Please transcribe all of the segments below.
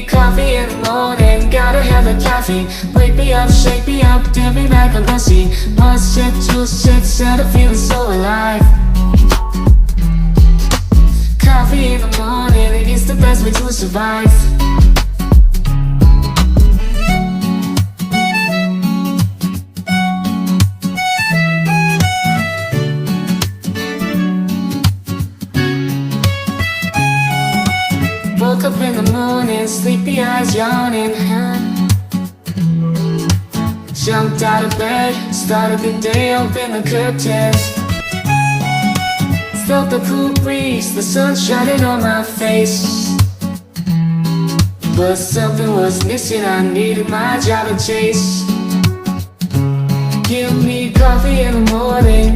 coffee in the morning, gotta have the caffeine. Wake me up, shake me up, dip me back on my seat. Pause shit, juice shit, set of feeling so alive. Coffee in the morning, it's the best way to survive. Woke up in the morning, sleepy eyes yawning. Jumped out of bed, started the day, opened the curtains. Felt the cool breeze, the sun shining on my face. But something was missing, I needed my job to chase. Give me coffee in the morning,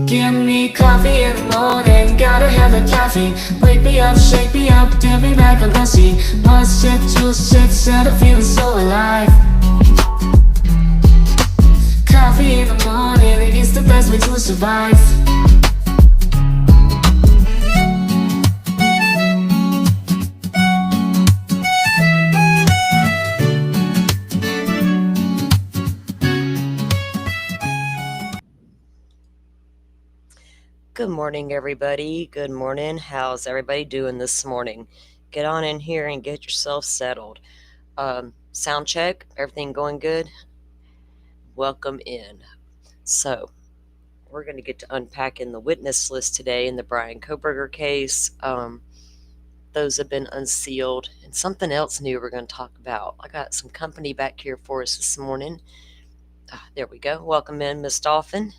give me coffee in the morning, gotta have the caffeine. Wake me up, shake me up, dip me back on my seat. Pause shit, juice shit, set of feeling so alive. Coffee in the morning, it's the best way to survive. Good morning, everybody. Good morning. How's everybody doing this morning? Get on in here and get yourself settled. Sound check. Everything going good? Welcome in. So, we're going to get to unpacking the witness list today in the Brian Koberger case. Those have been unsealed. And something else new we're going to talk about. I got some company back here for us this morning. There we go. Welcome in, Miss Dolphin.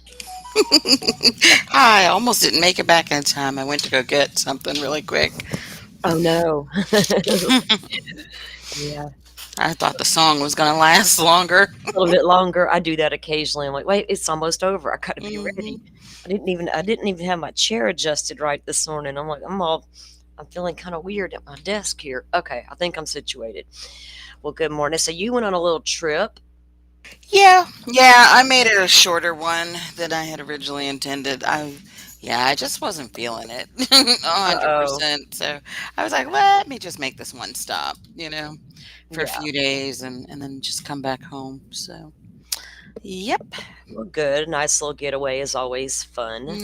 Hi, I almost didn't make it back in time. I went to go get something really quick. Oh, no. Yeah. I thought the song was going to last longer. A little bit longer. I do that occasionally. I'm like, wait, it's almost over. I got to be ready. Hmm I didn't even have my chair adjusted right this morning. I'm like, I'm feeling kind of weird at my desk here. Okay, I think I'm situated. Well, good morning. So you went on a little trip. Yeah, I made it a shorter one than I had originally intended. I just wasn't feeling it Uh-oh. 100%. So I was like, let me just make this one stop, for a Yeah. few days and then just come back home. So, yep. Well, good. Nice little getaway is always fun.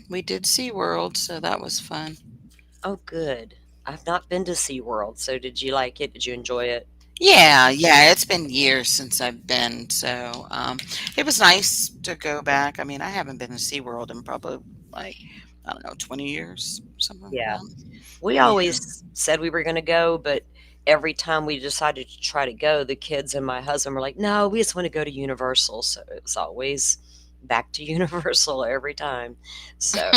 We did SeaWorld, so that was fun. Oh, good. I've not been to SeaWorld, so did you like it? Did you enjoy it? Yeah, it's been years since I've been, so it was nice to go back. I mean, I haven't been to SeaWorld in probably like, I don't know, 20 years, something like Yeah. that. We Yeah. always said we were going to go, but every time we decided to try to go, the kids and my husband were like, no, we just want to go to Universal. So it was always back to Universal every time. So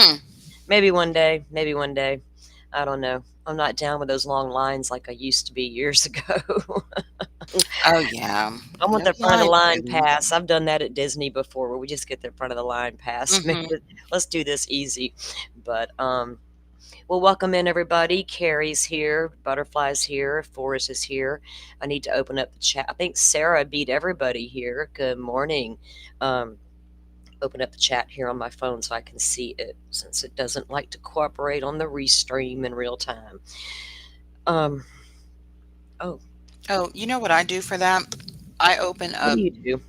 maybe one day, maybe one day. I don't know. I'm not down with those long lines like I used to be years ago. Oh yeah. I want No the front of the line line kidding. pass. I've done that at Disney before where we just get the front of the line pass. Hmm Let's do this easy. But well, welcome in everybody. Carrie's here, Butterfly's here, Forrest is here. I need to open up the chat. I think Sarah beat everybody here. Good morning. Um, Open up the chat here on my phone so I can see it since it doesn't like to cooperate on the restream in real time. Um, oh, Oh, you know what I do for that? I open what do up you do?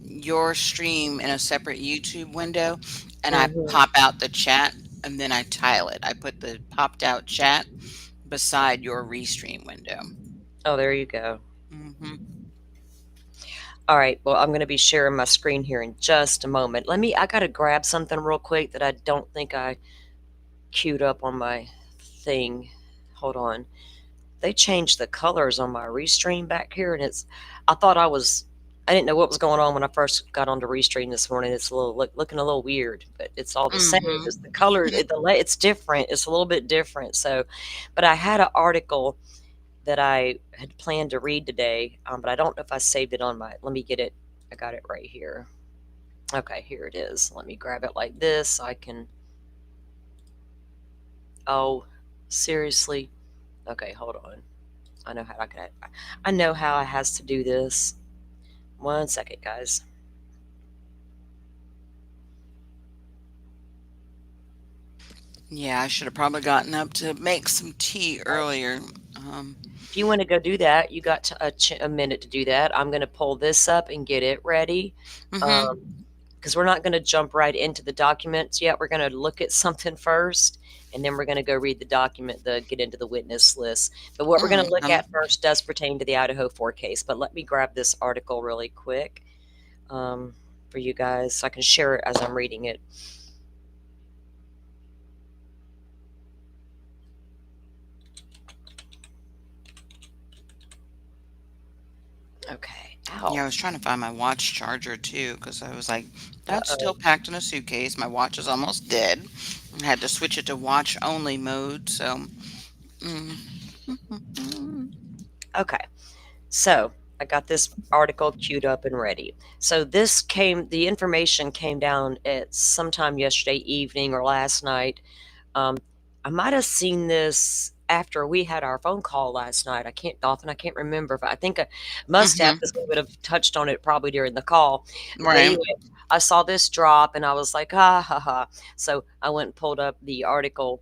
your stream in a separate YouTube window and I Hmm. pop out the chat and then I tile it. I put the popped out chat beside your restream window. Oh, there you go. Hmm All right. Well, I'm going to be sharing my screen here in just a moment. I got to grab something real quick that I don't think I queued up on my thing. Hold on. They changed the colors on my restream back here, and I thought I didn't know what was going on when I first got onto restream this morning. It's a little looking a little weird, but it's all the same. hmm Just the color, it's different. It's a little bit different. So, but I had an article that I had planned to read today, but I don't know if I saved it on my. Let me get it. I got it right here. Okay, here it is. Let me grab it like this so I can. Oh, seriously? Okay, hold on. I know how I can. I know how I has to do this. One second, guys. Yeah, I should have probably gotten up to make some tea earlier. Um, If you want to go do that, you got a minute to do that. I'm going to pull this up and get it ready. hmm Because we're not going to jump right into the documents yet. We're going to look at something first, and then we're going to go read the document, get into the witness list. But what we're going to look hmm at first does pertain to the Idaho 4 case. But let me grab this article really quick for you guys so I can share it as I'm reading it. Okay. Ow. Yeah, I was trying to find my watch charger too because I was like, that's Uh-oh. still packed in a suitcase. My watch is almost dead. I had to switch it to watch only mode. So, mm. Okay. So I got this article queued up and ready. So the information came down at sometime yesterday evening or last night. Um, I might have seen this after we had our phone call last night. I can't remember, but I think I must have hmm because we would have touched on it probably during the call. But Right. anyway, I saw this drop and I was like, ha ha ha. So I went and pulled up the article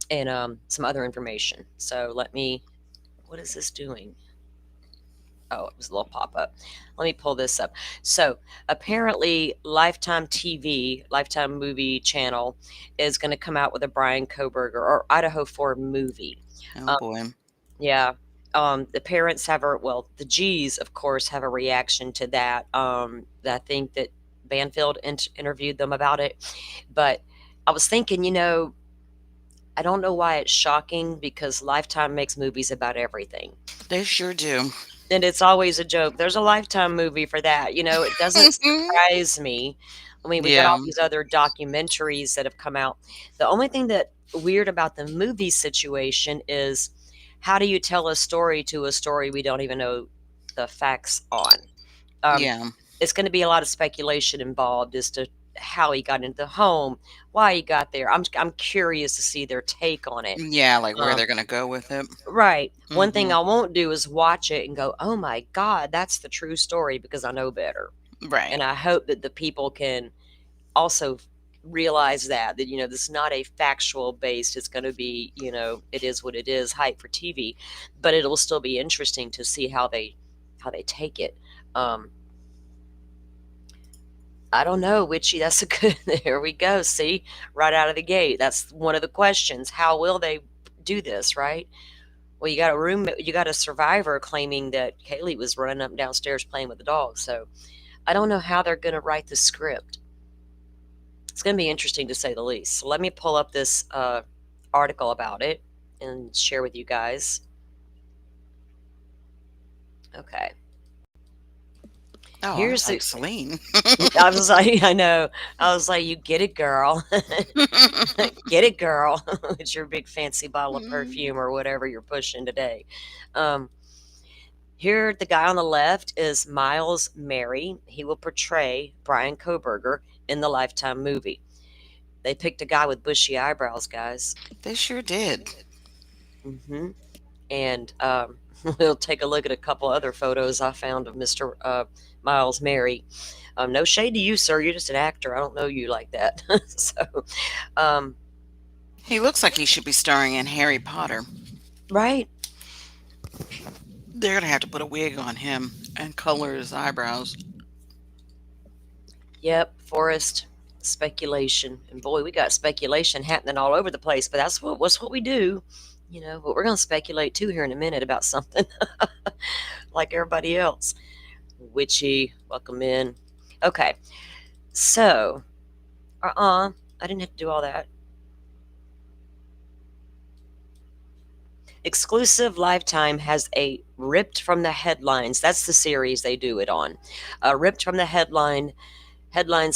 and some other information. So what is this doing? Oh, it was a little pop up. Let me pull this up. So apparently, Lifetime movie channel, is going to come out with a Brian Koberger or Idaho 4 movie. Oh Um, boy. yeah. The parents well, the G's, of course, have a reaction to that. I think that Banfield interviewed them about it. But I was thinking, I don't know why it's shocking because Lifetime makes movies about everything. They sure do. And it's always a joke. There's a Lifetime movie for that. It doesn't surprise me. I mean, we got Yeah. all these other documentaries that have come out. The only thing that weird about the movie situation is how do you tell a story we don't even know the facts on? Um, Yeah. it's going to be a lot of speculation involved as to how he got into the home, why he got there. I'm curious to see their take on it. Yeah, like where Um, they're gonna go with it. Right. One thing hmm I won't do is watch it and go, "Oh my god, that's the true story," because I know better. Right. And I hope that the people can also realize that this is not a factual based. It's going to be, it is what it is, hype for TV, but it'll still be interesting to see how they take it. Um I don't know, Witchy. That's a good. There we go. See, right out of the gate. That's one of the questions. How will they do this? Right. Well, you got a survivor claiming that Kaylee was running up and downstairs playing with the dog. So I don't know how they're going to write the script. It's going to be interesting to say the least. So let me pull up this article about it and share with you guys. Okay. Oh, I Here's was the. like Celine. I was like, I know. I was like, you get it, girl. Get it, girl. It's your big fancy bottle of perfume or whatever you're pushing today. Um, Here, the guy on the left is Miles Mary. He will portray Brian Koberger in the Lifetime movie. They picked a guy with bushy eyebrows, guys. They sure did. And we'll take a look at a couple other photos I found of Mr. Miles Mary. No shade to you, sir. You're just an actor. I don't know you like that. So, um, He looks like he should be starring in Harry Potter. right? They're gonna have to put a wig on him and color his eyebrows. Yep, Forest speculation. And boy, we got speculation happening all over the place, but that's what we do. But we're going to speculate too here in a minute about something like everybody else. Witchy, welcome in. Okay, so, I didn't have to do all that. Exclusive Lifetime has a ripped from the headlines. That's the series they do it on. Ripped from the headlines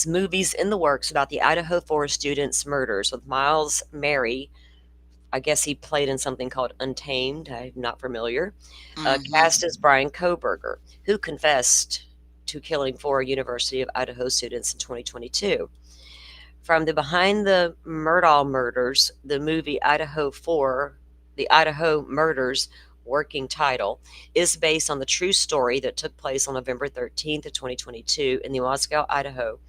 movies in the works about the Idaho 4 students' murders with Miles Mary. I guess he played in something called Untamed. I'm not familiar. hmm Cast as Brian Koberger, who confessed to killing 4 University of Idaho students in 2022. From the Behind the Murdaugh Murders, the movie Idaho 4, the Idaho Murders working title, is based on the true story that took place on November 13th of 2022 in the Moscow, Idaho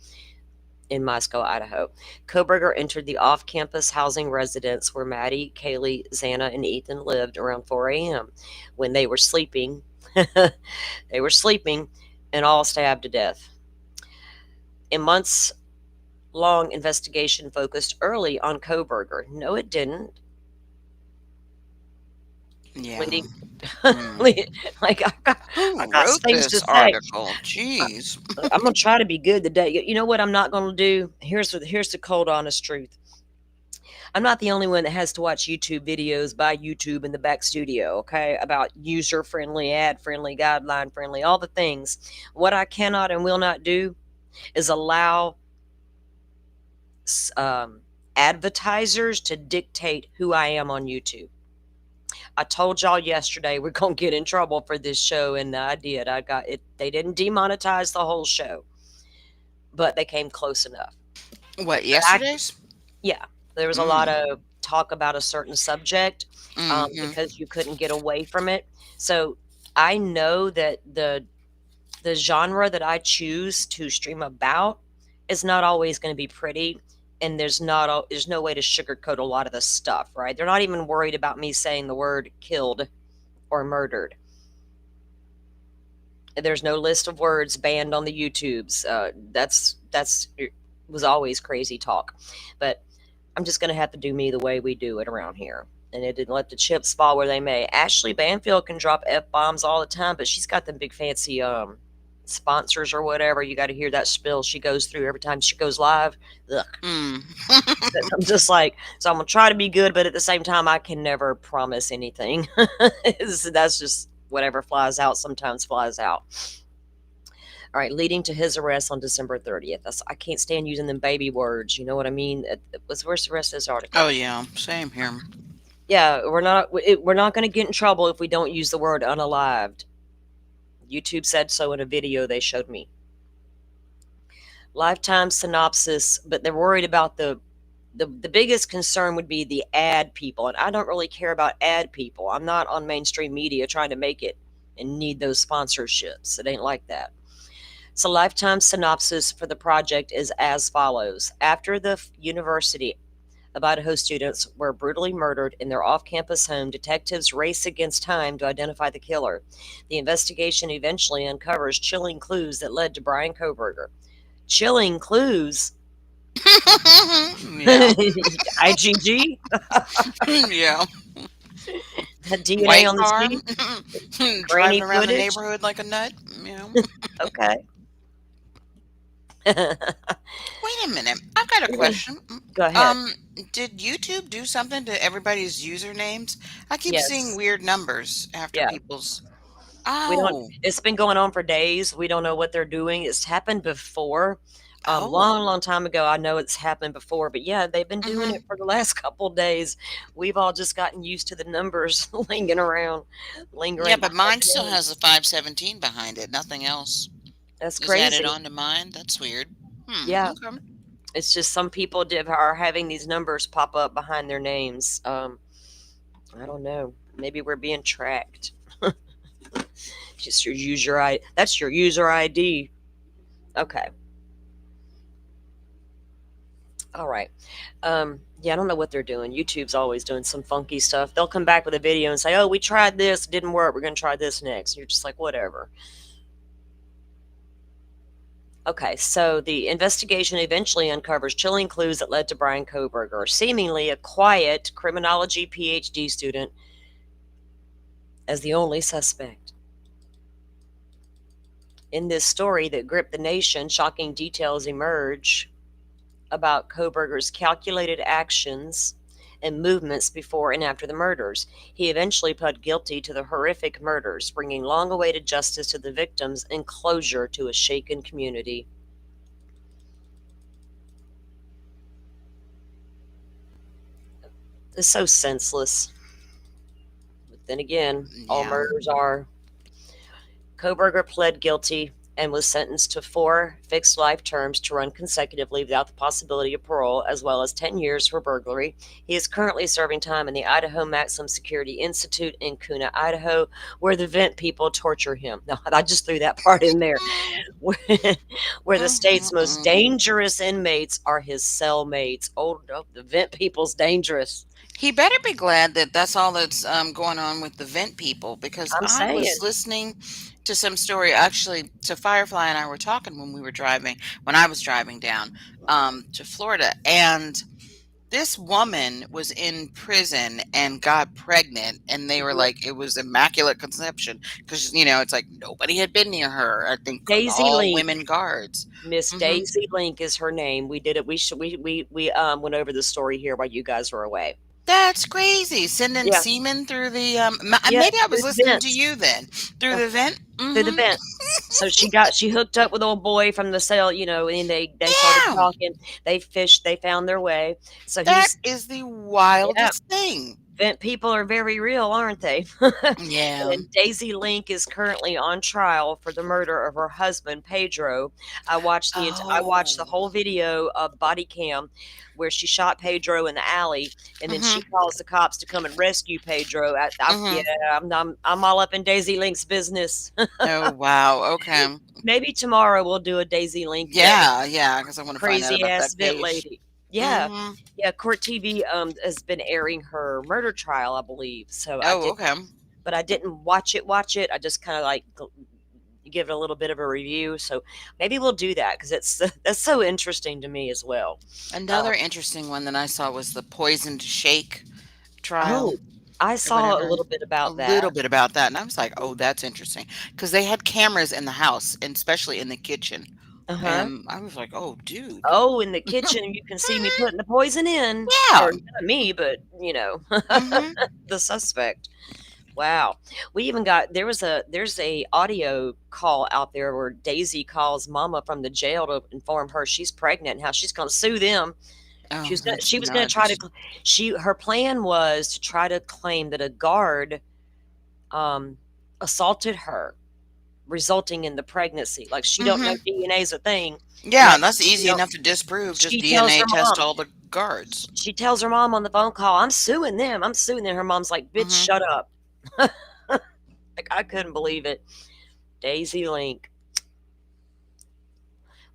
in Moscow, Idaho. Koberger entered the off campus housing residence where Maddie, Kaylee, Xana, and Ethan lived around 4 a.m. when they were sleeping. They were sleeping and all stabbed to death. A months long investigation focused early on Koberger. No, it didn't. Yeah. Leading, Hmm. like I Who got wrote things to this say. article? Jeez. I'm gonna try to be good today. You know what I'm not gonna do? Here's the cold honest truth. I'm not the only one that has to watch YouTube videos by YouTube in the back studio, okay? About user friendly, ad friendly, guideline friendly, all the things. What I cannot and will not do is allow um, advertisers to dictate who I am on YouTube. I told y'all yesterday we're gonna get in trouble for this show, and I did. I got it. They didn't demonetize the whole show, but they came close enough. What, But yesterday's? yeah, there was a lot Mm. of talk about a certain subject Mm-hmm. because you couldn't get away from it. So I know that the genre that I choose to stream about is not always going to be pretty, and there's no way to sugarcoat a lot of the stuff, right? They're not even worried about me saying the word killed or murdered. There's no list of words banned on the YouTubes. That's it was always crazy talk, but I'm just gonna have to do me the way we do it around here. And it didn't let the chips fall where they may. Ashley Banfield can drop f bombs all the time, but she's got them big fancy sponsors or whatever. You got to hear that spill she goes through every time she goes live. Ugh. Mm. I'm just like, so I'm gonna try to be good, but at the same time, I can never promise anything. That's just whatever flies out. Sometimes flies out. All right, leading to his arrest on December 30th. I can't stand using them baby words. You know what I mean? Where's the rest of this Oh, article? yeah. Same here. Yeah, we're not going to get in trouble if we don't use the word unalived. YouTube said so in a video they showed me. Lifetime synopsis, but they're worried about the biggest concern would be the ad people, and I don't really care about ad people. I'm not on mainstream media trying to make it and need those sponsorships. It ain't like that. So, lifetime synopsis for the project is as follows. After the University of Idaho students were brutally murdered in their off campus home, detectives race against time to identify the killer. The investigation eventually uncovers chilling clues that led to Brian Koberger. Chilling clues? Yeah. IgG? Yeah. DNA White on the car. seat? Driving Grainy around the footage? neighborhood like a nut. You know. Okay. Wait a minute. I've got a question. Go ahead. Um, did YouTube do something to everybody's usernames? I keep seeing Yes. weird numbers after Yeah. people's. We don't Oh. It's been going on for days. We don't know what they're doing. It's happened before. Oh. Long time ago. I know it's happened before, but yeah, they've been doing Mm-hmm. it for the last couple days. We've all just gotten used to the numbers Yeah, lingering but behind mine the still has names. a 517 behind it. Nothing else That's is added crazy. on to mine. That's weird. Yeah, Okay. it's just some people are having these numbers pop up behind their names. I don't know. Maybe we're being tracked. Just your user ID. That's your user ID. Okay. All right. Yeah, I don't know what they're doing. YouTube's always doing some funky stuff. They'll come back with a video and say, "Oh, we tried this, it didn't work. We're going to try this next." You're just like, "Whatever." Okay, so the investigation eventually uncovers chilling clues that led to Brian Koberger, seemingly a quiet criminology PhD student, as the only suspect. In this story that gripped the nation, shocking details emerge about Koberger's calculated actions and movements before and after the murders. He eventually pled guilty to the horrific murders, bringing long awaited justice to the victims and closure to a shaken community. It's so senseless. But then again, all Yeah. murders are. Koberger pled guilty and was sentenced to 4 fixed life terms to run consecutively without the possibility of parole, as well as 10 years for burglary. He is currently serving time in the Idaho Maximum Security Institute in Kuna, Idaho, where the vent people torture him. No, I just threw that part in there. Where, where the state's most Mm-mm-mm. dangerous inmates are his cellmates. Oh, no, the vent people's dangerous. He better be glad that that's all that's going on with the vent people, because I'm I was saying. listening to some story. Actually, to Firefly and I were talking when we were driving, when I was driving down to Florida, and this woman was in prison and got pregnant, and they were Mhm. like, it was immaculate conception, because it's like nobody had been near her. I think Daisy all Link. women guards. Miss Hmm. Daisy Link is her name. We did it. We went over the story here while you guys were away. That's crazy. Sending Yeah, semen through the yeah, maybe I was through the listening to vents. you then. Through Uh, the vent. through the Mhm. vent. So she hooked up with old boy from the cell, and they started Yeah. talking. They fished. They found their way. So That he's is the yeah. wildest thing. Vent people are very real, aren't they? Yeah. And Daisy Link is currently on trial for the murder of her husband Pedro. I watched the Oh. whole video of body cam where she shot Pedro in the alley, and then she Mhm. calls the cops to come and rescue Pedro. Yeah, Mhm. I'm all up in Daisy Link's business. Oh, wow. Okay. Maybe tomorrow we'll do a Daisy Link day. Yeah, yeah, because I want to find out Crazy about ass that vent case. lady. Yeah. Mhm. Yeah, Court TV has been airing her murder trial, I believe. So Oh, okay. I didn't watch it. I just kind of like give it a little bit of a review. So maybe we'll do that because it's that's so interesting to me as well. Another Um, interesting one that I saw was the poisoned shake trial oh, I or saw a whatever. little bit A about that. little bit about that, and I was like, "Oh, that's interesting," because they had cameras in the house, and especially in the kitchen. Uh huh. And I was like, "Oh, dude." Oh, in the kitchen, you can see me putting the poison in, Yeah. or not me, but Mhm. the suspect. Wow. We even got there's a audio call out there where Daisy calls mama from the jail to inform her she's pregnant and how she's going to sue them. Oh, that's She was going to try to nuts. she her plan was to try to claim that a guard um assaulted her, resulting in the pregnancy. Like she don't know Mhm. DNA is a thing, and Yeah, and that's easy enough to disprove. Just she tells DNA her test mom. all the guards. She tells her mom on the phone call, "I'm suing them. I'm suing them." Her mom's like, "Bitch, Mhm. shut up." Like I couldn't believe it. Daisy Link.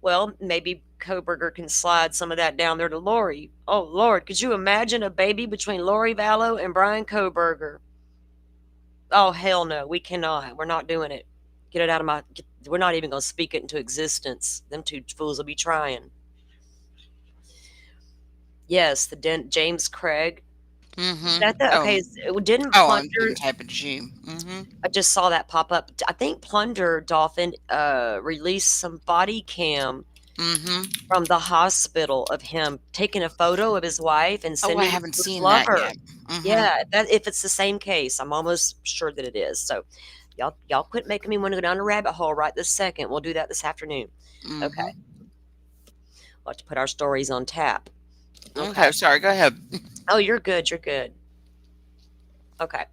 Well, maybe Koberger can slide some of that down there to Lori. Oh Lord, could you imagine a baby between Lori Vallow and Brian Koberger? Oh hell no, we cannot. We're not doing it. Get it out of my. We're not even going to speak it into existence. Them two fools will be trying. Yes, James Craig. Is Mhm. that the Oh, okay? Didn't oh, I'm putting Plunder? type of G. Mhm. I just saw that pop up. I think Plunder Dolphin released some body cam Mhm. from the hospital of him taking a photo of his wife and Oh, I sending it haven't to his seen that lover. yet. Mhm. Yeah, that if it's the same case, I'm almost sure that it is. So y'all quit making me want to go down a rabbit hole right this second. We'll do that this afternoon. Okay. Mhm. We'll have to put our stories on tap. Okay. Okay, sorry. Go ahead. Oh, you're good. You're good. Okay.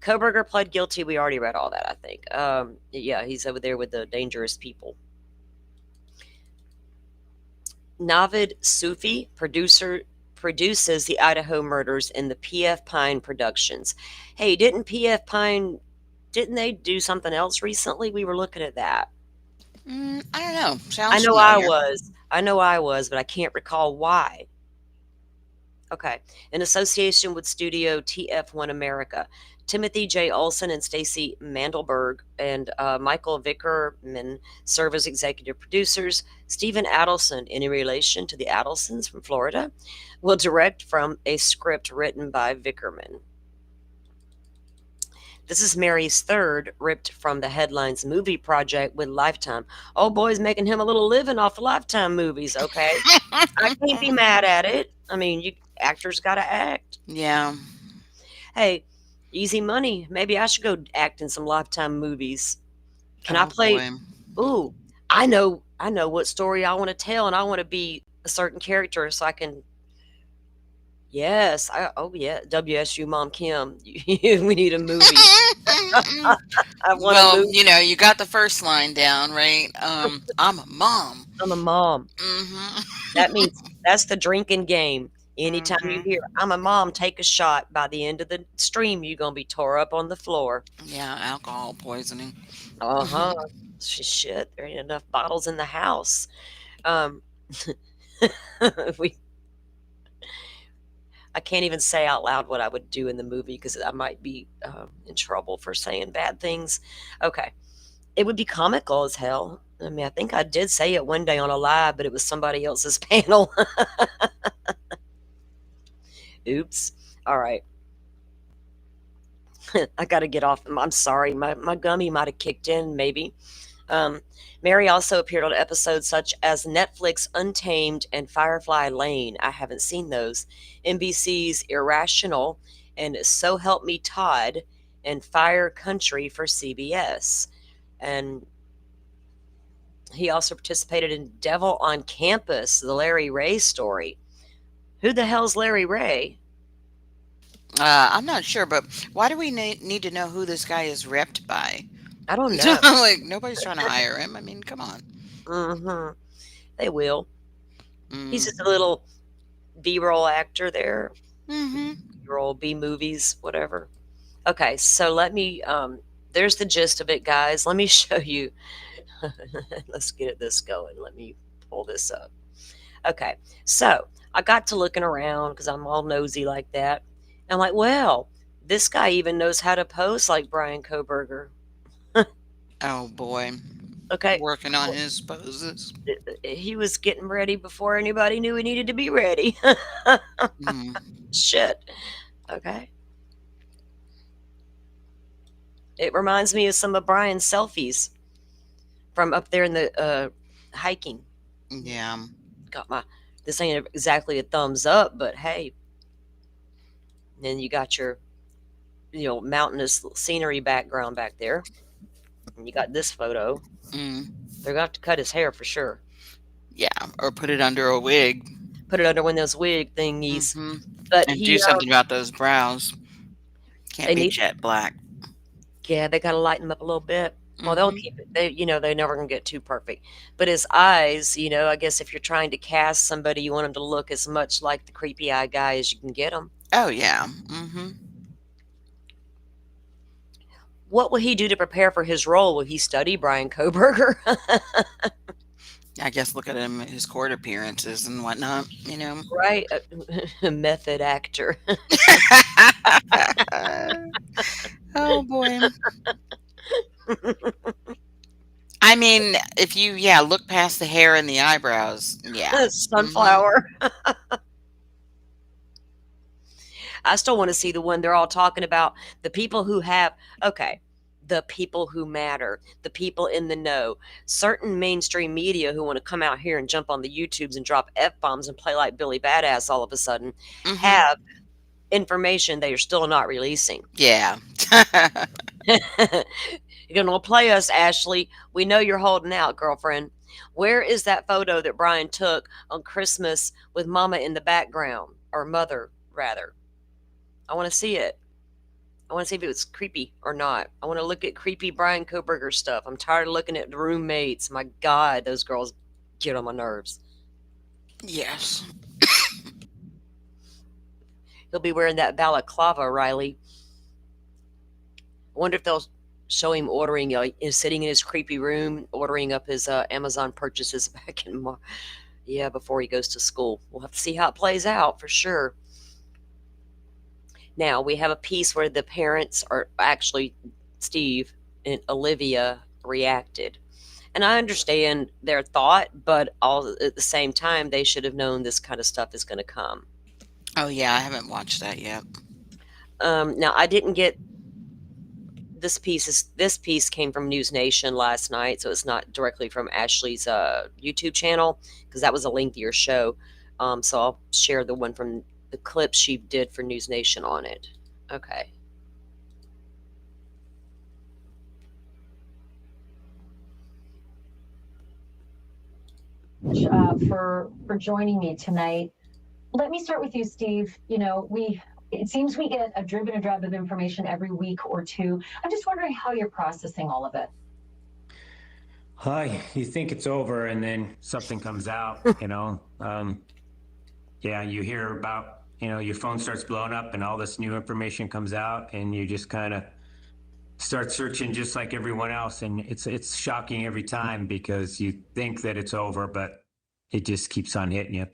Koberger pled guilty. We already read all that, I think. Yeah, he's over there with the dangerous people. Navid Sufi, produces the Idaho Murders in the PF Pine Productions. Hey, didn't they do something else recently? We were looking at that. I don't know. I Sounds know I familiar. was. I know I was, but I can't recall why. Okay. In association with Studio TF1 America, Timothy J. Olson and Stacy Mandelberg and Michael Vickerman serve as executive producers. Stephen Adelson, any relation to the Adelsons from Florida, will direct from a script written by Vickerman. This is Mary's third ripped from the headlines movie project with Lifetime. Oh, boy's making him a little living off of Lifetime movies. Okay. I can't be mad at it. I mean, you actors got to act. Yeah. Hey, easy money. Maybe I should go act in some Lifetime movies. Can I Oh play? boy. Ooh, I know what story I want to tell, and I want to be a certain character so I can. Yes, oh yeah, WSU Mom Kim. We need a movie. I want to Well, move. you got the first line down, right? I'm a mom. I'm a mom. That Mm-hmm. means that's the drinking game. Anytime you hear, Mm-hmm. I'm a mom, take a shot. By the end of the stream, you're going to be tore up on the floor. Yeah, alcohol poisoning. Uh huh. Shit, there ain't enough bottles in the house. Um, we, I can't even say out loud what I would do in the movie because I might be in trouble for saying bad things. Okay. It would be comical as hell. I mean, I think I did say it one day on a live, but it was somebody else's panel. Oops. All right. I got to get off. I'm sorry. My gummy might have kicked in, maybe. Um, Mary also appeared on episodes such as Netflix Untamed and Firefly Lane. I haven't seen those. NBC's Irrational and So Help Me Todd and Fire Country for CBS. And he also participated in Devil on Campus, the Larry Ray story. Who the hell's Larry Ray? I'm not sure, but why do we need to know who this guy is repped by? I don't know. Like, nobody's trying to hire him. I mean, come on. Hmm. They will. He's just a Mm. little B-roll actor there. Mm-hmm. B-roll, B movies, whatever. Okay, so let me. There's the gist of it, guys. Let me show you. Let's get this going. Let me pull this up. Okay, so I got to looking around because I'm all nosy like that. I'm like, well, this guy even knows how to pose like Brian Koberger. Oh boy, Okay, working on his poses. he was getting ready before anybody knew he needed to be ready. Mm. Shit. Okay. It reminds me of some of Brian's selfies from up there in the hiking. Yeah. Got my, this ain't exactly a thumbs up, but hey, then you got your, mountainous scenery background back there. And you got this photo. Mm. They're going to have to cut his hair for sure. Yeah, or put it under a wig. Put it under one of those wig thingies. Hmm. But And do something about those brows. Can't they be need, jet black. yeah, they got to lighten them up a little bit. Well, they'll Hmm. keep it. They're never gonna get too perfect. But his eyes, I guess if you're trying to cast somebody, you want him to look as much like the creepy eye guy as you can get him. Oh yeah. Hmm. What will he do to prepare for his role? Will he study Brian Koberger? I guess look at him, his court appearances and whatnot. Right, method actor. Oh boy. I mean, if you look past the hair and the eyebrows, yeah. Hmm. Sunflower. I still want to see the one they're all talking about. The people who have, okay, the people who matter, the people in the know. Certain mainstream media who want to come out here and jump on the YouTubes and drop F bombs and play like Billy Badass all of a sudden Hmm. have information they are still not releasing. Yeah. You're going to play us, Ashley. We know you're holding out, girlfriend. Where is that photo that Brian took on Christmas with Mama in the background? Or Mother, rather. I want to see it. I want to see if it was creepy or not. I want to look at creepy Brian Koberger stuff. I'm tired of looking at the roommates. My God, those girls get on my nerves. Yes. He'll be wearing that balaclava, Riley. I wonder if they'll show him ordering, sitting in his creepy room, ordering up his Amazon purchases back in March. Yeah, before he goes to school. We'll have to see how it plays out for sure. Now, we have a piece where the parents are actually Steve and Olivia reacted. And I understand their thought, but all at the same time, they should have known this kind of stuff is going to come. Oh yeah, I haven't watched that yet. Now, I didn't get this piece came from News Nation last night, so it's not directly from Ashley's YouTube channel because that was a lengthier show. So I'll share the one from the clip she did for News Nation on it. Okay. For joining me tonight. Let me start with you, Steve. We It seems we get a drib and a drab of information every week or two. I'm just wondering how you're processing all of it. Hi, you think it's over and then something comes out, yeah, you hear about, your phone starts blowing up and all this new information comes out and you just kind of start searching just like everyone else. And it's shocking every time because you think that it's over, but it just keeps on hitting you.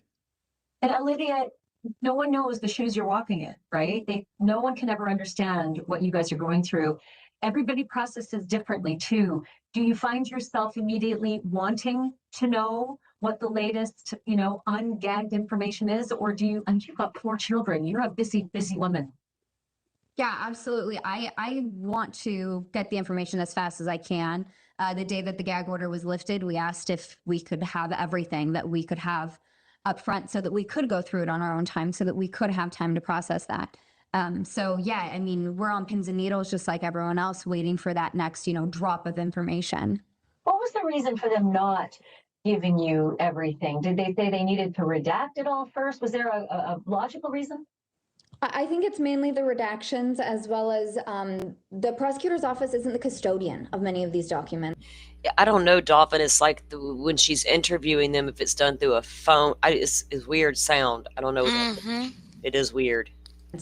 And Olivia, no one knows the shoes you're walking in, right? No one can ever understand what you guys are going through. Everybody processes differently too. Do you find yourself immediately wanting to know what the latest, ungagged information is? Or and you've got 4 children, you're a busy, busy woman. Yeah, absolutely. I want to get the information as fast as I can. The day that the gag order was lifted, we asked if we could have everything that we could have up front so that we could go through it on our own time, so that we could have time to process that. So yeah, I mean, we're on pins and needles just like everyone else, waiting for that next, drop of information. What was the reason for them not giving you everything? Did they say they needed to redact it all first? Was there a logical reason? I think it's mainly the redactions, as well as the prosecutor's office isn't the custodian of many of these documents. I don't know, Dolphin. It's like when she's interviewing them, if it's done through a phone, it's weird sound. I don't know. It is weird.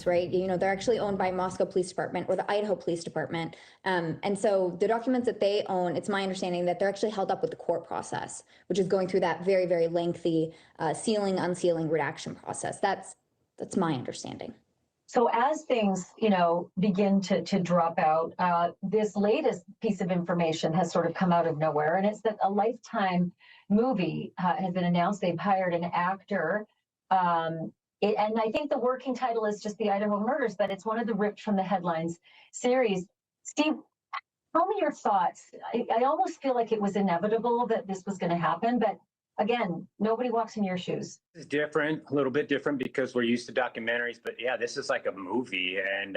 Right. They're actually owned by Moscow Police Department or the Idaho Police Department. And so the documents that they own, it's my understanding that they're actually held up with the court process, which is going through that very, very lengthy sealing, unsealing, redaction process. That's my understanding. So as things, begin to drop out, this latest piece of information has sort of come out of nowhere, and it's that a Lifetime movie has been announced. They've hired an actor, and I think the working title is just The Idaho Murders, but it's one of the ripped from the headlines series. Steve, tell me your thoughts. I almost feel like it was inevitable that this was going to happen, but again, nobody walks in your shoes. It's different, a little bit different because we're used to documentaries, but yeah, this is like a movie. And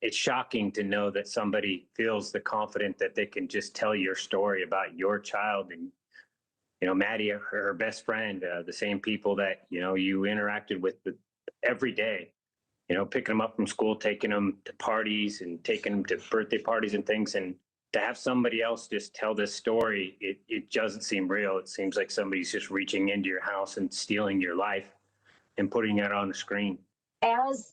it's shocking to know that somebody feels the confident that they can just tell your story about your child. And, Maddie, her best friend, the same people that, you interacted with every day, picking them up from school, taking them to parties and taking them to birthday parties and things. And to have somebody else just tell this story, it doesn't seem real. It seems like somebody's just reaching into your house and stealing your life and putting it on the screen. As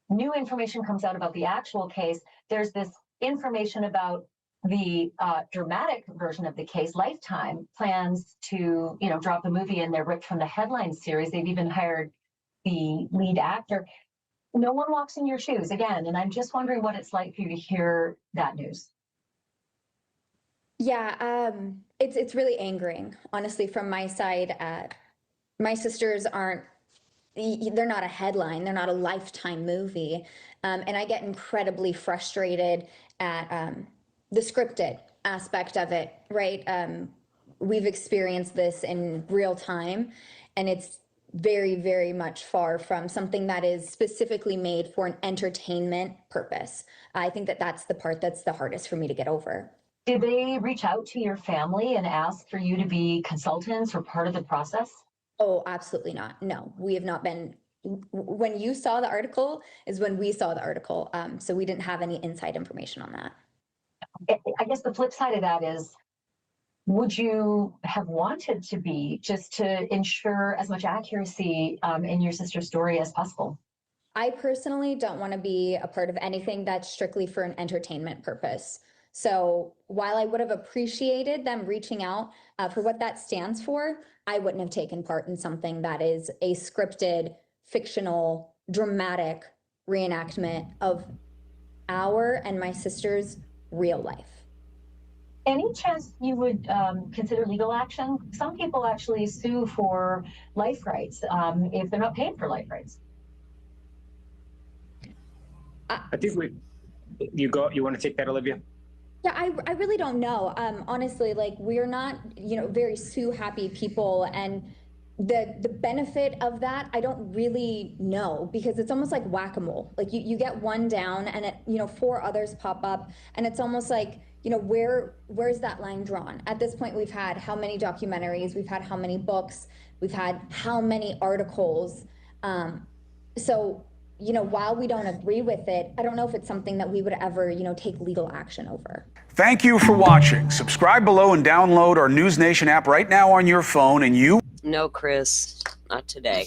new information comes out about the actual case, there's this information about the dramatic version of the case. Lifetime plans to, drop a movie in their ripped from the headlines series. They've even hired the lead actor. No one walks in your shoes again, and I'm just wondering what it's like for you to hear that news. Yeah, it's really angering, honestly, from my side. My sisters they're not a headline, they're not a Lifetime movie. And I get incredibly frustrated at the scripted aspect of it, right? We've experienced this in real time, and it's very, very much far from something that is specifically made for an entertainment purpose. I think that's the part that's the hardest for me to get over. Did they reach out to your family and ask for you to be consultants or part of the process? Oh, absolutely not. No, we have not been. When you saw the article is when we saw the article. So we didn't have any inside information on that. I guess the flip side of that is, would you have wanted to be, just to ensure as much accuracy in your sister's story as possible? I personally don't want to be a part of anything that's strictly for an entertainment purpose. So while I would have appreciated them reaching out for what that stands for, I wouldn't have taken part in something that is a scripted, fictional, dramatic reenactment of our and my sister's real life. Any chance you would consider legal action? Some people actually sue for life rights if they're not paid for life rights. I think you want to take that, Olivia? Yeah, I really don't know. Honestly, like, we're not, very sue happy people, and the benefit of that, I don't really know, because it's almost like whack-a-mole. Like you get one down and it, 4 others pop up, and it's almost like, where's that line drawn? At this point, we've had how many documentaries, we've had how many books, we've had how many articles. So while we don't agree with it, I don't know if it's something that we would ever, take legal action over. Thank you for watching. Subscribe below and download our News Nation app right now on your phone, and you. No, Chris, not today.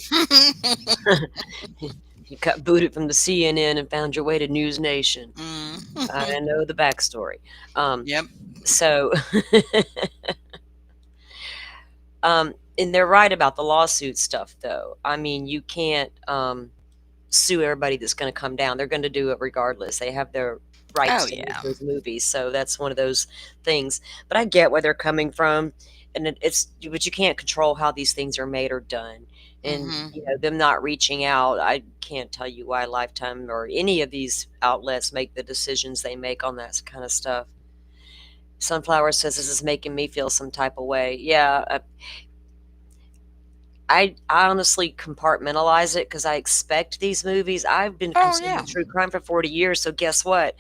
You got booted from the CNN and found your way to News Nation. I know the backstory. Yep. So, and they're right about the lawsuit stuff, though. I mean, you can't sue everybody that's going to come down. They're going to do it regardless. They have their rights Oh, to make yeah. those movies, so that's one of those things. But I get where they're coming from, and but you can't control how these things are made or done. And them not reaching out, I can't tell you why Lifetime or any of these outlets make the decisions they make on that kind of stuff. Sunflower says this is making me feel some type of way. Yeah, I honestly compartmentalize it because I expect these movies. I've been consuming true crime for 40 years, so guess what?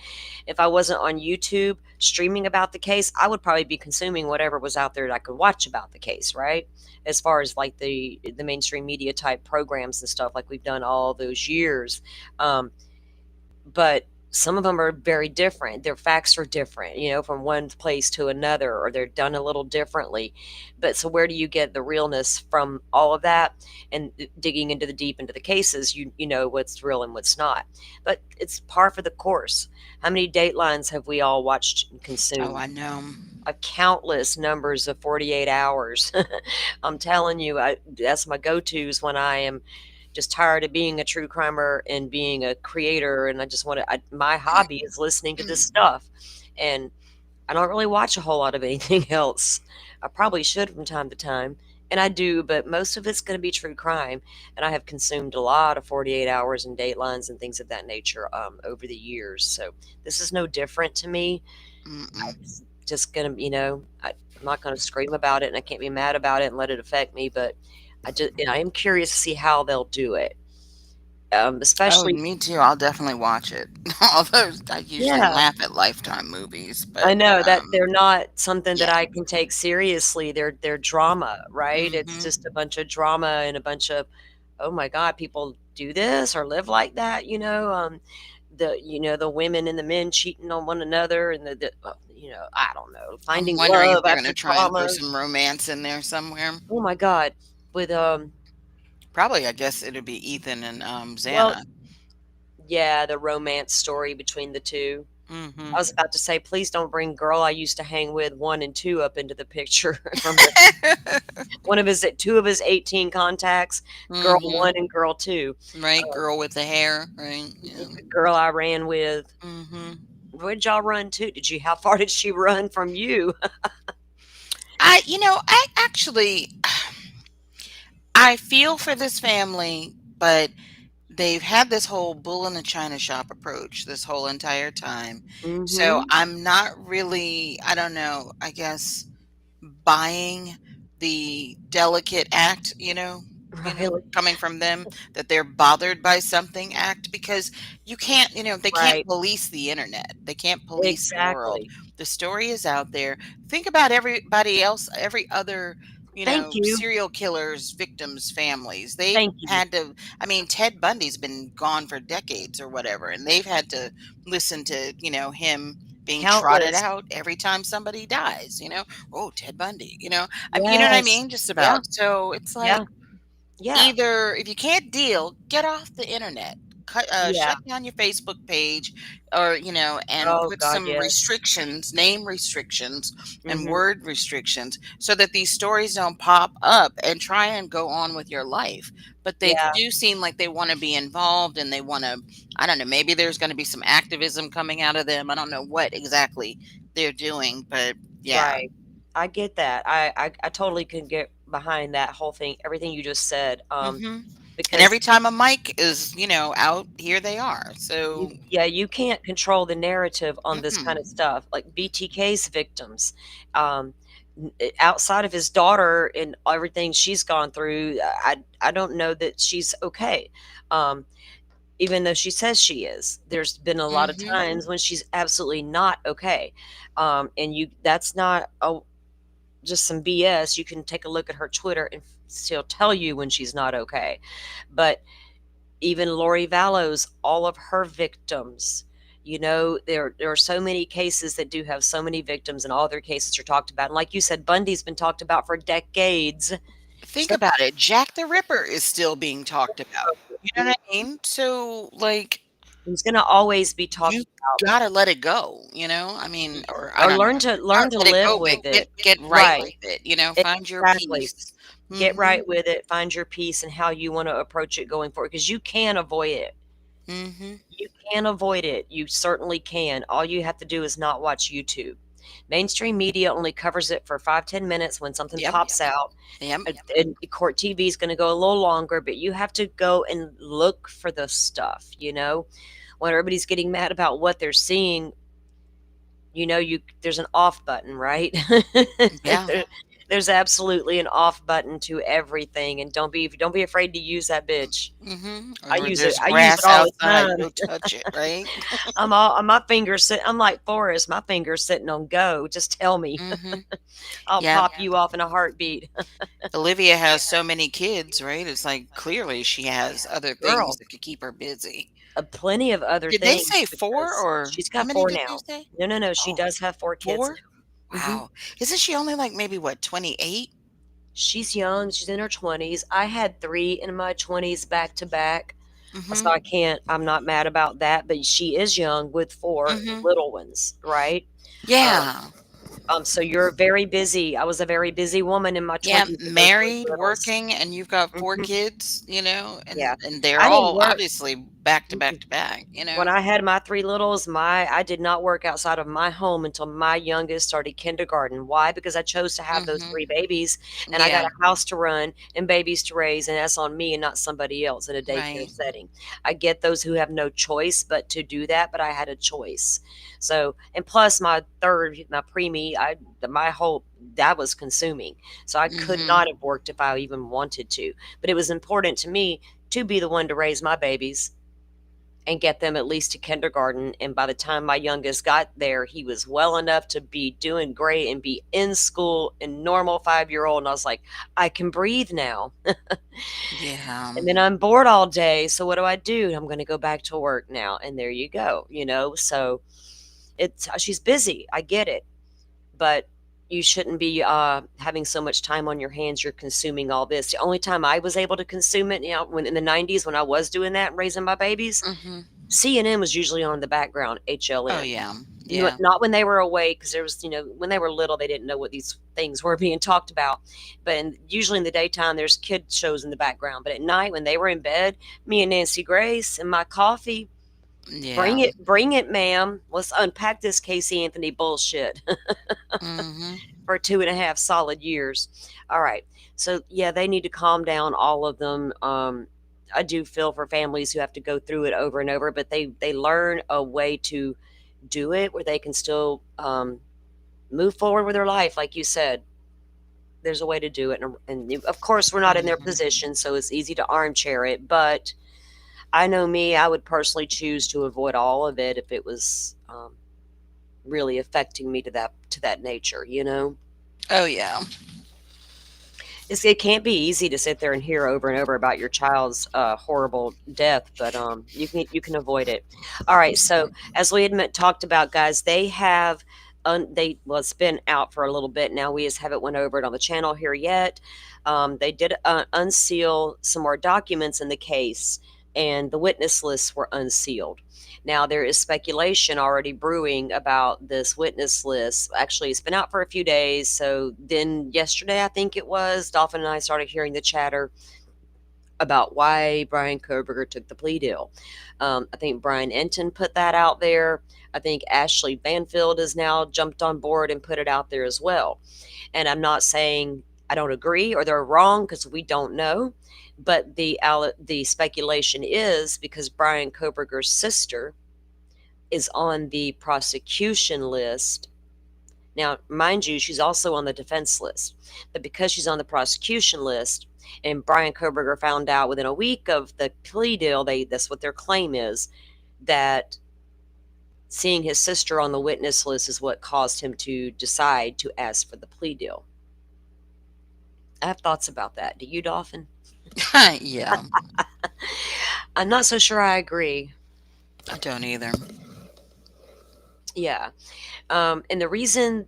If I wasn't on YouTube streaming about the case, I would probably be consuming whatever was out there that I could watch about the case, right? As far as like the mainstream media type programs and stuff like we've done all those years. But some of them are very different. Their facts are different, from one place to another, or they're done a little differently. But so where do you get the realness from all of that? And digging into the cases, you know what's real and what's not. But it's par for the course. How many Datelines have we all watched and consumed? Oh, I know. A countless numbers of 48 hours. I'm telling you, that's my go-tos when I am just tired of being a true crimer and being a creator, and I just want to. My hobby is listening to this stuff, and I don't really watch a whole lot of anything else. I probably should from time to time, and I do, but most of it's going to be true crime, and I have consumed a lot of 48 hours and Datelines and things of that nature over the years. So this is no different to me. I'm just gonna, I'm not going to scream about it, and I can't be mad about it and let it affect me, but I am curious to see how they'll do it. Especially, me too. I'll definitely watch it. Although I usually laugh at Lifetime movies, but I know that they're not something that I can take seriously. They're drama, right? It's just a bunch of drama and a bunch of, oh my God, people do this or live like that, the women and the men cheating on one another, and I don't know, finding I'm wondering if love they're going after to try and throw traumas. some romance in there somewhere. Oh my God, with Probably, I guess it'd be Ethan and well, Xana. yeah, the romance story between the two. I was about to say, please don't bring girl I used to hang with 1 and 2 up into the picture from two of his 18 contacts, girl 1 and girl 2. Right, girl with the hair, right? Yeah. Girl I ran with. Where'd y'all run to? How far did she run from you? I actually, I feel for this family, but they've had this whole bull in the china shop approach this whole entire time. So I'm not really, I don't know, I guess, buying the delicate act, Really? coming from them, that they're bothered by something act, because you can't, they can't Right. police the internet. They can't police the world. Exactly. The story is out there. Think about everybody else, every other, Thank you. serial killers, victims, families. They've Thank you. had to, I mean, Ted Bundy's been gone for decades or whatever, and they've had to listen to, him being trotted Countless. out every time somebody dies, oh, Ted Bundy, you know what I Yes. mean? Just Yeah. about. So it's like, Yeah. either if you can't deal, get off the internet. Yeah. Shut down your Facebook page, or and Oh put God, some yes. restrictions, name restrictions, and Mhm. word restrictions, so that these stories don't pop up, and try and go on with your life. But they Yeah. do seem like they want to be involved, and they want to. I don't know. Maybe there's going to be some activism coming out of them. I don't know what exactly they're doing, but yeah. Right. I get that. I totally can get behind that whole thing, everything you just said. And Because every time a mic is, out, here they are. So you can't control the narrative on this kind of mm-mm. stuff. Like BTK's victims, outside of his daughter and everything she's gone through, I don't know that she's okay. Even though she says she is, there's been a lot of times when she's absolutely not okay. And that's not just some BS. You can take a look at her Twitter and she'll tell you when she's not okay. But Even Lori Vallows, all of her victims. There are so many cases that do have so many victims, and all their cases are talked about. And like you said, Bundy's been talked about for decades. Think So about it. Jack the Ripper is still being talked about. You know what I mean? So, like, he's going to always be talked you about. gotta let it go, you know? I mean, or I Or don't know. learn Not to let it live go, but with it. get right Right. with it, you know? Find your Exactly. peace. Get Mhm. right with it. Find your peace and how you want to approach it going forward, because you can avoid it. Mhm. You can avoid it. You certainly can. All you have to do is not watch YouTube. Mainstream media only covers it for 5-10 minutes when something Yep. pops out. Yep. And court TV is going to go a little longer, but you have to go and look for the stuff. When everybody's getting mad about what they're seeing, there's an off button, right? Yeah. There- there's absolutely an off button to everything, and don't be afraid to use that bitch. Mhm. I Or use it. there's I use it grass all the outside, time. go touch it, right? My fingers sit. I'm like Forrest. My fingers sitting on go. Just tell me. Mhm. I'll Yeah. pop you off in a heartbeat. Olivia has so many kids, right? It's like clearly she has other things Girl, that could keep her busy. plenty of other Did they things say 4 because or she's how got many four did they now. say? No, no, no. She Oh, does have 4 kids 4? now. Wow. Isn't she only like maybe what, 28? She's young. She's in her 20s. I had three in my 20s back to back. So Mhm. I can't, I'm not mad about that. But she is young with four Mhm. little ones, right? Um, Yeah. so you're very busy. I was a very busy woman in my Yeah, 20s with those three married, littles. working, and you've got 4 Mhm. kids, you know, Yeah. and they're I didn't all work. obviously back to back to back, you When know? I had my three littles, I did not work outside of my home until my youngest started kindergarten. Why? Because I chose to have those Mhm. three babies, and I got Yeah, a house to run and babies to raise, and that's on me and not somebody else in a daycare right. setting. I get those who have no choice but to do that, but I had a choice. So, and plus my preemie, my whole that was consuming. So I could Mhm. not have worked if I even wanted to. But it was important to me to be the one to raise my babies and get them at least to kindergarten. And by the time my youngest got there, he was well enough to be doing great and be in school and normal 5-year old. And I was like, I can breathe now. Yeah. And then I'm bored all day. So what do I do? I'm going to go back to work now. And there you go. So she's busy. I get it. But you shouldn't be having so much time on your hands. You're consuming all this. The only time I was able to consume it, when in the 90s when I was doing that and raising my babies, Mhm. CNN was usually on in the background, Oh, HLN. yeah. Yeah. Not when they were awake, because there was, when they were little, they didn't know what these things were being talked about. But usually in the daytime, there's kid shows in the background. But at night, when they were in bed, me and Nancy Grace and my coffee, Yeah. bring it, ma'am. Let's unpack this Casey Anthony bullshit Mhm. for 2.5 solid years. All right. So, yeah, they need to calm down, all of them. I do feel for families who have to go through it over and over, but they learn a way to do it where they can still move forward with their life. Like you said, there's a way to do it. And of course, we're not in their Mhm. position, so it's easy to armchair it. But I know me, I would personally choose to avoid all of it if it was really affecting me to that nature. Oh, yeah. It can't be easy to sit there and hear over and over about your child's horrible death, but you can avoid it. All right. So as we had talked about, guys, they have it's been out for a little bit now. We just haven't went over it on the channel here yet. They did unseal some more documents in the case, and the witness lists were unsealed. Now, there is speculation already brewing about this witness list. Actually, it's been out for a few days. So then yesterday, I think it was, Dolphin and I started hearing the chatter about why Brian Koberger took the plea deal. I think Brian Enton put that out there. I think Ashley Banfield has now jumped on board and put it out there as well. And I'm not saying I don't agree or they're wrong, because we don't know. But the speculation is because Brian Koberger's sister is on the prosecution list. Now, mind you, she's also on the defense list. But because she's on the prosecution list, and Brian Koberger found out within a week of the plea deal, that's what their claim is, that seeing his sister on the witness list is what caused him to decide to ask for the plea deal. I have thoughts about that. Do you, Dolphin? Yeah. I'm not so sure I agree. I don't either. Yeah. And the reason,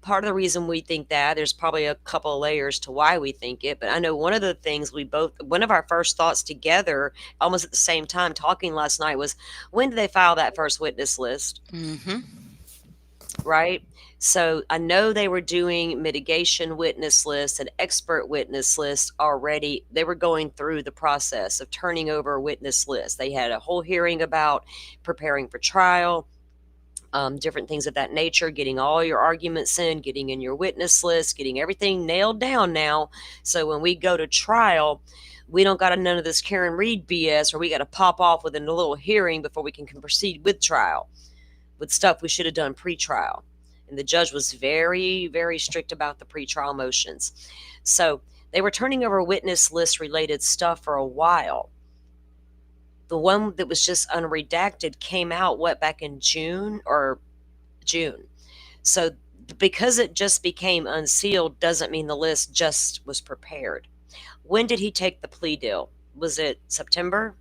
part of the reason we think that, there's probably a couple of layers to why we think it, but I know one of the things one of our first thoughts together, almost at the same time talking last night, was when did they file that first witness list? Mm-hmm. Right? So I know they were doing mitigation witness lists and expert witness lists already. They were going through the process of turning over a witness list. They had a whole hearing about preparing for trial, different things of that nature, getting all your arguments in, getting in your witness list, getting everything nailed down now. So when we go to trial, we don't got none of this Karen Reed BS, or we got to pop off within a little hearing before we can proceed with trial with stuff we should have done pre-trial. And the judge was very, very strict about the pre-trial motions. So they were turning over witness list related stuff for a while. The one that was just unredacted came out, back in June or June. So because it just became unsealed doesn't mean the list just was prepared. When did he take the plea deal? Was it September?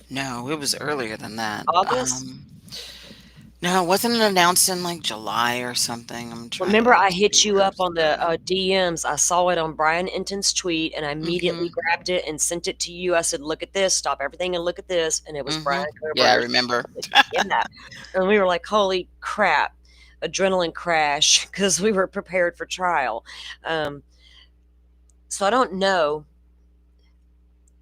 No, it was earlier than that. August? No, wasn't it announced in like July or something? I'm trying to Remember, like I see hit you where up it's on the at. DMs. I saw it on Brian Enton's tweet, and I immediately Mm-hmm. grabbed it and sent it to you. I said, "Look at this! Stop everything and look at this!" And it was Mm-hmm. Brian Yeah, I Koberger's. remember. Yeah, and we were like, "Holy crap!" Adrenaline crash because we were prepared for trial. Um, so I don't know.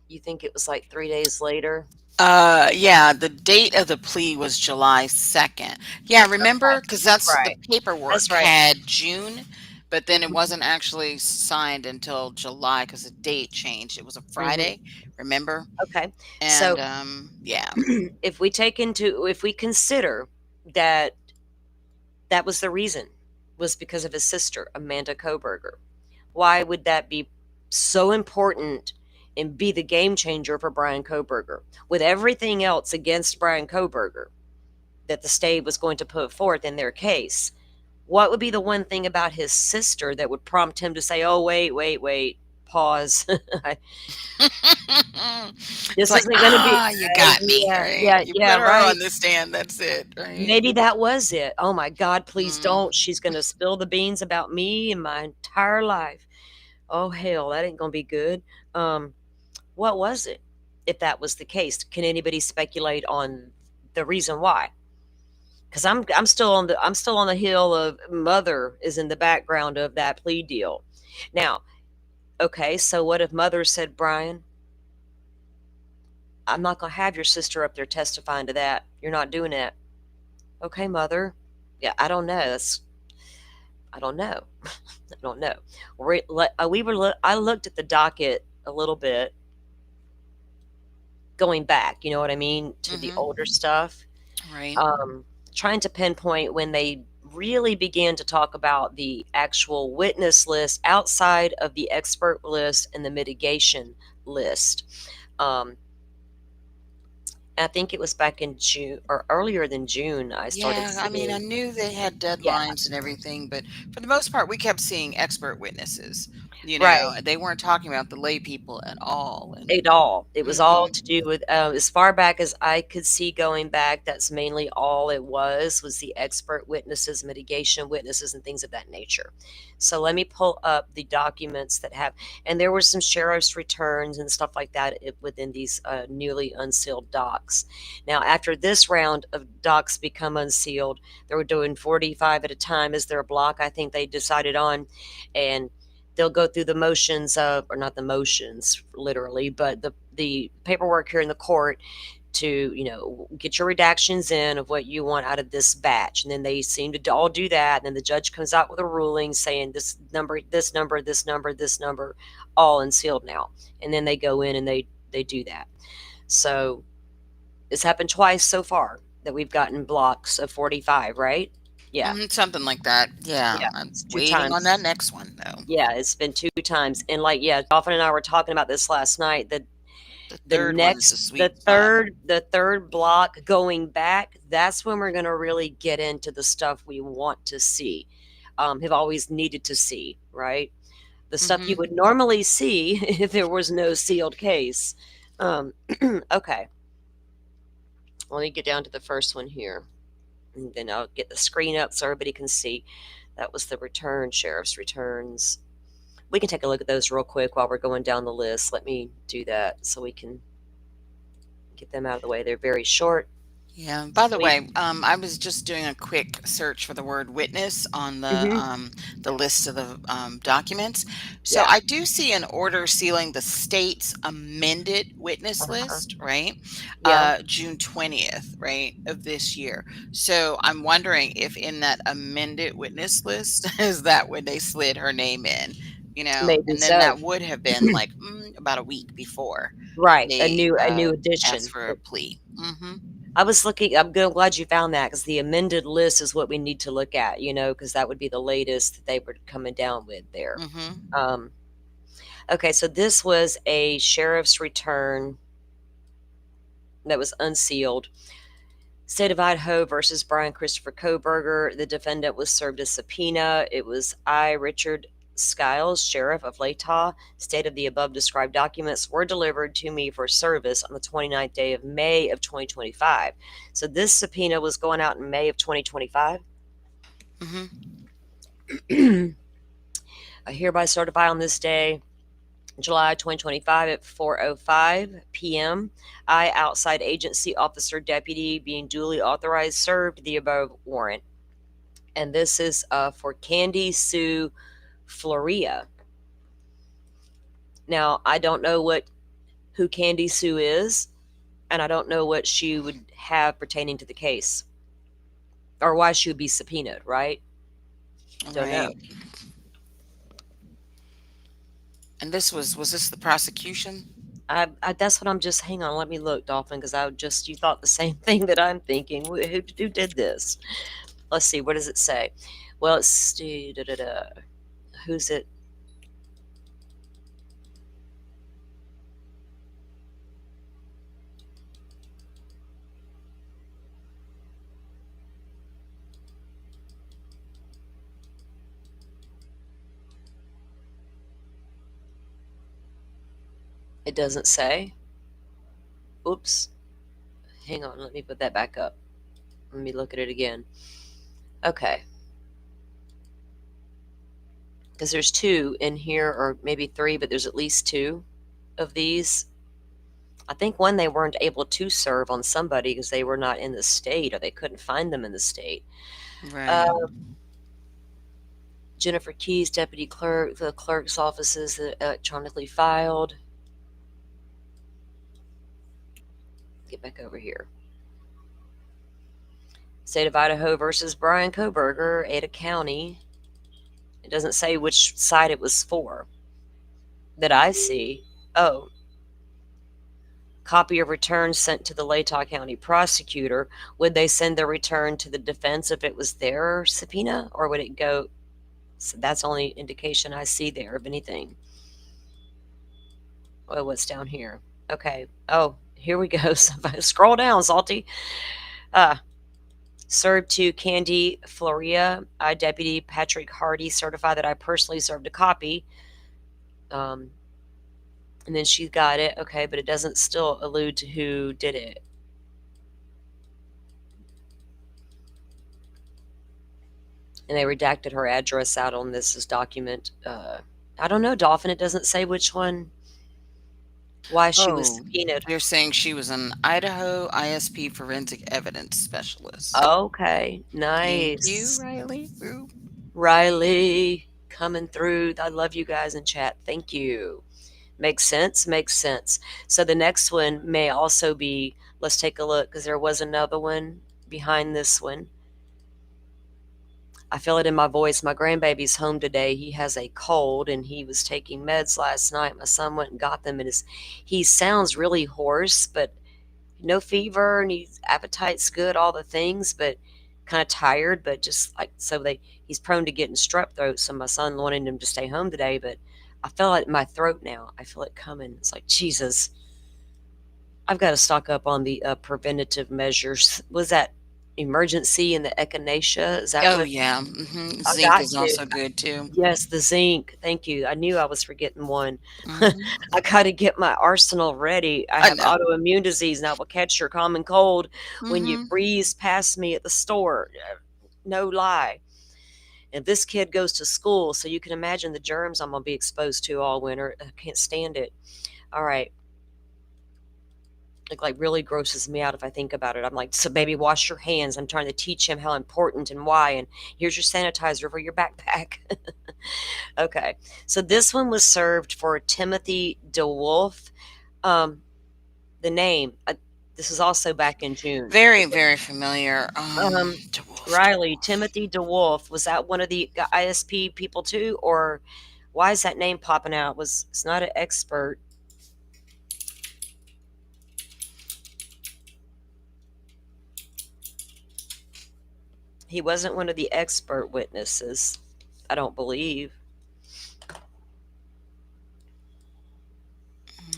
You think it was like 3 days later? Yeah, the date of the plea was July 2nd. Yeah, Okay, remember? Because that's the right. That's paperwork right. had June, but then it Hmm. wasn't actually signed until July because the date changed. It was a Hmm. Friday, remember? Okay, And so yeah. if we consider that that was the reason, was because of his sister, Amanda Koberger. Why would that be so important and be the game changer for Brian Koberger? With everything else against Brian Koberger that the state was going to put forth in their case, what would be the one thing about his sister that would prompt him to say, oh, wait, pause. It's This like, isn't going to be, you got me, right? You yeah, put her right. on the stand, that's it, right? Maybe that was it. Oh my God, please Mm. don't. She's going to spill the beans about me and my entire life. Oh hell, that ain't gonna be good. Um, what was it? If that was the case, can anybody speculate on the reason why? Because I'm still on the hill of mother is in the background of that plea deal. Now, okay, so what if mother said, Brian, I'm not gonna have your sister up there testifying to that. You're not doing that. Okay, mother. Yeah, I don't know. I don't know. I don't know. I looked at the docket a little bit going back, you know what I mean, to the Mhm. older stuff, Right. um, trying to pinpoint when they really began to talk about the actual witness list outside of the expert list and the mitigation list. Um, I think it was back in June or earlier than June, I started Yeah, I mean, I seeing. knew they had Yeah, deadlines and everything, but for the most part, we kept seeing expert witnesses. right. They weren't talking about the lay people at all. And It all. It was all mhm. to do with, as far back as I could see going back, that's mainly all it was the expert witnesses, mitigation witnesses, and things of that nature. So let me pull up the documents that have, and there were some sheriff's returns and stuff like that within these newly unsealed docs. Now, after this round of docs become unsealed, they were doing 45 at a time as their block, I think they decided on, and they'll go through the motions of, or not the motions literally, but the paperwork here in the court to, get your redactions in of what you want out of this batch. And then they seem to all do that. And then the judge comes out with a ruling saying this number, this number, this number, this number, all unsealed now. And then they go in and they do that. So it's happened twice so far that we've gotten blocks of 45, right? Yeah. Something like that. Yeah, Yeah. I'm It's two waiting on times. that next one though. Yeah, it's been 2 times, and, like, yeah, Dolphin and I were talking about this last night, that The third one's the sweet spot. the 3rd block going back, that's when we're gonna really get into the stuff we want to see, have always needed to see, right? The stuff you Hmm. would normally see if there was no sealed case. Um, okay, let me get down to the first one here, and then I'll get the screen up so everybody can see. That was the return, sheriff's returns. We can take a look at those real quick while we're going down the list. Let me do that so we can get them out of the way. They're very short, Yeah. By the sweet. way, I was just doing a quick search for the word witness on Mm-hmm. the list of the documents. So Yeah. I do see an order sealing the state's amended witness Uh-huh. list, right? Yeah. June 20th, right, of this year. So I'm wondering if in that amended witness list is that when they slid her name in, Maybe and then so. that would have been like about a week before Right. A they new asked edition. for a plea. I was looking. Glad you found that because the amended list is what we need to look at. Because that would be the latest that they were coming down with there. Mm-hmm. Um, okay, so this was a sheriff's return that was unsealed. State of Idaho versus Brian Christopher Koberger. The defendant was served a subpoena. It was I, Richard Skiles, Sheriff of Latah, stated the above described documents were delivered to me for service on the 29th day of May of 2025. So this subpoena was going out in May of 2025. Mm-hmm. I hereby certify on this day, July 2025 at 4:05 p.m. I, outside agency officer deputy, being duly authorized, served the above warrant. And this is for Candy Sue Floria. Now, I don't know who Candy Sue is, and I don't know what she would have pertaining to the case or why she would be subpoenaed, right? Don't know. Right. And was this the prosecution? That's what I'm just. Hang on, let me look, Dolphin, because you thought the same thing that I'm thinking. Who did this? Let's see. What does it say? Well, it's who's it? It doesn't say. Oops. Hang on. Let me put that back up. Let me look at it again. Okay. Because there's two in here, or maybe three, but there's at least two of these. I think one they weren't able to serve on somebody because they were not in the state or they couldn't find them in the state. Uh, Right. Jennifer Keys, deputy clerk, the clerk's offices electronically filed. Get back over here. State of Idaho versus Brian Koberger, Ada County. It doesn't say which side it was for that I see. Oh, copy of return sent to the Latah County prosecutor. Would they send the return to the defense if it was their subpoena, or would it go? So that's the only indication I see there of anything. Oh, what's down here? Okay. Oh, here we go. So if I scroll down, Salty. Served to Candy Floria. I, Deputy Patrick Hardy, certify that I personally served a copy. And then she got it. Okay, but it doesn't still allude to who did it. And they redacted her address out on this document. I don't know, Dolphin. It doesn't say which one, why she was Oh, subpoenaed. they're saying she was an Idaho ISP forensic evidence specialist. Okay, Thank you, nice. Riley. Ooh. Riley coming through. I love you guys in chat. Thank you. Makes sense. Makes sense. So the next one may also be, let's take a look because there was another one behind this one. I feel it in my voice. My grandbaby's home today. He has a cold and he was taking meds last night. My son went and got them and he sounds really hoarse, but no fever and his appetite's good, all the things, but kind of tired, but just like he's prone to getting strep throat. So my son wanted him to stay home today, but I feel like my throat now. I feel it coming. It's like, Jesus, I've got to stock up on the preventative measures. Was that emergency and the echinacea. Is that Oh what yeah. I Zinc got is to? also good too. Yes, the zinc. Thank you. I knew I was forgetting one. Hmm. I got to get my arsenal ready. I I have know. autoimmune disease and I will catch your common cold when you Hmm. breeze past me at the store. No lie. And this kid goes to school, so you can imagine the germs I'm going to be exposed to all winter. I can't stand it. All right. It like really grosses me out if I think about it. I'm like, so baby, wash your hands. I'm trying to teach him how important and why. And here's your sanitizer for your backpack. Okay. So this one was served for Timothy DeWolf. Um, the name, this is also back in June. Very, very familiar. DeWolf, Riley, DeWolf. Timothy DeWolf, was that one of the ISP people too? Or why is that name popping out? It's not an expert. He wasn't one of the expert witnesses, I don't believe.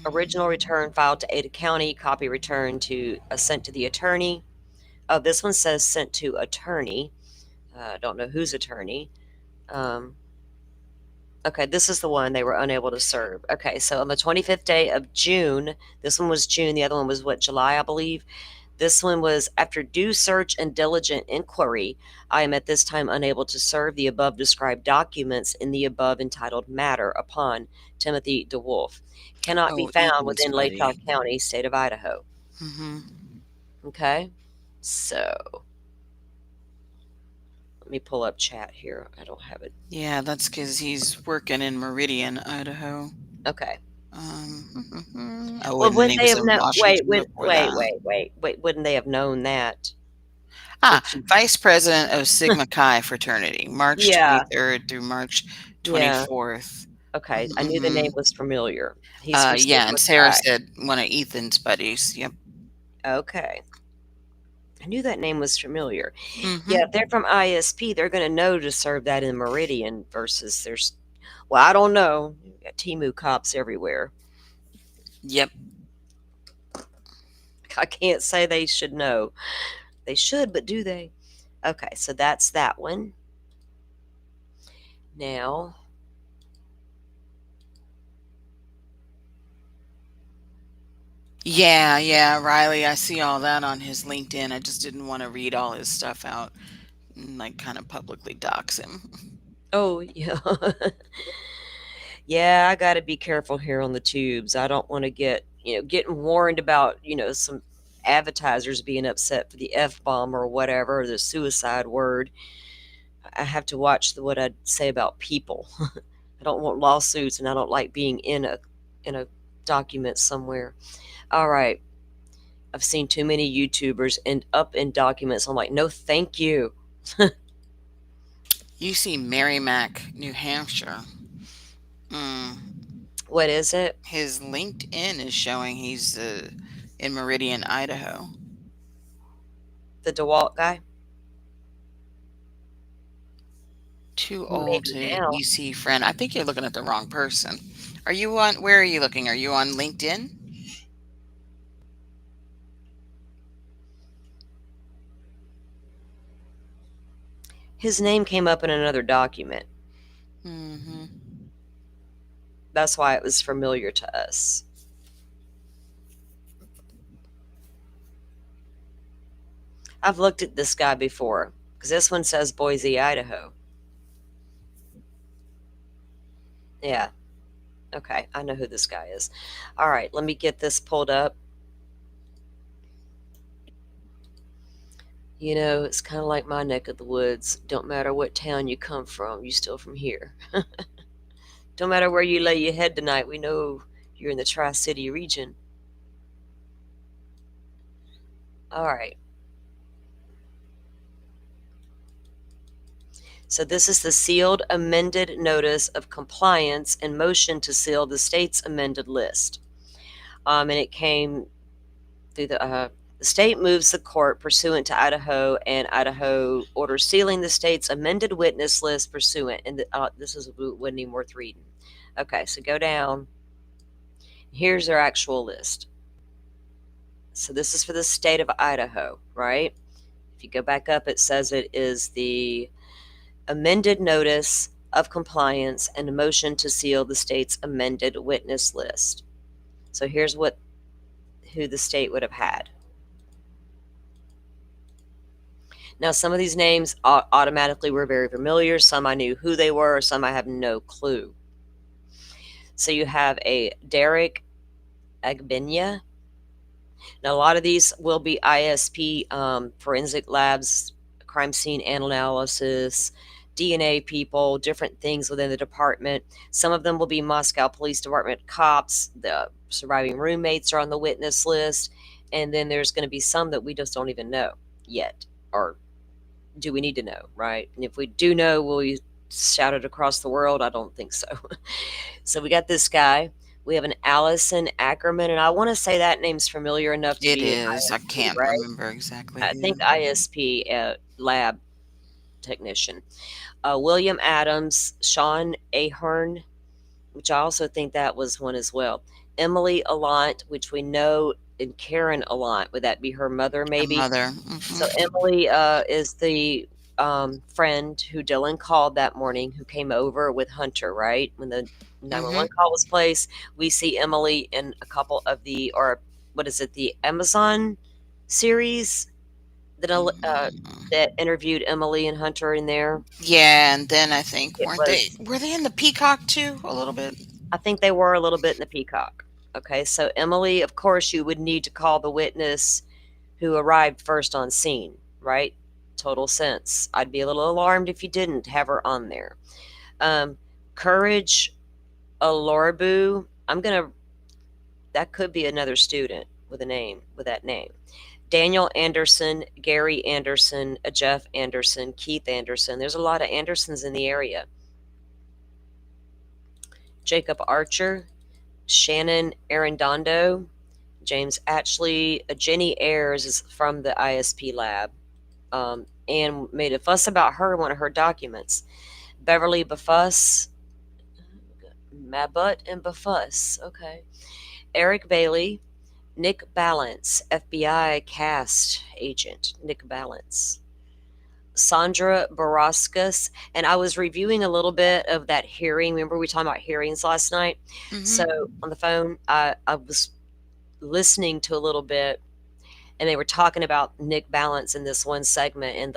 Original return filed to Ada County, copy returned to sent to the attorney. Oh, this one says sent to attorney. I don't know whose attorney. Um, okay, this is the one they were unable to serve. Okay, so on the 25th day of June, this one was June, the other one was what, July, I believe. This one was after due search and diligent inquiry, I am at this time unable to serve the above described documents in the above entitled matter upon Timothy DeWolf. Cannot be Oh, found Ethan's within buddy. Latah County, state of Idaho. Hmm. Okay, so let me pull up chat here. I don't have it. Yeah, that's because he's working in Meridian, Idaho. Okay. Oh, Well, and then wouldn't he they was have in known? Wait, Washington before that. wait. Wouldn't they have known that? Ah, That you, Vice President of Sigma Chi fraternity, March yeah, 23rd through March yeah. 24th. Okay, I knew the Mm-hmm. name was familiar. He's for Yeah, and Sigma Sarah Chi. said one of Ethan's buddies. Yep. Okay. I knew that name was familiar. Mm-hmm. Yeah, if they're from ISP, they're going to know to serve that in Meridian versus well, I don't know. You got Timu cops everywhere. Yep. I can't say they should know. They should, but do they? Okay, so that's that one. Now, Yeah, Riley. I see all that on his LinkedIn. I just didn't want to read all his stuff out and like kind of publicly dox him. oh, yeah. Yeah, I got to be careful here on the tubes. I don't want to getting warned about, some advertisers being upset for the F bomb or whatever, or the suicide word. I have to watch what I say about people. I don't want lawsuits and I don't like being in a document somewhere. All right. I've seen too many YouTubers end up in documents. I'm like, no, thank you. You see Merrimack, New Hampshire. Mm. What is it? His LinkedIn is showing he's in Meridian, Idaho. The DeWalt guy? Too old Maybe to now. EC friend. I think you're looking at the wrong person. Are you on? Where are you looking? Are you on LinkedIn? His name came up in another document. Mm-hmm. That's why it was familiar to us. I've looked at this guy before because this one says Boise, Idaho. Yeah. Okay. I know who this guy is. All right. Let me get this pulled up. It's kind of like my neck of the woods. Don't matter what town you come from, you still from here. Don't matter where you lay your head tonight, we know you're in the Tri-City region. All right. So this is the sealed amended notice of compliance and motion to seal the state's amended list. And it came through the state moves the court pursuant to Idaho, and Idaho orders sealing the state's amended witness list pursuant. And this wasn't even worth reading. Okay, so go down. Here's their actual list. So this is for the state of Idaho, right? If you go back up, it says it is the amended notice of compliance and a motion to seal the state's amended witness list. So here's who the state would have had. Now, some of these names automatically were very familiar. Some I knew who they were, some I have no clue. So you have a Derek Agbinya. Now, a lot of these will be ISP, forensic labs, crime scene analysis, DNA people, different things within the department. Some of them will be Moscow Police Department cops. The surviving roommates are on the witness list. And then there's going to be some that we just don't even know yet. Or do we need to know, right? And if we do know, will we shout it across the world? I don't think so. So we got this guy. We have an Allison Ackerman, and I want to say that name's familiar enough to It be an is. I ISP, can't right? remember exactly I think who. ISP lab technician. William Adams, Sean Ahern, which I also think that was one as well. Emily Allant, which we know, and Karen Allant. Would that be her mother, Her maybe? mother. So Emily is the friend who Dylan called that morning, who came over with Hunter, right? When the 911 call was placed, we see Emily in a couple of the, or what is it, the Amazon series that that interviewed Emily and Hunter in there. Yeah, and then I think It were they in the Peacock too a little bit? I think they were a little bit in the Peacock. Okay, so Emily, of course, you would need to call the witness who arrived first on scene, right? Total sense. I'd be a little alarmed if you didn't have her on there. Courage Alorbu, that could be another student with that name. Daniel Anderson, Gary Anderson, Jeff Anderson, Keith Anderson. There's a lot of Andersons in the area. Jacob Archer, Shannon Arredondo, James Atchley, Jenny Ayers is from the ISP lab, and made a fuss about her in one of her documents. Beverly Buffus, Mabut and Buffus, okay. Eric Bailey, Nick Balance, FBI cast agent, Nick Balance. Sandra Barascus, and I was reviewing a little bit of that hearing. Remember we talked about hearings last night? So on the phone, I was listening to a little bit, and they were talking about Nick Balance in this one segment. And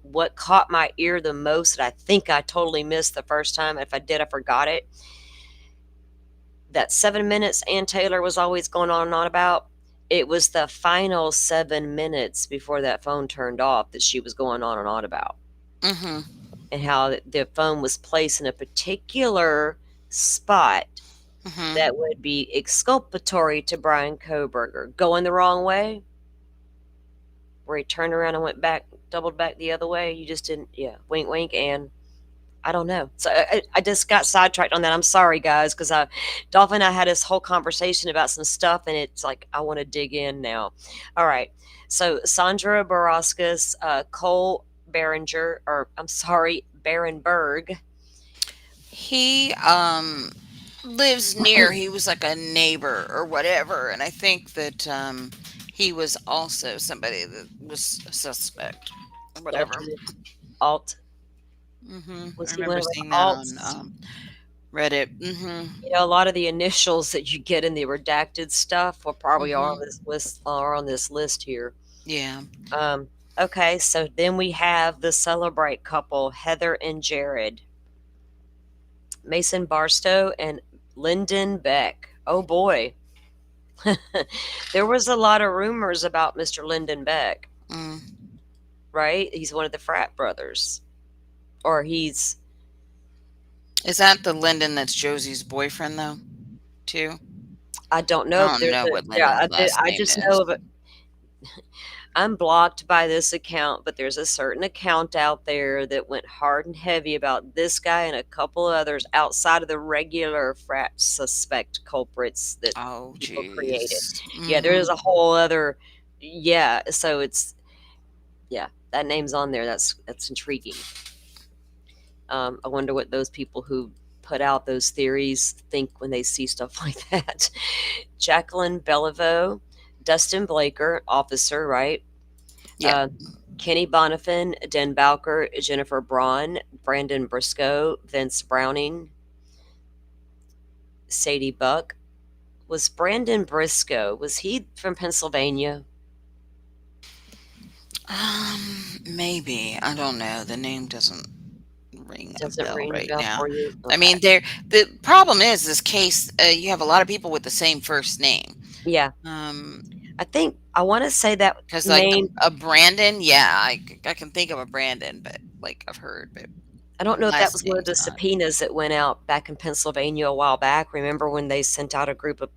what caught my ear the most, that I think I totally missed the first time. If I did, I forgot it. That 7 minutes Ann Taylor was always going on and on about, it was the final 7 minutes before that phone turned off that she was going on and on about. And how the phone was placed in a particular spot that would be exculpatory to Brian Kohberger. Going the wrong way, where he turned around and went back, doubled back the other way. You just didn't, wink, wink, and I don't know. So I just got sidetracked on that. I'm sorry, guys, because Dolphin and I had this whole conversation about some stuff, and it's like I want to dig in now. All right. So Sandra Barascus, Cole Berenger, Barenberg. He lives near. He was like a neighbor or whatever, and I think that he was also somebody that was a suspect or whatever. Alt. I Was he remember one of seeing the that alts? on Reddit. You know, a lot of the initials that you get in the redacted stuff will probably are on this list here. Yeah. Okay, so then we have the Celebrate couple, Heather and Jared. Mason Barstow and Lyndon Beck. Oh boy. There was a lot of rumors about Mr. Lyndon Beck. Right? He's one of the frat brothers. Or Is that the Lyndon that's Josie's boyfriend, though, too? I don't know. I don't know what Lyndon's last I name just is. know of it. I'm blocked by this account, but there's a certain account out there that went hard and heavy about this guy and a couple of others outside of the regular frat suspect culprits that people created. Yeah, there is a whole other. Yeah, so it's that name's on there. That's intriguing. I wonder what those people who put out those theories think when they see stuff like that. Jacqueline Beliveau, Dustin Blaker, officer, right? Yeah. Kenny Bonifan, Den Bowker, Jennifer Braun, Brandon Briscoe, Vince Browning, Sadie Buck. Was Brandon Briscoe, was he from Pennsylvania? Maybe. I don't know. The name doesn't ring a Doesn't bell ring a right bell now. for you? I Okay. mean, the problem is this case. You have a lot of people with the same first name. Yeah. Um, I want to say that because like name. a Brandon, yeah, I can think of a Brandon, but like I've heard, but I don't know if that last was one of name's the not. subpoenas that went out back in Pennsylvania a while back. Remember when they sent out a group of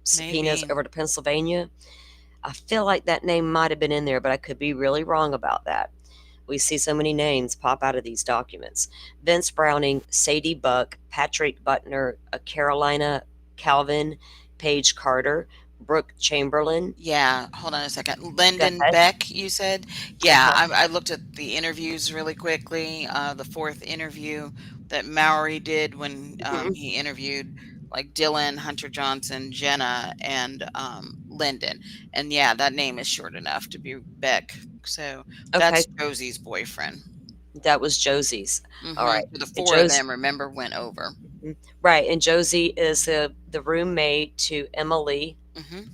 subpoenas Maybe. over to Pennsylvania? I feel like that name might have been in there, but I could be really wrong about that. We see so many names pop out of these documents. Vince Browning, Sadie Buck, Patrick Butner, Carolina Calvin, Paige Carter, Brooke Chamberlain. Yeah, hold on a second. Go Lyndon ahead. Beck, you said? Yeah, Uh-huh. I looked at the interviews really quickly. The fourth interview that Maury did when Mhm. he interviewed like Dylan, Hunter Johnson, Jenna, and Lyndon. And yeah, that name is short enough to be Beck. So Okay, that's Josie's boyfriend. that was Josie's. All right. So the And four of Josie, them, remember, went over. right, and Josie is the roommate to Emily, Hmm.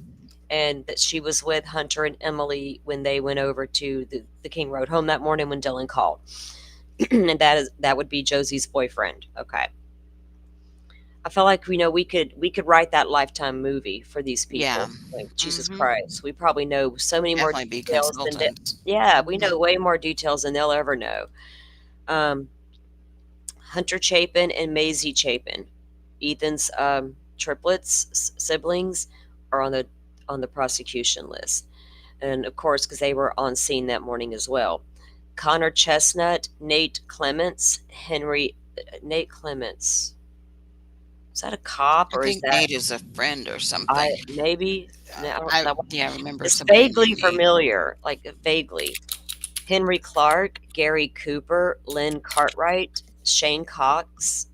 and that she was with Hunter and Emily when they went over to the King Road home that morning when Dylan called. And that would be Josie's boyfriend. Okay. I feel like we could write that Lifetime movie for these Yeah. people. Like Jesus Hmm. Christ, we probably know so many more Definitely be details than they. consultants. Yeah, we Hmm. know way more details than they'll ever know. Um, Hunter Chapin and Maisie Chapin, Ethan's triplets, siblings, are on the prosecution list, and of course, because they were on scene that morning as well. Connor Chestnut, Nate Clements, Nate Clements. Is that a cop I or is think that Nate is a friend or I something. maybe? No, Yeah, I remember it's somebody vaguely named Nate. familiar, like vaguely. Henry Clark, Gary Cooper, Lynn Cartwright, Shane Cox.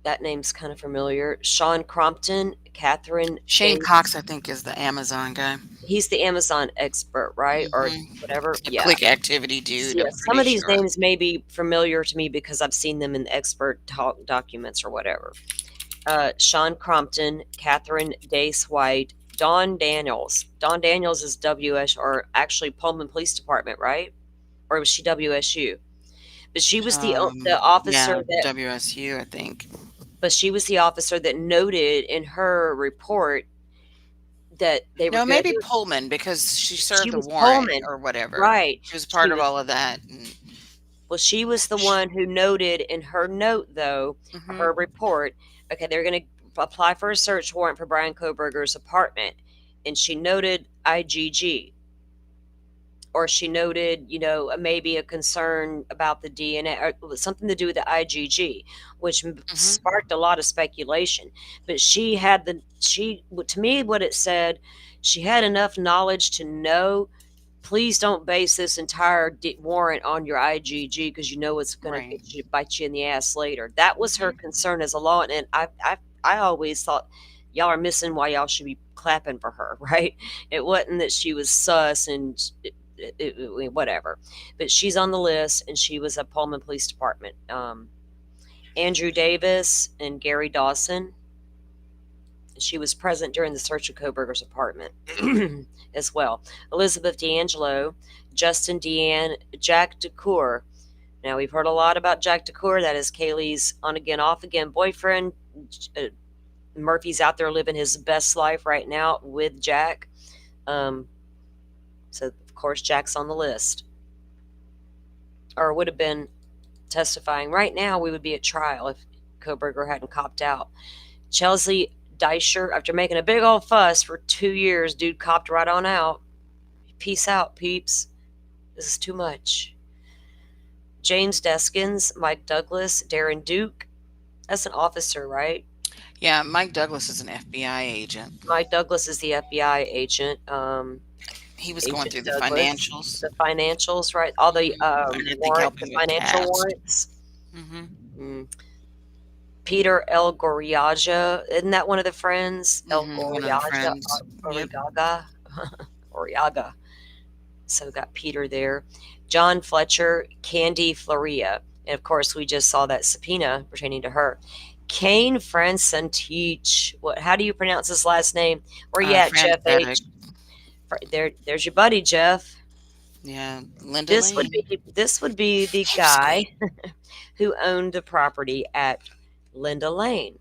That name's kind of familiar. Sean Crompton, Catherine Shane Dace. Cox, I think, is the Amazon guy. He's the Amazon expert, right? Or Hmm. whatever. The Yeah. click activity dude, Yeah. I'm Some pretty of these sure. names may be familiar to me because I've seen them in the expert talk documents or whatever. Sean Crompton, Catherine Dace White, Dawn Daniels. Dawn Daniels is WS or actually Pullman Police Department, right? Or was she WSU? But she was the Yeah, officer that WSU, I think. but she was the officer that noted in her report that they were No, good. maybe Pullman because she She served a was warrant Pullman, or whatever. right? She was She part of was all of that. And well. She was the one who noted in her note, though, hmm. her report. Okay, they're going to apply for a search warrant for Brian Koberger's apartment, and she noted IGG, or she noted, maybe a concern about the DNA or something to do with the IgG, which Hmm. sparked a lot of speculation. But to me, what it said, she had enough knowledge to know. Please don't base this entire warrant on your IgG because you know it's going to Right. bite you in the ass later. That was her Hmm. concern as a law, and I always thought y'all are missing why y'all should be clapping for her, right? It wasn't that she was sus and whatever, but she's on the list, and she was at Pullman Police Department. Andrew Davis and Gary Dawson. She was present during the search of Koberger's apartment as well. Elizabeth D'Angelo, Justin Deanne, Jack DeCour. Now, we've heard a lot about Jack DeCour. That is Kaylee's on again, off again boyfriend. Uh, Murphy's out there living his best life right now with Jack. Um, so, of course, Jack's on the list, or would have been testifying. Right now, we would be at trial if Koberger hadn't copped out. Chelsea Deisher, after making a big old fuss for 2 years, dude copped right on out. Peace out, peeps. This is too much. James Deskins, Mike Douglas, Darren Duke. That's an officer, right? Yeah, Mike Douglas is an FBI agent. Mike Douglas is the FBI agent. He was going Agent through the Douglas, financials. the financials, right? All the And I think warrant, the helping with financial tasks. warrants. Hmm. Mm. Peter El Goriaja, isn't that one of the friends? El One of the Goriaja, friends. Yep. Origaga, Oriaga. So we got Peter there. John Fletcher, Candy Floria. And of course, we just saw that subpoena pertaining to her. Kane Francentich. How do you pronounce his last name? Where you at, Jeff Frederick. H? There's your buddy, Jeff. Yeah, Linda This would Lane. be the guy who owned the property at Linda Lane,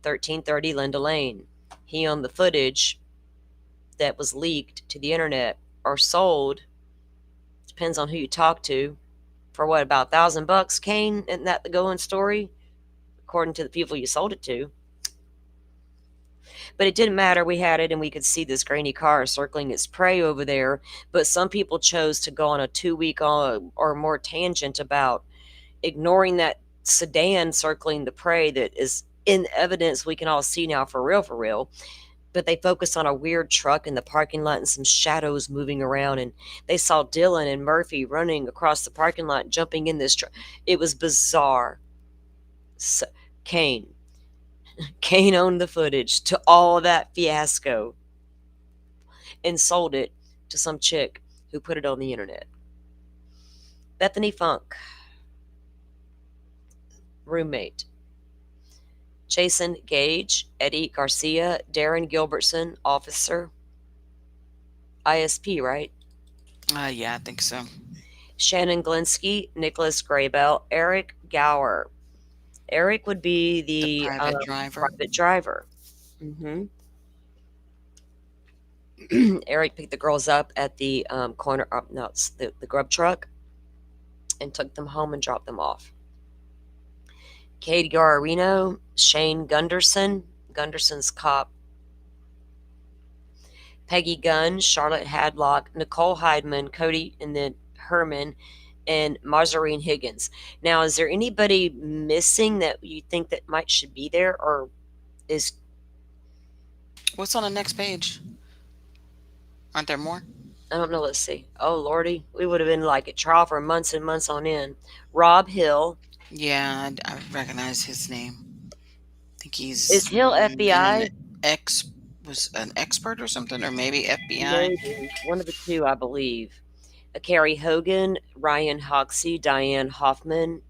1330 Linda Lane. He owned the footage that was leaked to the internet or sold, depends on who you talk to, for what, about $1,000, Kane? Isn't that the going story? According to the people you sold it to. But it didn't matter. We had it, and we could see this grainy car circling its prey over there. But some people chose to go on a 2-week or more tangent about ignoring that sedan circling the prey that is in evidence we can all see now for real. But they focused on a weird truck in the parking lot and some shadows moving around, and they saw Dylan and Murphy running across the parking lot, jumping in this truck. It was bizarre. So, Kane owned the footage to all that fiasco and sold it to some chick who put it on the internet. Bethany Funk, roommate. Jason Gage, Eddie Garcia, Darren Gilbertson, officer. ISP, right? Yeah, I think so. Shannon Glinsky, Nicholas Graybell, Eric Gower. Eric would be the private driver. Private driver. Mm-hmm. Eric picked the girls up at the corner. No, it's the grub truck, and took them home and dropped them off. Cade Gararino, Shane Gunderson, Gunderson's cop. Peggy Gunn, Charlotte Hadlock, Nicole Heidman, Cody, and then Herman, and Mazarine Higgins. Now, is there anybody missing that you think that should be there, or is... What's on the next page? Aren't there more? I don't know. Let's see. Oh, Lordy. We would have been like at trial for months and months on end. Rob Hill. Yeah, I recognize his name. I think he's... Is Hill FBI? Was an expert or something, or maybe FBI? Maybe. One of the two, I believe. Carrie Hogan, Ryan Hoxie, Diana Hoffman,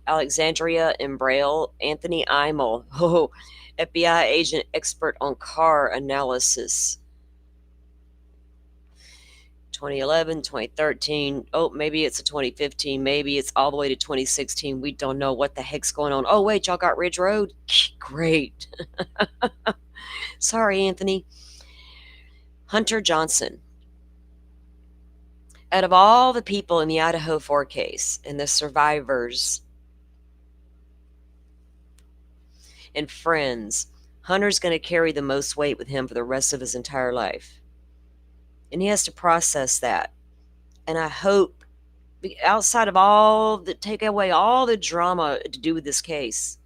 Alexandria Imbrail, Anthony Imel, FBI agent expert on car analysis. 2011, 2013. Oh, maybe it's a 2015. Maybe it's all the way to 2016. We don't know what the heck's going on. Oh, wait, y'all got Ridge Road? Great. Sorry, Anthony. Hunter Johnson. Out of all the people in the Idaho 4 case and the survivors and friends, Hunter's going to carry the most weight with him for the rest of his entire life. And he has to process that. And I hope, outside of take away all the drama to do with this case,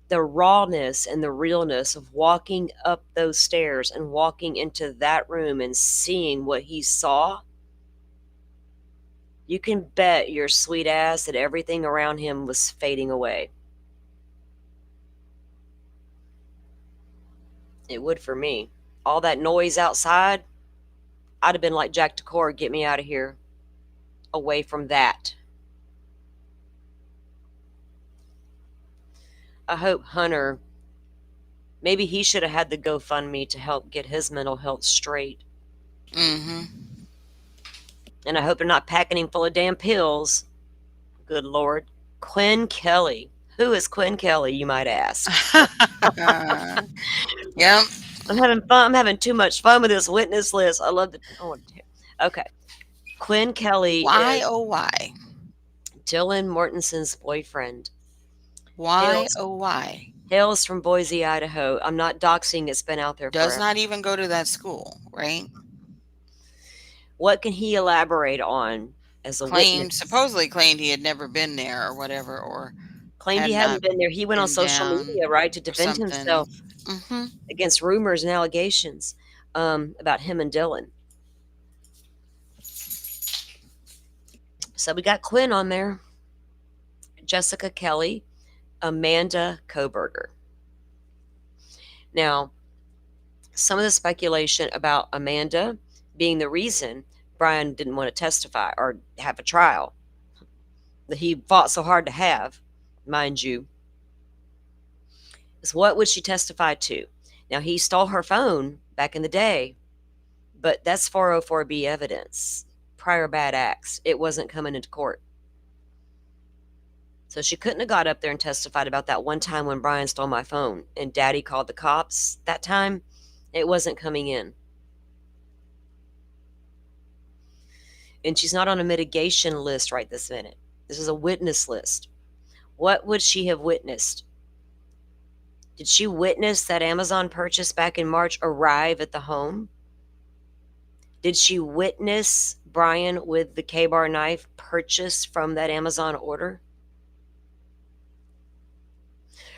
the rawness and the realness of walking up those stairs and walking into that room and seeing what he saw, you can bet your sweet ass that everything around him was fading away. It would for me. All that noise outside, I'd have been like Jack Decor, get me out of here. Away from that. I hope Hunter, maybe he should have had the GoFundMe to help get his mental health straight. Mm-hmm. And I hope they're not packing him full of damn pills. Good Lord. Quinn Kelly. Who is Quinn Kelly, you might ask? Yeah. I'm having fun. I'm having too much fun with this witness list. I love it. Okay. Quinn Kelly Why, is oh why? Dylan Mortenson's boyfriend. Why, oh why? Hails from Boise, Idaho. I'm not doxing. It's been out there Does forever. not even go to that school, right? What can he elaborate on as a witness? Supposedly claimed he had never been there or whatever, or Claimed he hadn't been there. He went on social media, right, to defend himself against rumors and allegations about him and Dylan. So we got Quinn on there, Jessica Kelly, Amanda Koberger. Now, some of the speculation about Amanda being the reason Brian didn't want to testify or have a trial that he fought so hard to have, mind you, is what would she testify to? Now, he stole her phone back in the day, but that's 404B evidence, prior bad acts. It wasn't coming into court. So she couldn't have got up there and testified about that one time when Brian stole my phone and Daddy called the cops that time. It wasn't coming in. And she's not on a mitigation list right this minute. This is a witness list. What would she have witnessed? Did she witness that Amazon purchase back in March arrive at the home? Did she witness Brian with the K-bar knife purchase from that Amazon order?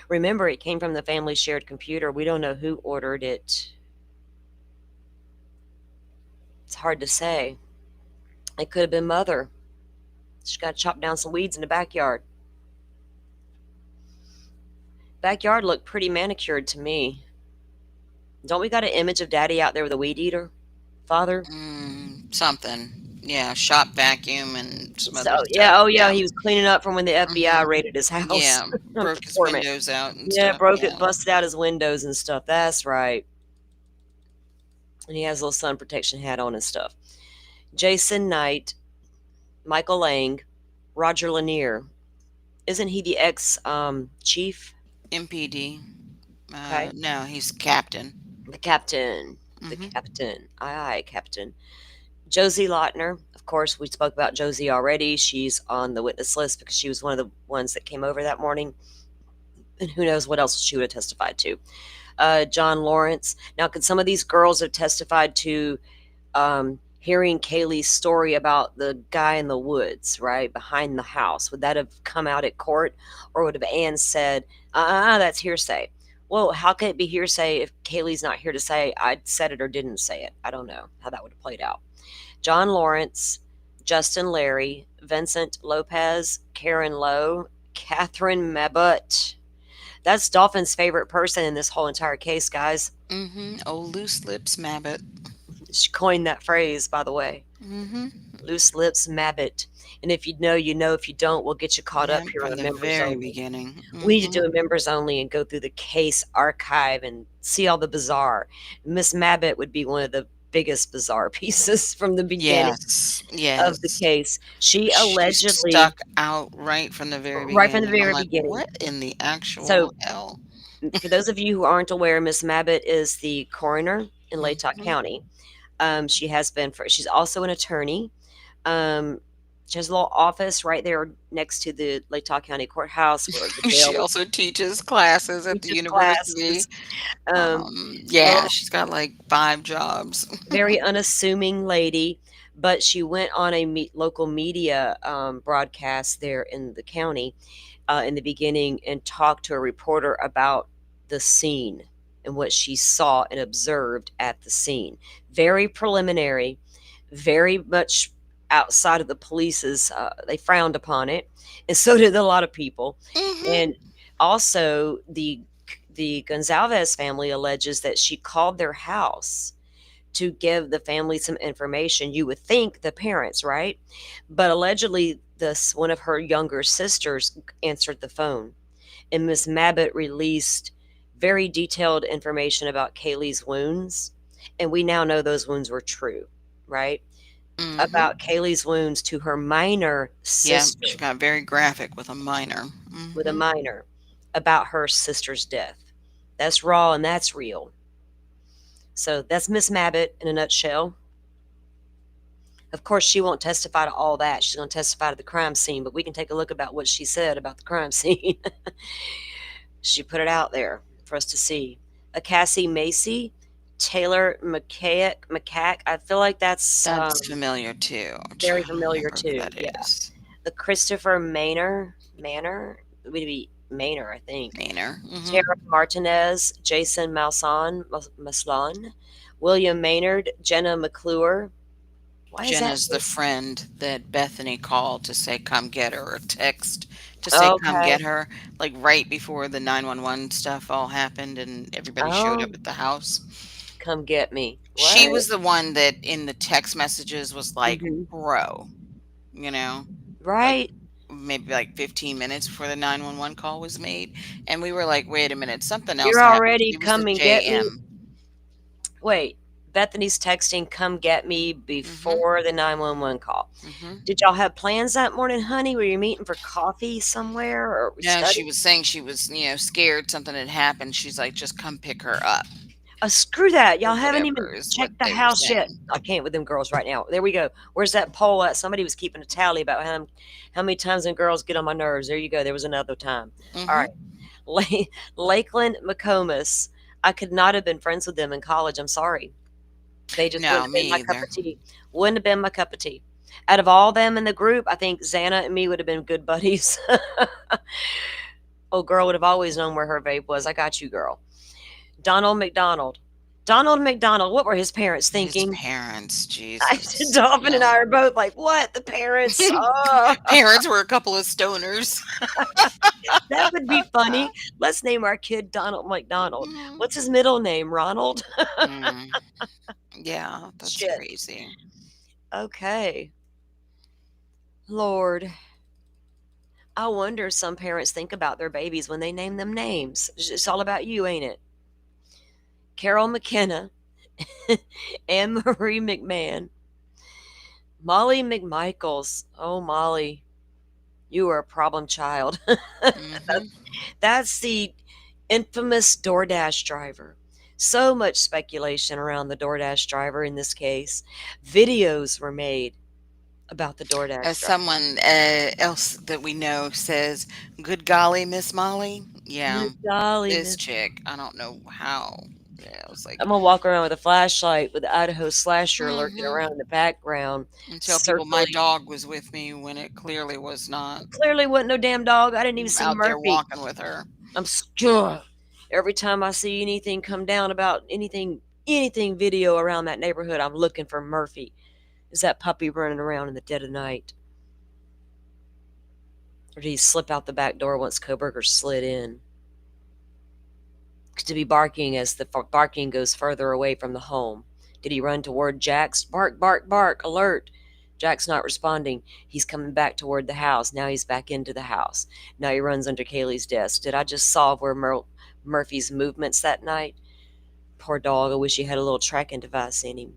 Remember, it came from the family shared computer. We don't know who ordered it. It's hard to say. It could have been Mother. She got to chop down some weeds in the backyard. Backyard looked pretty manicured to me. Don't we got an image of Daddy out there with a weed eater? Father? Something. Yeah, shop vacuum and some So, other yeah, stuff. oh yeah, Yeah. he was cleaning up from when the FBI raided his house. Yeah, broke his Poor man. windows out and Yeah, stuff. broke Yeah. it, busted out his windows and stuff. That's right. And he has a little sun protection hat on and stuff. Jason Knight, Michael Lang, Roger Lanier. Isn't he the ex chief? MPD. Okay. No, he's captain. The captain. The captain. Aye, aye, captain. Josie Lautner. Of course, we spoke about Josie already. She's on the witness list because she was one of the ones that came over that morning. And who knows what else she would have testified to. John Lawrence. Now, could some of these girls have testified to hearing Kaylee's story about the guy in the woods, right, behind the house? Would that have come out at court? Or would have Ann said, that's hearsay? Well, how can it be hearsay if Kaylee's not here to say I said it or didn't say it? I don't know how that would have played out. John Lawrence, Justin Larry, Vincent Lopez, Karen Lowe, Catherine Mabut. That's Dolphin's favorite person in this whole entire case, guys. Old loose lips Mabbit. She coined that phrase, by the way. Loose lips Mabbit. And if you know, you know. If you don't, we'll get you caught up here on from the the members very only. beginning. We need to do a members only and go through the case archive and see all the bizarre. Miss Mabbit would be one of the biggest bizarre pieces from the beginning of the case. She allegedly stuck out right from the very beginning. right from the I'm very like, beginning. what in the actual So, hell? for those of you who aren't aware, Miss Mabbit is the coroner in Latah County. She has been she's also an attorney. She has a little office right there next to the Latah County Courthouse where the She jail also teaches classes at the teaches university. classes. Yeah, she's got like 5 jobs. Very unassuming lady, but she went on a local media broadcast there in the county in the beginning and talked to a reporter about the scene and what she saw and observed at the scene. Very preliminary, very much outside of the police's, they frowned upon it, and so did a lot of people. And also the Gonzalez family alleges that she called their house to give the family some information. You would think the parents, right? But allegedly one of her younger sisters answered the phone, and Miss Mabbit released very detailed information about Kaylee's wounds, and we now know those wounds were true, right? About Kaylee's wounds to her minor sister. Yeah, she got very graphic with a minor. With a minor, about her sister's death. That's raw and that's real. So that's Miss Mabbit in a nutshell. Of course, she won't testify to all that. She's going to testify to the crime scene, but we can take a look about what she said about the crime scene. She put it out there for us to see. A Cassie Macy, Taylor McCack. I feel like that's familiar too. Very familiar too. Yeah. The Christopher Manor. Would be Maynor, I think. Tara Martinez, Jason Maslan, William Maynard, Jenna McClure. Jenna's the friend that Bethany called to say come get her, or text to say come get her, like right before the 911 stuff all happened and everybody showed up at the house. come get me. She What? was the one that in the text messages was like, Hmm. "Bro," you know, like Right? maybe like 15 minutes before the 911 call was made. And we were like, wait a minute, something else You're happened. already She was the come and get me. JM. Wait, Bethany's texting, come get me Mm-hmm. before the 911 call. Mm-hmm. Did y'all have plans that morning, honey? Were you meeting for coffee somewhere or No, she study? was saying she was, scared something had happened. She's like, just come pick her up Screw that. or Y'all haven't even whatever is what checked the they were house yet. saying. I can't with them girls right now. There we go. Where's that poll at? Somebody was keeping a tally about how many times them girls get on my nerves. There you go. There was another time. All Mm-hmm. right. Lakeland McComas. I could not have been friends with them in college. I'm sorry. They just No, wouldn't have been me my cup either. of tea. Wouldn't have been my cup of tea. Out of all them in the group, I think Xana and me would have been good buddies. Oh, girl would have always known where her vape was. I got you, girl. Donald McDonald. Donald McDonald, what were his parents His thinking? parents, Jesus. Dolphin and Yeah. I are both like, what? The parents? Parents were a couple of stoners. That would be funny. Let's name our kid Donald McDonald. Mhm. What's his middle name? Ronald? Mm. Yeah, that's Shit. crazy. Okay. Lord. I wonder if some parents think about their babies when they name them names. It's all about you, ain't it? Carol McKenna, Anne Marie McMahon, Molly McMichaels. Oh, Molly, you are a problem child. Hmm. That's the infamous DoorDash driver. So much speculation around the DoorDash driver in this case. Videos were made about the DoorDash As driver. someone else that we know says, "Good golly, Miss Molly." Yeah, Good golly, this Miss. chick. I don't know how. Yeah, I was like, I'm gonna walk around with a flashlight with the Idaho slasher lurking hmm around in the background, and tell people my circling. dog was with me when it clearly was not. Clearly wasn't no damn dog. I didn't even see Out there Murphy. walking with her. I'm sure every time I see anything come down about anything video around that neighborhood, I'm looking for Murphy. Is that puppy running around in the dead of night? Or did he slip out the back door once Koberger slid in? To be barking as the barking goes further away from the home. Did he run toward Jack's? Bark, bark, bark, alert. Jack's not responding. He's coming back toward the house. Now he's back into the house. Now he runs under Kaylee's desk. Did I just solve where Murphy's movements that night? Poor dog. I wish he had a little tracking device in him.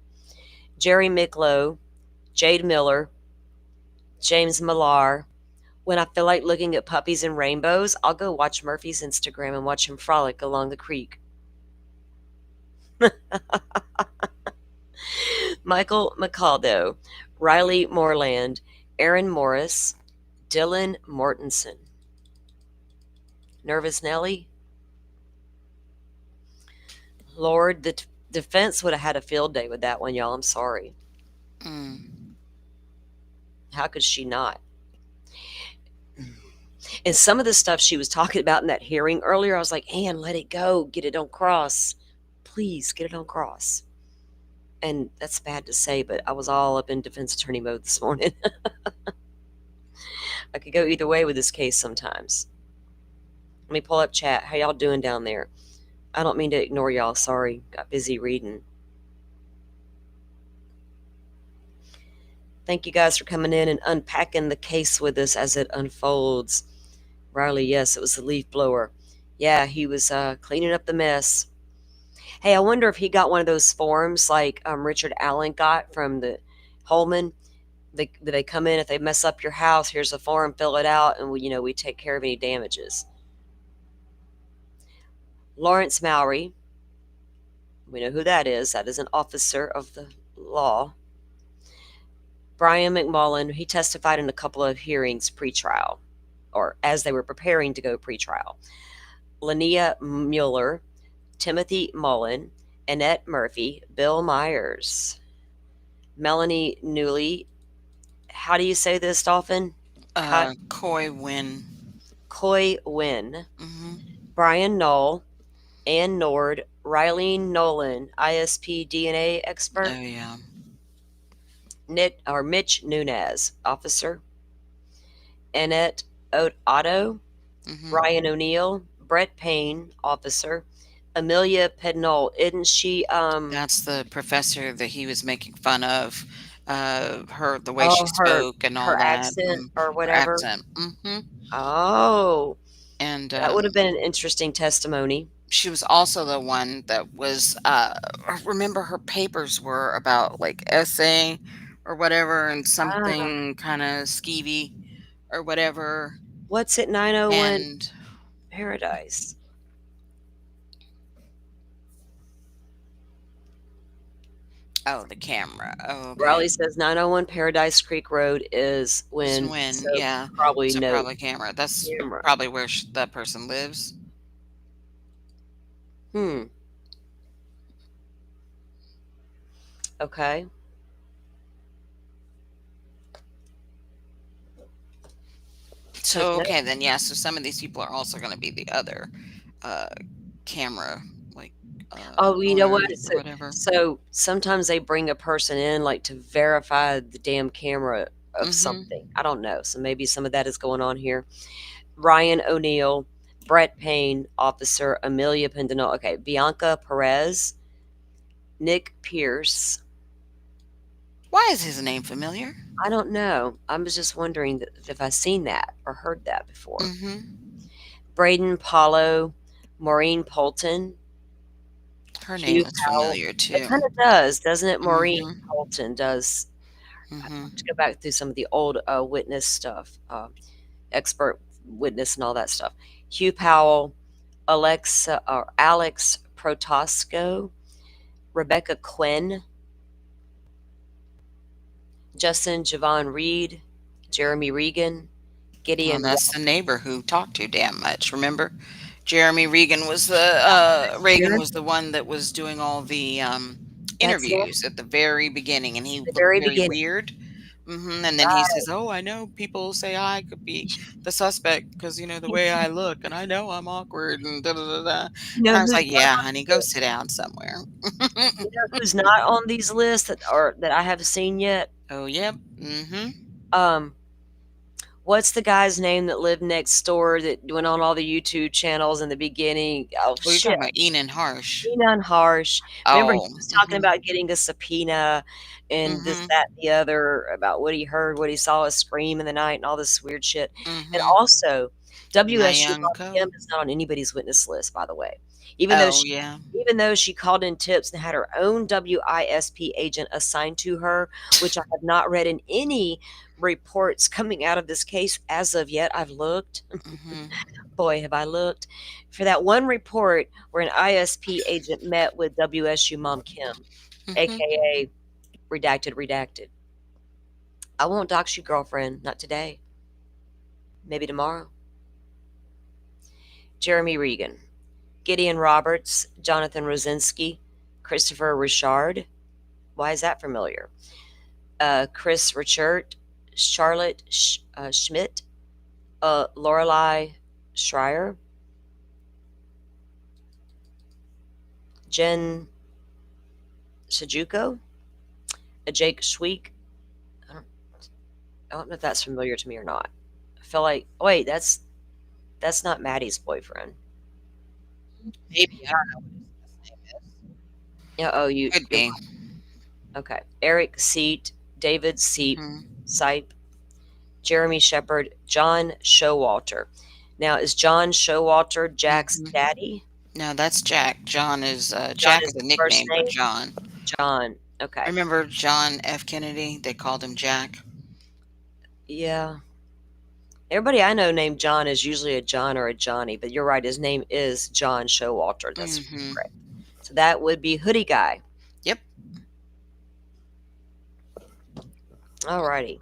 Jerry Micklow, Jade Miller, James Millar. When I feel like looking at puppies and rainbows, I'll go watch Murphy's Instagram and watch him frolic along the creek. Michael McCaldo, Riley Moreland, Aaron Morris, Dylan Mortensen. Nervous Nellie? Lord, the defense would have had a field day with that one, y'all. I'm sorry. Mm. How could she not? And some of the stuff she was talking about in that hearing earlier, I was like, Ann, let it go. Get it on cross. Please get it on cross. And that's bad to say, but I was all up in defense attorney mode this morning. I could go either way with this case sometimes. Let me pull up chat. How y'all doing down there? I don't mean to ignore y'all. Sorry. Got busy reading. Thank you guys for coming in and unpacking the case with us as it unfolds. Riley, yes, it was the leaf blower. Yeah, he was cleaning up the mess. Hey, I wonder if he got one of those forms like Richard Allen got from the Holman. They come in, if they mess up your house, here's a form, fill it out, and we take care of any damages. Lawrence Mowry, we know who that is. That is an officer of the law. Brian McMullen, he testified in a couple of hearings pre-trial, or as they were preparing to go pre-trial. Linnea Mueller, Timothy Mullen, Annette Murphy, Bill Myers, Melanie Newley. How do you say this, Dolphin? Coy Win. Coy Wynn, Mm-hmm. Brian Knoll, Ann Nord, Riley Nolan, ISP DNA expert, Oh yeah. Mitch Nunez, officer, Annette Otto, Mm-hmm. Ryan O'Neill, Brett Payne, officer, Amelia Pednol, isn't she? That's the professor that he was making fun of, her the way she Oh, spoke and all her that, accent or her whatever. accent. Oh, And that would have been an interesting testimony. she was also the one that was, I remember her papers were about like essay or whatever, and Ah, something kind of skeevy or whatever. what's it? 901 And Paradise. oh, the camera. Oh, okay. Riley says 901 Paradise Creek Road is This when, when, so yeah. probably So no probably camera. That's camera. probably where that person lives. Hmm. Okay. Because So okay, then yeah. So some of these people are also going to be the other uh, camera, like oh, you know what? owners or whatever. So sometimes they bring a person in like to verify the damn camera of something. I don't know. So maybe some of that is going on here. Ryan O'Neill, Brett Payne, Officer Amelia Pendino. Okay, Bianca Perez, Nick Pierce. Why is his name familiar? I don't know. I was just wondering if I've seen that or heard that before. Braden Paulo, Maureen Polton, Her name Hugh looks Powell. familiar It too. kind of does, doesn't it? Maureen Mhm. Polton does. I Mhm. have to go back through some of the old witness stuff, expert witness and all that stuff. Hugh Powell, Alex Protosco, Rebecca Quinn, Justin Javon Reed, Jeremy Regan, Well, Gideon. that's the neighbor who talked too damn much. Remember, Jeremy Reagan was the one that was doing all the That's it. interviews at the very beginning, and he The looked very very beginning. weird. And then he says, "Oh, I know people say I could be the suspect because the way I look, and I know I'm awkward and da da da da." You And know I was who's like, "Yeah, honey, go sit down somewhere." you know who's not on these lists that I haven't seen yet? Oh, yep. Um, what's the guy's name that lived next door that went on all the YouTube channels in the beginning? Oh Oh, you're shit, talking about Enan Harsh. Enon Harsh. Remember he Oh, was talking about getting a subpoena and this, mhm, that, and the other about what he heard, what he saw, a scream in the night, and all this weird shit. And mhm. also, WSU Nyan Mom Co. Kim is not on anybody's witness list, by the way. Even though Oh, she yeah. even though she called in tips and had her own WISP agent assigned to her, which I have not read in any reports coming out of this case as of yet. I've looked. Mhm, Boy, have I looked. For that one report where an ISP agent met with WSU Mom Kim, mhm. aka redacted. I won't dox you, girlfriend. Not today. Maybe tomorrow. Jeremy Regan, Gideon Roberts, Jonathan Rosinski, Christopher Richard. Why is that familiar? Chris Richard, Charlotte Schmidt, Lorelei Schreier, Jen Sajuko, Jake Schweik. I don't know if that's familiar to me or not. I feel like wait, that's not Maddie's boyfriend. Maybe, I don't know what his last name is. Yeah. Oh, Could you're be. okay. Eric Seat, David Seep, Mhm, Sipe, Jeremy Shepard, John Showalter. Now, is John Showalter Jack's mhm. daddy? No, that's Jack. John Jack is is a his first nickname for name. John. John. Okay. Remember John F. Kennedy? They called him Jack. Yeah. Everybody I know named John is usually a John or a Johnny, but you're right. His name is John Showalter. That's Mhm. correct. So that would be Hoodie Guy. Yep. Alrighty.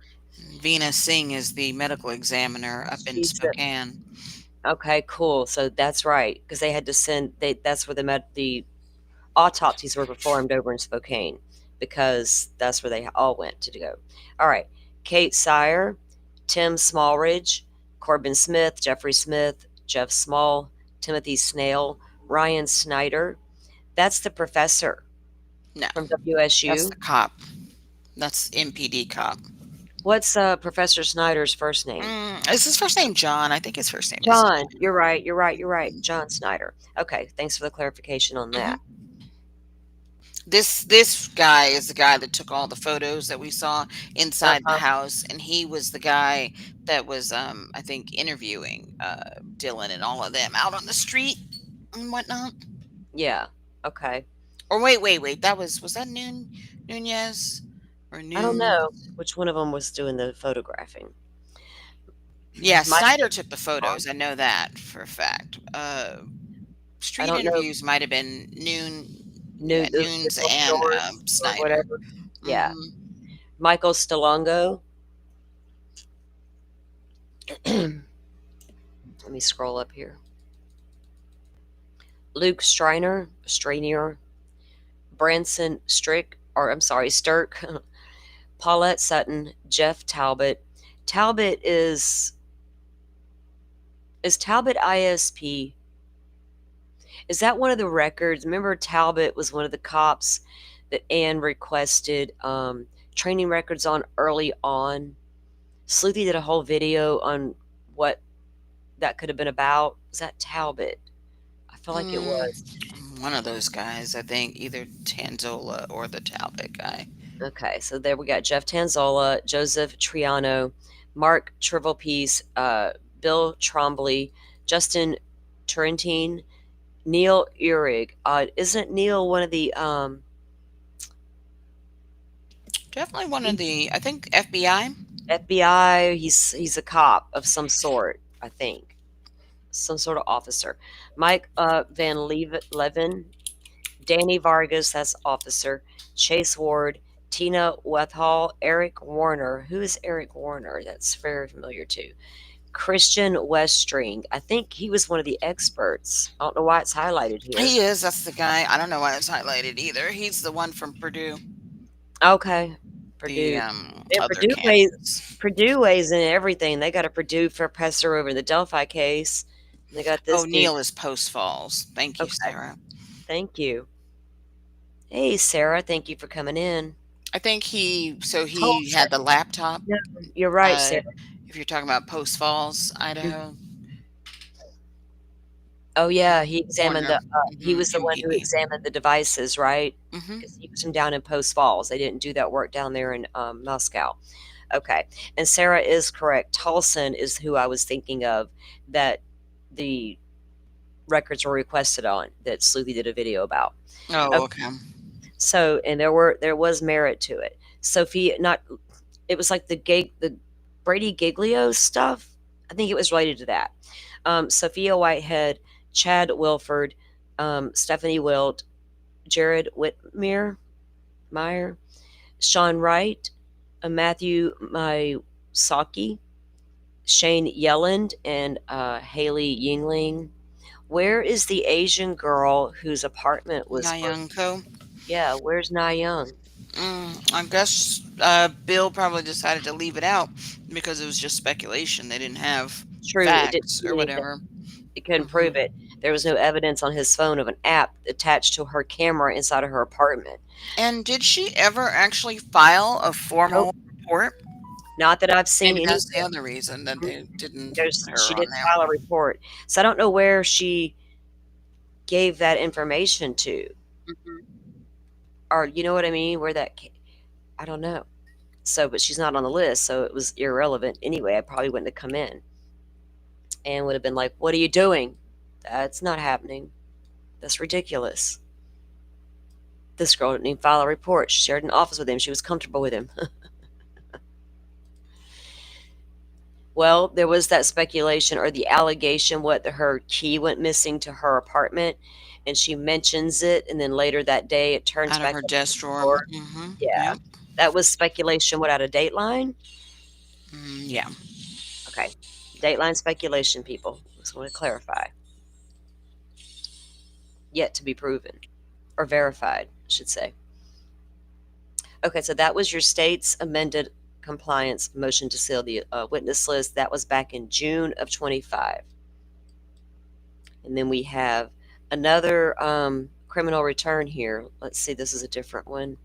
Veena Singh is the medical examiner up in She's the Spokane. okay. Cool. So that's right because they had to send. That's where the autopsies were performed over in Spokane because that's where they all went to go. All right. Kate Sire, Tim Smallridge, Corbin Smith, Jeffrey Smith, Jeff Small, Timothy Snail, Ryan Snyder. That's the professor No, from that's WSU. the cop. That's MPD cop. What's Professor Snyder's first name? Is his first name John? I think his first name is. John. You're right. You're right. You're right. John Snyder. Okay. Thanks for the clarification on that. Mhm. This guy is the guy that took all the photos that we saw inside the Uh-huh. house, and he was the guy that was, I think, interviewing Dylan and all of them out on the street and whatnot. Yeah. Okay. Or wait, was that Nunez or I don't Noon? know which one of them was doing the photographing. Yeah, Mike, Snyder took the photos. I know that for a fact. I Street don't know. interviews might have been Noon, New the Noons North and Shores or Snyder. whatever. Yeah. Hmm. Michael Stelongo. Let me scroll up here. Luke Strainier, Branson Stirk, Paulette Sutton, Jeff Talbot. Talbot is Talbot ISP? Is that one of the records? Remember, Talbot was one of the cops that Anne requested training records on early on. Sleuthy did a whole video on what that could have been about. Was that Talbot? I feel like it was. One of those guys, I think, either Tanzola or the Talbot guy. Okay, so there we got Jeff Tanzola, Joseph Triano, Mark Trivelpiece, Bill Trombley, Justin Turrentine, Neil Uhrig. Isn't Neil one of the Definitely one of the, I think, FBI. FBI? He's a cop of some sort, I think. Some sort of officer. Mike Van Levin, Danny Vargas, that's officer. Chase Ward, Tina Wethall, Eric Warner. Who is Eric Warner? That's very familiar too. Christian Westring. I think he was one of the experts. I don't know why it's highlighted here. He is. That's the guy. I don't know why it's highlighted either. He's the one from Purdue. Okay. The Purdue. And other Purdue campus. weighs in everything. They got a Purdue professor over in the Delphi case. And they got this Oh, dude. Neil is Post Falls. Thank you, Okay. Sarah. Thank you. Hey, Sarah. Thank you for coming in. I think he Tulsa. had the laptop. No, you're right, Uh, Sarah. if you're talking about Post Falls, Idaho. Oh yeah, he examined Warner. he was the one who examined the devices, right? Mm-hmm. Because he was from down in Post Falls. They didn't do that work down there in Moscow. Okay, and Sarah is correct. Tolson is who I was thinking of that the records were requested on that Sleuthy did a video about. Oh, okay. So, and there was merit to it. Sophia, not it was like the Brady Giglio stuff. I think it was related to that. Sophia Whitehead, Chad Wilford, Stephanie Wilt, Jared Whitmere, Meyer, Sean Wright, Matthew Mysaki, Shane Yelland, and Haley Yingling. Where is the Asian girl whose apartment was? Nyanko. Yeah, where's Na Young? I guess Bill probably decided to leave it out because it was just speculation. They didn't have True, it didn't facts do or anything. whatever. It couldn't prove it. There was no evidence on his phone of an app attached to her camera inside of her apartment. And did she ever actually file a formal report? Not that I've seen Maybe that's the anywhere. other reason that they didn't There's put her she on didn't there. file a report. So I don't know where she gave that information to. Or you know what I mean? Where that I don't know. So, but she's not on the list, so it was irrelevant anyway. I probably wouldn't have come in and would have been like, "What are you doing? That's not happening. That's ridiculous." This girl didn't even file a report. She shared an office with him. She was comfortable with him. Well, there was that speculation or the allegation her key went missing to her apartment, and she mentions it, and then later that day it turns Out of back her up in desk the drawer. drawer. Mm-hmm. Yeah, Yep. that was speculation without a dateline. Yeah. Okay, dateline speculation, people. Just want to clarify. Yet to be proven or verified, I should say. Okay, so that was your state's amended compliance motion to seal the witness list. That was back in June of 25. And then we have another criminal return here. Let's see, this is a different one.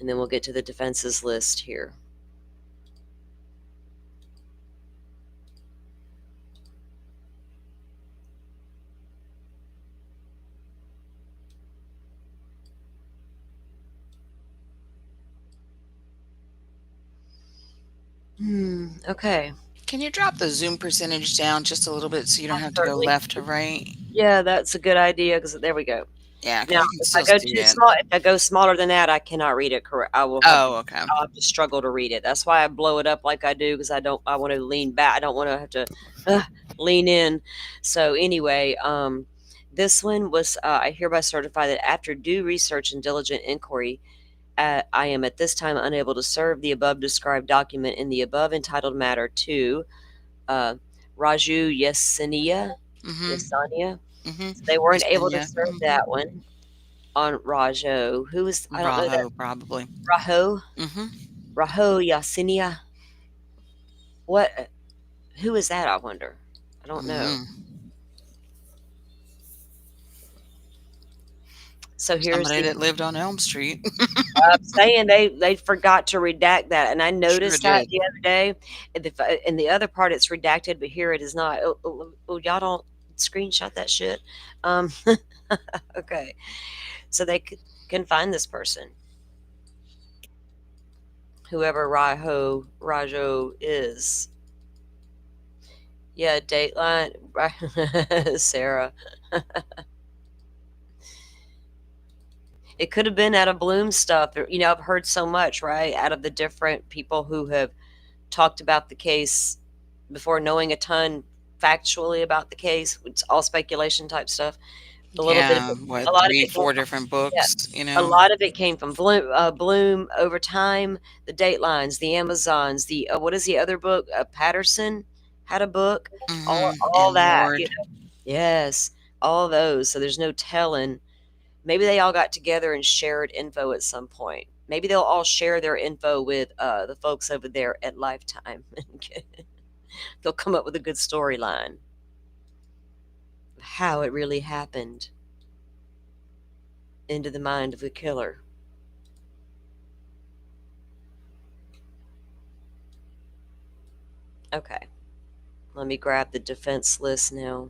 And then we'll get to the defenses list here. Okay. Can you drop the zoom percentage down just a little bit so you don't have to go Certainly. left to right? Yeah, that's a good idea because there we go. Yeah, Now, because you can if I still go see too it. small, if I go smaller than that, I cannot read it correct. Oh, okay. I'll have to struggle to read it. That's why I blow it up like I do because I want to lean back. I don't want to have to lean in. So anyway, this one was I hereby certify that after due research and diligent inquiry, I am at this time unable to serve the above described document in the above entitled matter to uh, Raju Yesenia. Yesenia. So they weren't able to Yesenia. serve that one on Rajo. Who is, I don't know that. Raho, probably. Raho? Mm-hmm. Raho Yasinia? What? Who is that, I wonder? I don't know. So here's Somebody the. that lived on Elm Street. I'm saying they forgot to redact that, and I Sure noticed that did. the other day. In the other part, it's redacted, but here it is not. Oh, y'all don't screenshot that shit. Um, okay, so they can find this person, whoever Rajo is. Yeah, Dateline, Sarah. It could have been out of Bloom stuff. I've heard so much, right, out of the different people who have talked about the case before knowing a ton factually about the case. It's all speculation type stuff. A little bit of Yeah, it, what, a lot of three, it came four from, different yeah, books, a lot of it came from Bloom over time, the Datelines, the Amazons, the what is the other book? Patterson had a book, all And that, Ward. Yes, all those. So there's no telling. Maybe they all got together and shared info at some point. Maybe they'll all share their info with the folks over there at Lifetime. They'll come up with a good storyline of how it really happened into the mind of the killer. Okay, let me grab the defense list now.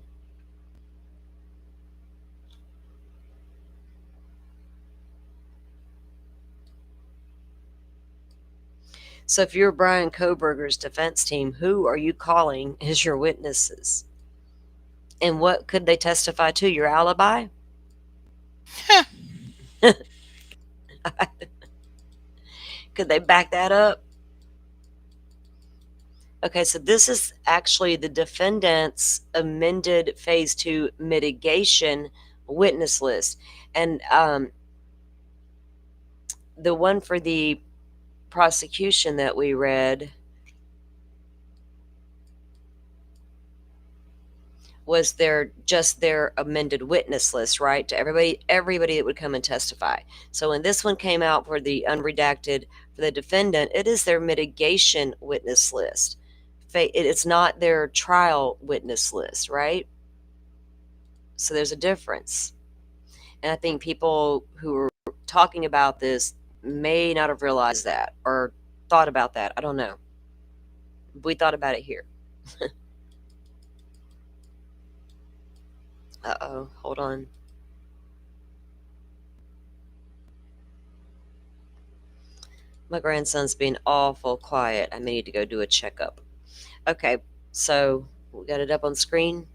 So if you're Brian Koberger's defense team, who are you calling as your witnesses? And what could they testify to? Your alibi? Could they back that up? Okay, so this is actually the defendant's amended phase 2 mitigation witness list. And the one for the prosecution that we read was their amended witness list, right? To everybody that would come and testify. So when this one came out for the unredacted for the defendant, it is their mitigation witness list. It's not their trial witness list, right? So there's a difference. And I think people who are talking about this may not have realized that or thought about that. I don't know. We thought about it here. Uh-oh, hold on. My grandson's being awful quiet. I may need to go do a checkup. Okay, so we got it up on screen.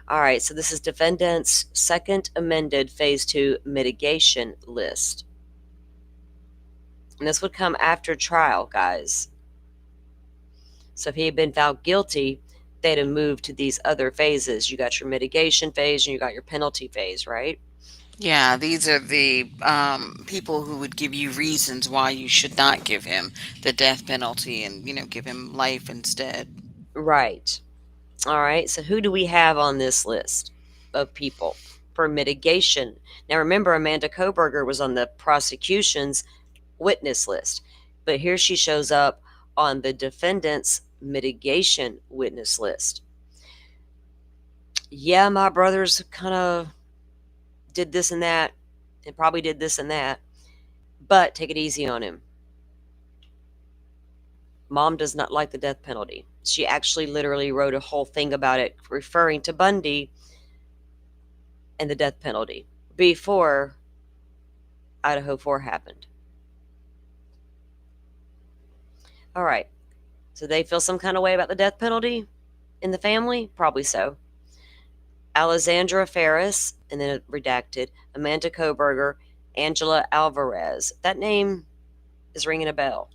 All right, so this is defendant's second amended phase 2 mitigation list. And this would come after trial, guys. So if he had been found guilty, they'd have moved to these other phases. You got your mitigation phase and you got your penalty phase, right? Yeah, these are the people who would give you reasons why you should not give him the death penalty and, give him life instead. Right. All right. So who do we have on this list of people for mitigation? Now remember, Amanda Koberger was on the prosecution's witness list, but here she shows up on the defendant's mitigation witness list. Yeah, my brothers kind of did this and that, and probably did this and that, but take it easy on him. Mom does not like the death penalty. She actually literally wrote a whole thing about it, referring to Bundy and the death penalty before Idaho 4 happened. All right. So they feel some kind of way about the death penalty in the family? Probably so. Alexandra Ferris, and then redacted, Amanda Koberger, Angela Alvarez. That name is ringing a bell.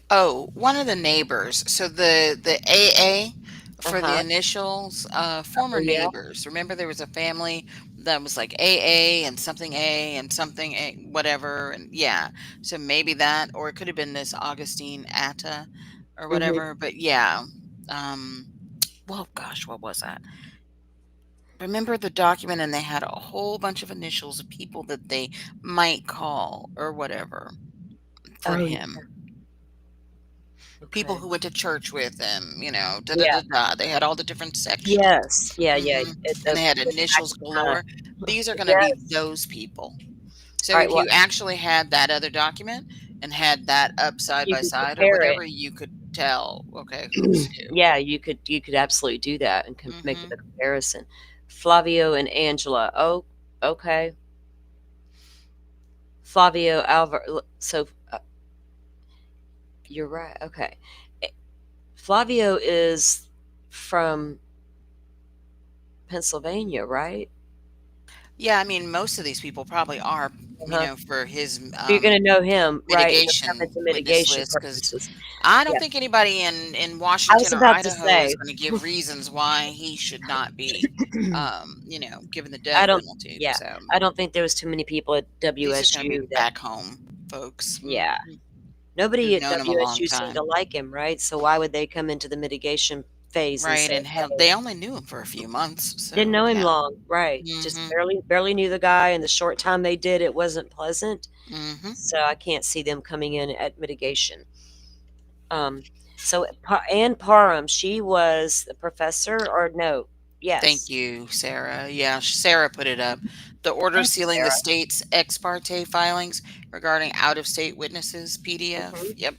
Oh, one of the neighbors. So the AA for the Uh-huh. initials, Oh, former yeah? neighbors. Remember there was a family that was like AA and something A, whatever, and yeah. So maybe that, or it could have been this Augustine Atta or Mhm. whatever. But yeah, um, well, gosh, what was that? Remember the document, and they had a whole bunch of initials of people that they might call or whatever for Oh, yeah, him. People okay. who went to church with him, da da Yeah. da da. They had all the different sections. Yes. Yeah, yeah, Mhm, and the they had the back, initials galore. These are gonna be yes. those people. So Alright, if well, you actually had that other document and had that up side you by can side or compare it. whatever, you could tell, okay, who's who. Yeah, you could absolutely do that and make the Mhm. comparison. Flavio and Angela. Oh, okay. Flavio Alvar. So you're right. Okay. Eh, Flavio is from Pennsylvania, right? Yeah, I mean, most of these people probably are, Uh-huh. for his, You're gonna know him, right? You'll have it mitigation to witness mitigation list, because purposes. I don't Yeah. think anybody in I Washington was or about to Idaho is say, gonna give reasons why he should not be, given the I death don't penalty, yeah, so I don't think there was too many people at these are gonna be WSU that back home folks, yeah. who've Nobody at known him a long WSU seemed to time. like him, right? So why would they come into the mitigation phase and Right, say, and hell, "Hey, they only knew him for a few months, didn't so know him yeah. long," right? Just Mhm, barely knew the guy, and the short time they did, it wasn't pleasant. mhm. So I can't see them coming in at mitigation. Um, so Ann Parham, she was a professor, or no? Thank Yes. you, Sarah. Yeah, Sarah put it up. The order Thank you, sealing the Sarah. state's ex parte filings regarding out-of-state witnesses PDF. Hmm. Yep.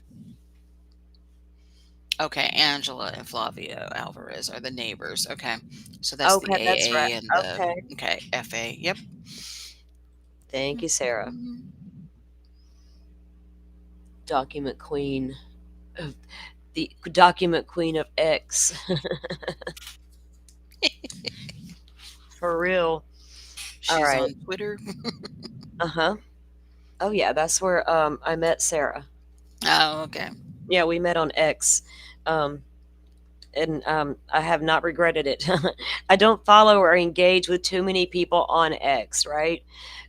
Okay, Angela and Flavio Alvarez are the neighbors. Okay. So that's the Okay, that's right. AA and the Okay. okay, FA. Yep. Thank you, Sarah. Mhm. Document queen of the document queen of X. For real. All She's right. on Twitter. Uh-huh. Oh yeah, that's where I met Sarah. Oh, okay. Yeah, we met on X. Um and I have not regretted it. I don't follow or engage with too many people on X, right?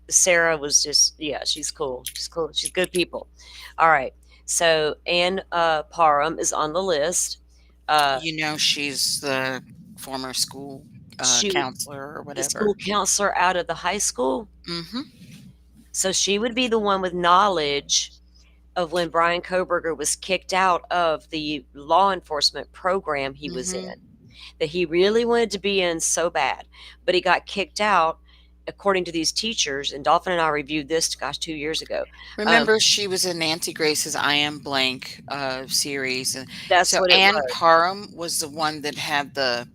Sarah was just yeah, she's cool. She's cool. She's good people. All right. So Ann Parham is on the list. Uh She's the former school she was counselor or the school whatever. counselor out of the high school. Hmm. So she would be the one with knowledge of when Brian Koberger was kicked out of the law enforcement program he was in, Hmm. that he really wanted to be in so bad, but he got kicked out according to these teachers. And Dolphin and I reviewed this, gosh, 2 years ago. Um, Remember, she was in Nancy Grace's I Am Blank series. And that's so what it Anne was. Parham was the one that had the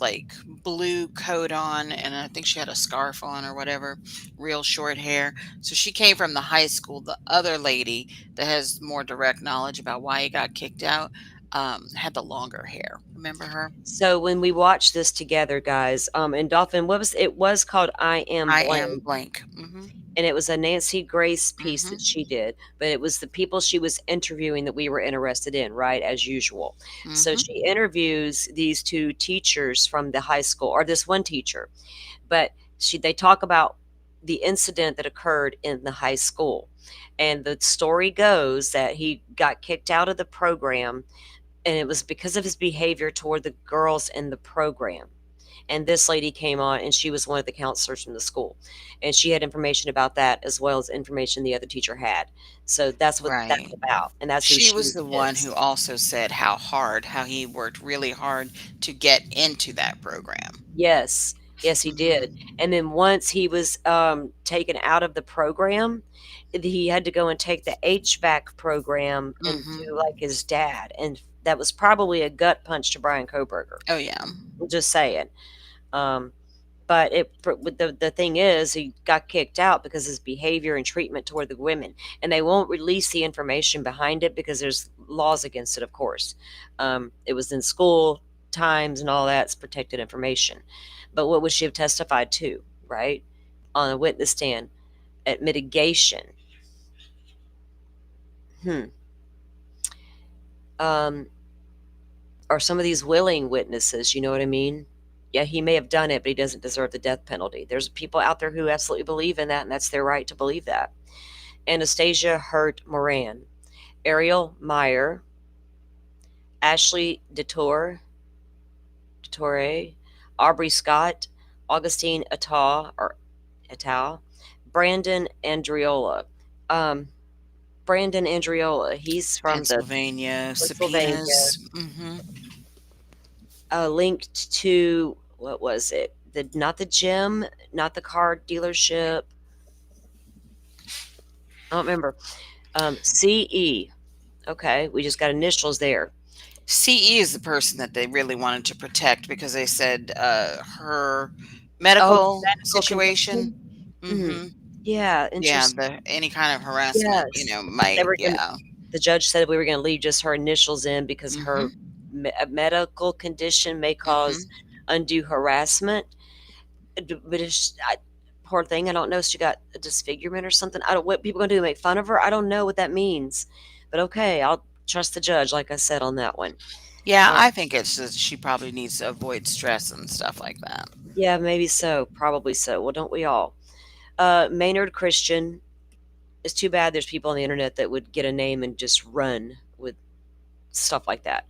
like blue coat on, and I think she had a scarf on or whatever, real short hair. So she came from the high school. The other lady that has more direct knowledge about why he got kicked out had the longer hair. Remember her? So when we watched this together, guys, and Dolphin, what was it was called I Am I Am Blank. Blank. Hmm. And it was a Nancy Grace piece that Hmm. she did, but it was the people she was interviewing that we were interested in, right, as usual. So Hmm. she interviews these two teachers from the high school, or this one teacher, but they talk about the incident that occurred in the high school. And the story goes that he got kicked out of the program, and it was because of his behavior toward the girls in the program. And this lady came on, and she was one of the counselors from the school, and she had information about that as well as information the other teacher had. So that's what that's Right. about, and that's who She she was the one is. who also said how he worked really hard to get into that program. Yes, yes, he did. Mhm. And then once he was taken out of the program, he had to go and take the HVAC program and do Mhm. like his dad, and that was probably a gut punch to Brian Koberger. Oh, yeah. I'm just saying. Um, But the thing is, he got kicked out because his behavior and treatment toward the women, and they won't release the information behind it because there's laws against it. Of course, it was in school times and all that's protected information. But what would she have testified to, right, on a witness stand at mitigation? Hmm. Um, are some of these willing witnesses? You know what I mean? Yeah, he may have done it, but he doesn't deserve the death penalty. There's people out there who absolutely believe in that, and that's their right to believe that. Anastasia Hurt Moran, Ariel Meyer, Ashley Detore, Aubrey Scott, Augustine Attal, Brandon Andriola. Um, Brandon Andriola, he's from the Pennsylvania Pennsylvania, subpoenas. linked to, what was it? Not the gym, not the car dealership. I don't remember. CE. Okay, we just got initials there. CE is the person that they really wanted to protect because they said her Oh, medical medical situation. condition. Hmm. hmm Yeah, Yeah, interesting. the any kind of harassment, Yes, they might. were gonna. Yeah. The judge said we were going to leave just her initials in because her hmm medical condition may cause hmm undue harassment. But poor thing, I don't know if she got a disfigurement or something. I don't. What people going to do? Make fun of her? I don't know what that means. But okay, I'll trust the judge, like I said on that one. Yeah, Uh, I think it's just she probably needs to avoid stress and stuff like that. yeah, maybe so. Probably so. Well, don't we all? Maynard Christian. It's too bad there's people on the internet that would get a name and just run with stuff like that.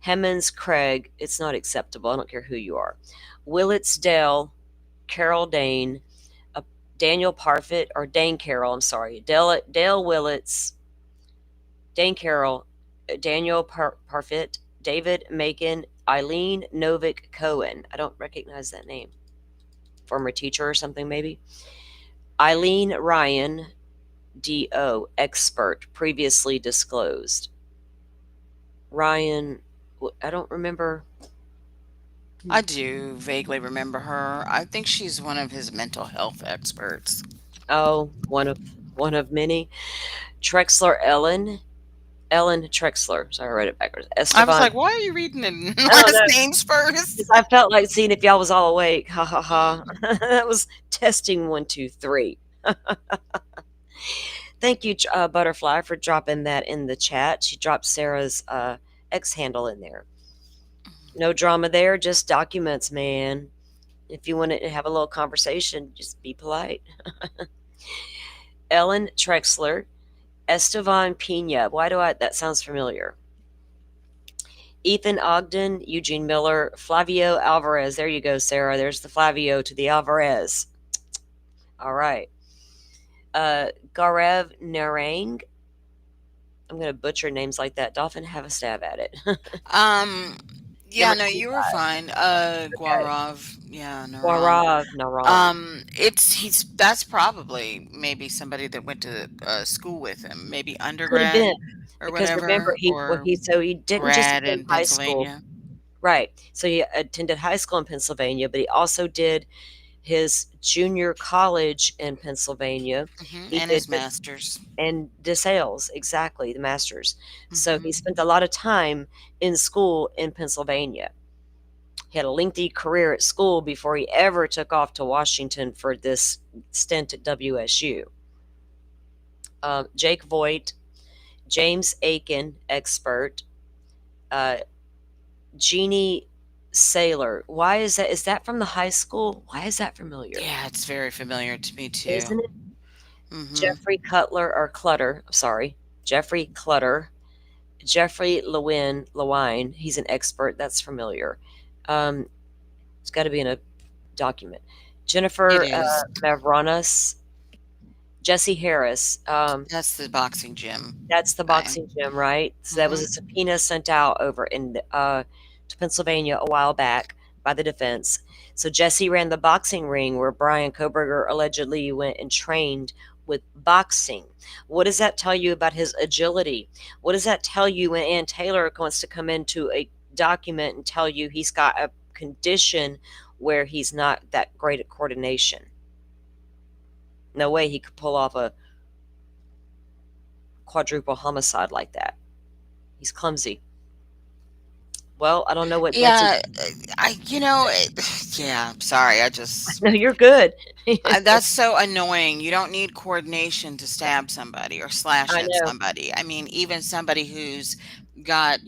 Hemmons Craig, it's not acceptable. I don't care who you are. Willits Dale, Carol Dane, Daniel Parfit, or Dane Carroll, I'm sorry. Dale Willits, Dane Carroll, Daniel Parfit, David Macon, Eileen Novick Cohen. I don't recognize that name. Former teacher or something, maybe. Eileen Ryan, DO, expert, previously disclosed. Ryan, I don't remember. I do vaguely remember her. I think she's one of his mental health experts. Oh, one of many. Trexler Ellen Trexler. Sorry, I read it backwards. I was Esteban. like, why are you reading the I don't last know, names first? because I felt like seeing if y'all was all awake. Ha ha ha. That was testing 1, 2, 3. Thank you, Butterfly, for dropping that in the chat. She dropped Sarah's X handle in there. No drama there, just documents, man. If you want to have a little conversation, just be polite. Ellen Trexler, Estevan Pina. Why do that sounds familiar? Ethan Ogden, Eugene Miller, Flavio Alvarez. There you go, Sarah. There's the Flavio to the Alvarez. All right. Garev Narang. I'm going to butcher names like that. Dolphin, have a stab at it. Um, yeah, Number no, you were 25. fine. Okay. Guarov, yeah, Naran. Gaurav Narang. That's probably maybe somebody that went to school with him, maybe Could have undergrad been. or Because remember, whatever, or he didn't just grad attend in high school. Pennsylvania. Right. So he attended high school in Pennsylvania, but he also did his junior college in Pennsylvania. He And did his master's. and DeSales, exactly, the master's. So he hmm spent a lot of time in school in Pennsylvania. He had a lengthy career at school before he ever took off to Washington for this stint at WSU. Jake Voigt, James Aiken, expert, uh, Jeannie Saylor. Why is that? Is that from the high school? Why is that familiar? Yeah, it's very familiar to me too. Isn't it? hmm Jeffrey Cutler or Clutter? Sorry, Jeffrey Clutter. Jeffrey Lewine. He's an expert. That's familiar. It's got to be in a document. It Jennifer is. Mavronis. Jesse Harris. That's the boxing gym That's the guy. boxing gym, right? So that was a hmm subpoena sent out over to Pennsylvania a while back by the defense. So Jesse ran the boxing ring where Brian Koberger allegedly went and trained with boxing. What does that tell you about his agility? What does that tell you when Ann Taylor wants to come into a document and tell you he's got a condition where he's not that great at coordination. No way he could pull off a quadruple homicide like that. He's clumsy. Well, I don't know what makes him. Yeah, yeah, sorry, No, you're good. that's so annoying. You don't need coordination to stab somebody or slash I at know. somebody. I mean, even somebody who's got,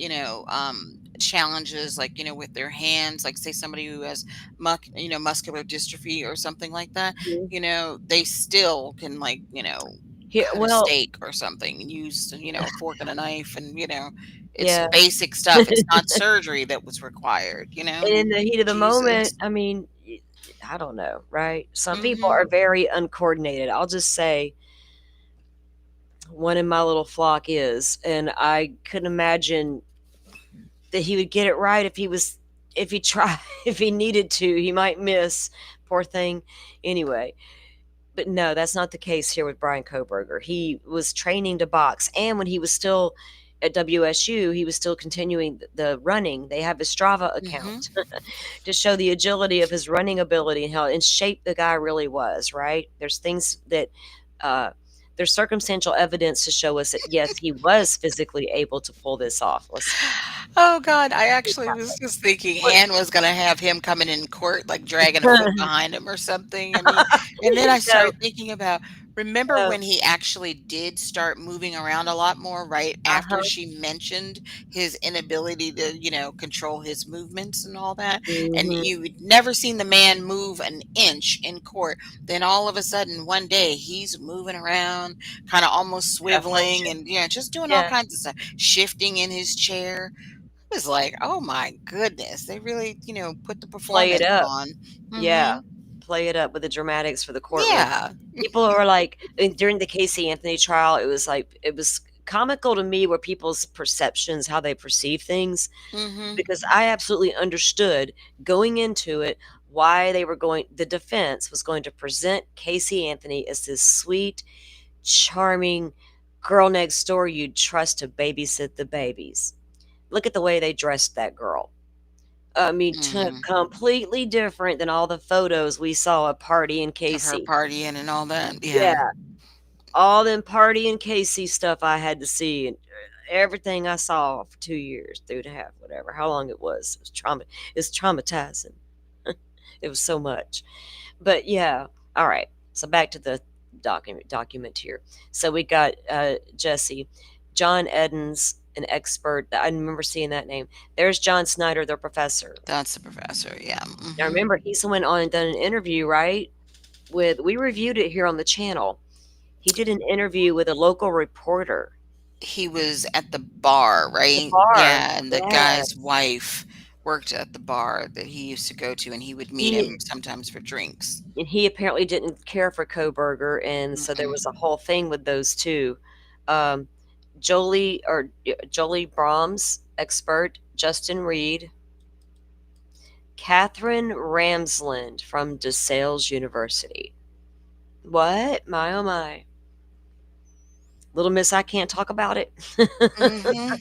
challenges like, with their hands, like say somebody who has muscular dystrophy or something like that, Mhm. they still can like, Here, cut a well, steak or something and use, a fork and a knife and, it's yeah. basic stuff. It's not surgery that was required, you And know? in the heat of the moment, Jesus. I mean, I don't know, right? Some people Mhm. are very uncoordinated. I'll just say one in my little flock is, and I couldn't imagine that he would get it right if he tried, if he needed to, he might miss. Poor thing. Anyway, but no, that's not the case here with Brian Koberger. He was training to box, and when he was still at WSU, he was still continuing the running. They have a Strava Mhm. account to show the agility of his running ability and how in shape the guy really was, right? There's things that uh, there's circumstantial evidence to show us that yes, he was physically able to pull this off. Let's Oh god, I actually was just thinking what Anne was gonna have him coming in court, like, dragging a foot behind him or something, I mean, and then I no, started thinking about, remember no, when he actually did start moving around a lot more right after uh-huh, she mentioned his inability to, control his movements and all that, and mhm, you had never seen the man move an inch in court, then all of a sudden, one day, he's moving around, kinda almost got swiveling function, and, yeah, just doing all yeah, kinds of stuff, shifting in his chair was like, "Oh my goodness." They really, put the play it performance up. on. Yeah, Mhm. play it up with the dramatics for the courtroom. Yeah. People were like and during the Casey Anthony trial, it was comical to me where people's perceptions, how they perceive things, Mhm. because I absolutely understood going into it why the defense was going to present Casey Anthony as this sweet, charming girl next door you'd trust to babysit the babies. Look at the way they dressed that girl. I mean, Mhm. completely different than all the photos we saw at Party and Of her Casey. partying and all that. Yeah. Yeah, all them Party and Casey stuff I had to see, and everything I saw for 2 years, 2.5, whatever, how long it was. It's traumatizing. It was so much. But yeah, alright, so back to the document here. So we got, Jesse, John Edens, an expert, I remember seeing that name. There's John Snyder, the professor. That's the professor. Yeah. Now Mhm. remember, he's went on and done an interview, right? We reviewed it here on the channel. He did an interview with a local reporter. He was at the bar, The right? bar, Yeah, and the guy's yes. wife worked at the bar that he used to go to, and he would meet He him sometimes for drinks. and he apparently didn't care for Koberger, and so there was a Mm-mm. whole thing with those 2. Um, Jolie Brahms, expert, Justin Reed, Catherine Ramsland from DeSales University. What? My, oh my. Little miss, I can't talk about it. Mhm.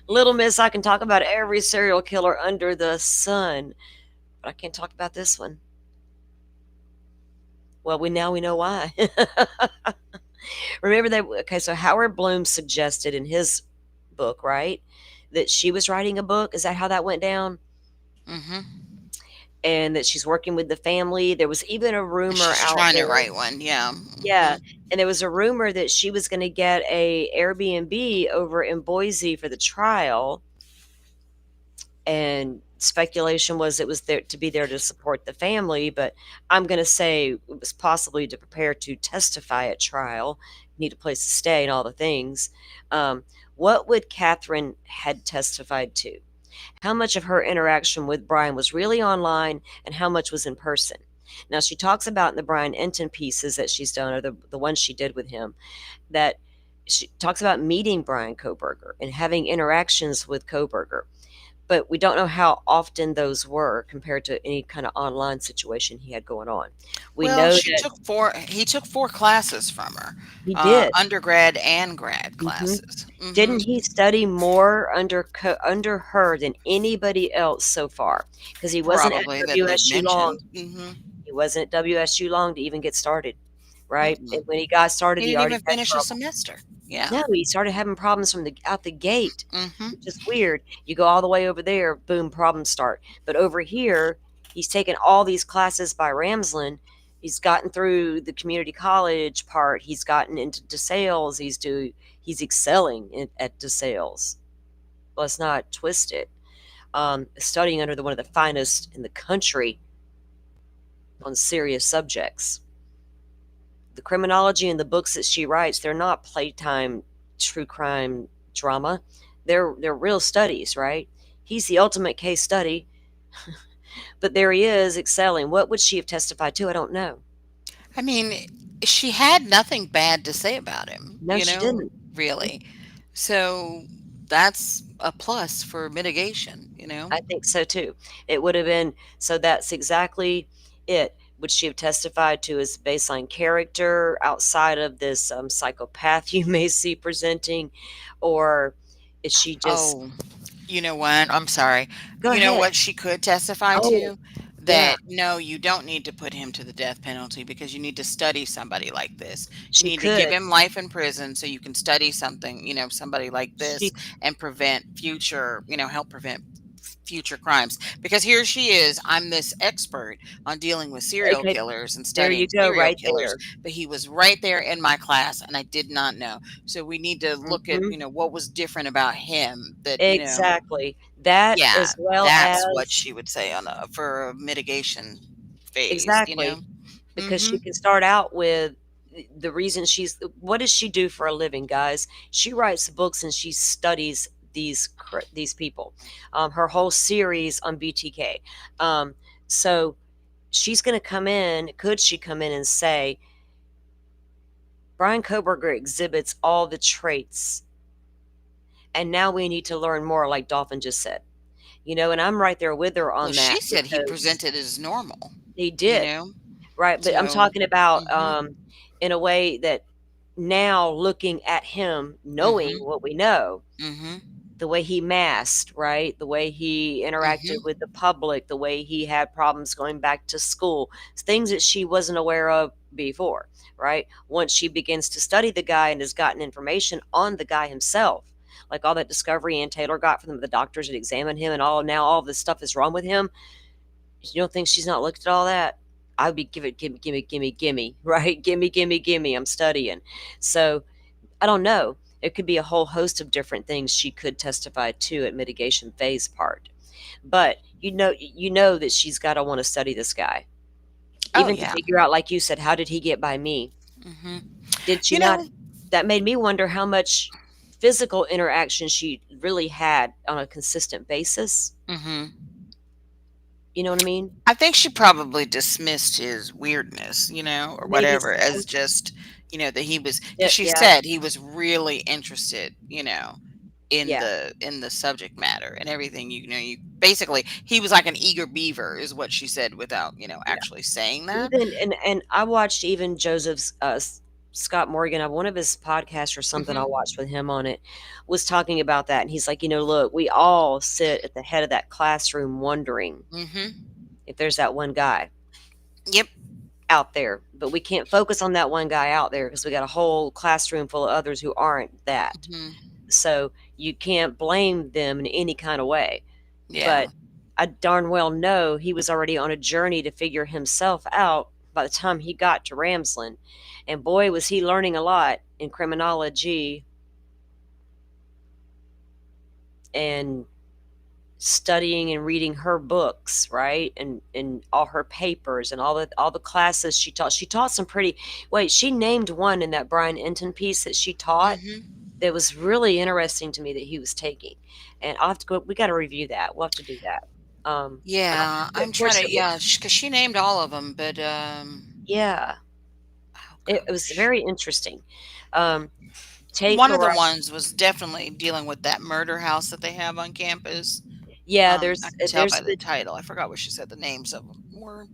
Little miss, I can talk about every serial killer under the sun, but I can't talk about this one. Well, we know why. Remember that okay, so Howard Bloom suggested in his book, right, that she was writing a book. Is that how that went down? Mhm. And that she's working with the family. There was even a rumor She's out trying to there. write one. Yeah. Yeah, Mhm. and there was a rumor that she was gonna get a Airbnb over in Boise for the trial, and speculation was it was there to be there to support the family, but I'm gonna say it was possibly to prepare to testify at trial, need a place to stay and all the things. Um, what would Catherine had testified to? How much of her interaction with Brian was really online and how much was in person? Now she talks about in the Brian Enton pieces that she's done, or the ones she did with him, that she talks about meeting Brian Koberger and having interactions with Koberger. but we don't know how often those were compared to any kind of online situation he had going on. We Well, know she that took 4 he took 4 classes from her, he did. undergrad and grad Hmm. classes. Mhm. Didn't he study more under her than anybody else so far? Because he wasn't at Probably that they've WSU long. mentioned. Mhm. He wasn't at WSU long to even get started, right? And Mm-mm. when he got started, He he didn't already even had finish a trouble. semester. Yeah. No, he started having problems from the out the gate, Mhm. which is weird. You go all the way over there, boom, problems start. But over here, he's taken all these classes by Ramsland. He's gotten through the community college part. He's gotten into DeSales. He's excelling at DeSales. Let's not twist it. Studying under one of the finest in the country on serious subjects. The criminology and the books that she writes, they're not playtime true crime drama. They're real studies, right? He's the ultimate case study, but there he is excelling. What would she have testified to? I don't know. I mean, she had nothing bad to say about him, No, she didn't. really. So that's a plus for mitigation. I think so too. It would have been so that's exactly it. Would she have testified to his baseline character outside of this psychopath you may see presenting, or is she just Oh, you know what? I'm sorry. go You know ahead? what she could testify Oh, to? yeah, That no, you don't need to put him to the death penalty because you need to study somebody like this. You she need to give could. him life in prison so you can study somebody like this She and help prevent future crimes. Because here she is, I'm this expert on dealing with serial okay. killers and There you studying go, serial right killers, there. but he was right there in my class and I did not know. So we need to look at, Mhm. what was different about him that. Exactly. That Yeah, as well that's what as she would say for a mitigation phase. exactly, because she Mhm. can start out with the reason she's what does she do for a living, guys? She writes books and she studies these people. Her whole series on BTK. So she's going to come in. Could she come in and say Brian Koberger exhibits all the traits, and now we need to learn more, like Dolphin just said. And I'm right there with her Well, on she that said he because presented as normal, he you did, know? right? But I'm So, talking about mhm. in a way that now looking at him, knowing Mhm. what we know, Mhm. the way he masked, right? The way he interacted Mhm. with the public, the way he had problems going back to school, things that she wasn't aware of before, right? Once she begins to study the guy and has gotten information on the guy himself, like all that discovery Ann Taylor got from the doctors that examined him and all this stuff is wrong with him. You don't think she's not looked at all that? I'd be gimme, right? Gimme. I'm studying. So I don't know. It could be a whole host of different things she could testify to at mitigation phase part. But you know that she's got to want to study this guy, Oh, even to yeah. figure out, like you said, how did he get by me? Mhm. Did she You not? know That made me wonder how much physical interaction she really had on a consistent basis. Mhm. You know what I mean? I think she probably dismissed his weirdness, or Maybe whatever, so. as just, that he was, Yeah, because she yeah, said he was really interested, in yeah. the subject matter and everything. You basically, he was like an eager beaver, is what she said, without Yeah. actually saying that. Even and I watched even Joseph's Scott Morgan, one of his podcasts or something I Mhm. watched with him on it was talking about that. And he's like, look, we all sit at the head of that classroom wondering Mhm. if there's that one guy Yep. out there, but we can't focus on that one guy out there because we got a whole classroom full of others who aren't that. Mhm. So you can't blame them in any kind of way. Yeah. But I darn well know he was already on a journey to figure himself out by the time he got to Ramsland. And boy, was he learning a lot in criminology and studying and reading her books, right? And all her papers and all the classes she taught. She taught some pretty she named one in that Brian Enton piece that she taught Mhm. that was really interesting to me that he was taking. And I'll have to go we gotta review that. We'll have to do that. I don't Yeah, of I'm trying course to, it would yeah, because she named all of them, but yeah. oh It was gosh. very interesting. Um, take One a of the ride. ones was definitely dealing with that murder house that they have on campus. Yeah, I can tell there's by the the title. I forgot what she said the names of them were.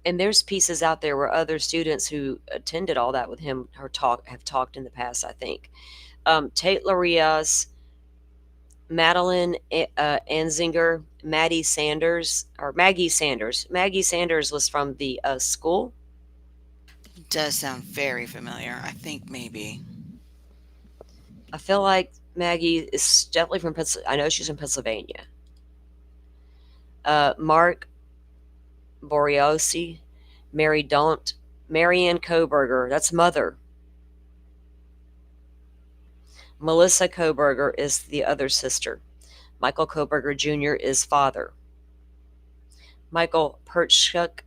and there's pieces out there where other students who attended all that with him or have talked in the past, I think. Tate Larias, Madeline Anzinger, Maddie Sanders, or Maggie Sanders. Maggie Sanders was from the school. Does sound very familiar. I think maybe. I feel like Maggie is definitely from Pennsylvania. I know she's from Pennsylvania. Mark Boriosi, Mary Daunt, Marianne Koberger, that's mother. Melissa Koberger is the other sister. Michael Koberger Jr. is father. Michael Pertschuk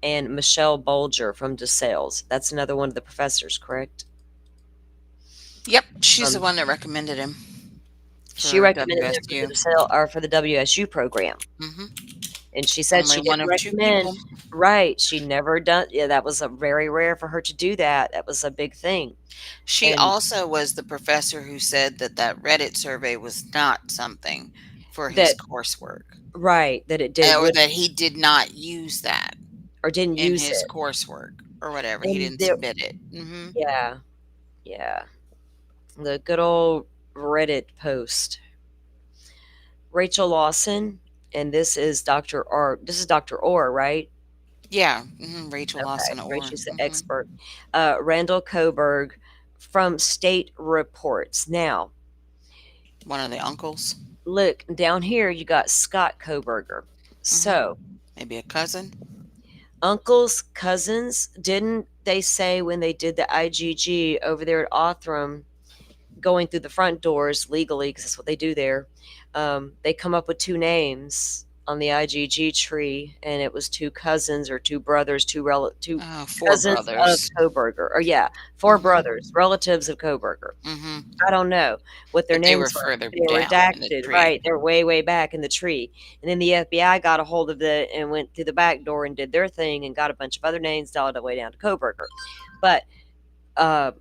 and Michelle Bolger from DeSales. That's another one of the professors, correct? Yep, she's the Um, one that recommended him she for recommended them for the WSU. DeSales or for the WSU program, Hmm. and she said Only she one didn't of two recommend. people. Right, she never done. Yeah, that was a very rare for her to do that. That was a big thing, She and also was the professor who said that that Reddit survey was not something for his that coursework, right that it did or would that he did not use that or didn't in use his it, coursework or whatever. He and didn't there. submit it. Hmm. Yeah, yeah, the good old Reddit post. Rachel Lawson, and this is Dr. Orr. This is Dr. Orr, right? Yeah, hmm, Rachel Okay, Lawson or Rachel's the expert. Randall Coburg from State Reports. Now, one of the uncles. look down here. You got Scott Koberger. Hmm. So, Maybe a cousin. uncles, cousins. Didn't they say when they did the IGG over there at Othram, going through the front doors legally, because that's what they do there? They come up with two names on the IGG tree, and it was two cousins or two brothers, two Four cousins of brothers. Koberger. Or yeah, four Hmm. brothers, relatives of Koberger. Hmm. I don't know what their But they were names were. further They were down in the redacted, tree. right? They're way, way back in the tree. And then the FBI got a hold of it and went through the back door and did their thing and got a bunch of other names all the way down to Koberger. But uh,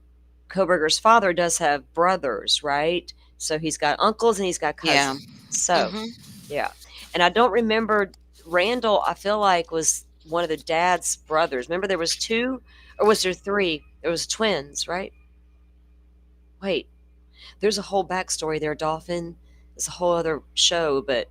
Koberger's father does have brothers, right? So he's got uncles and he's got Yeah. cousins. So, Hmm. yeah. And I don't remember Randall, I feel like was one of the dad's brothers. Remember there was two or was there three? There was twins, right? Wait, there's a whole backstory there, Dolphin. It's a whole other show, but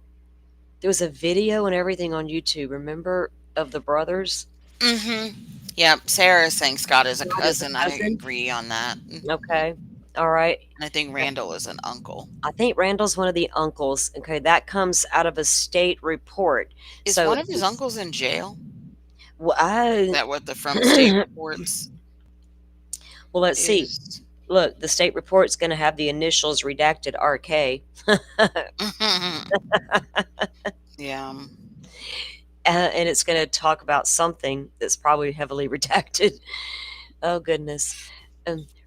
there was a video and everything on YouTube, remember, of the brothers? Hmm. Yeah, Sarah is saying Scott is a Not as a cousin. I cousin. agree on that. Okay. All right. And I think Randall is an uncle. I think Randall's one of the uncles. Okay, that comes out of a state report. Is So one of his uncles in jail? well, Is that what the from state reports well, let's see. is? Look, the state report's going to have the initials redacted RK. Yeah. And it's going to talk about something that's probably heavily redacted. Oh, goodness.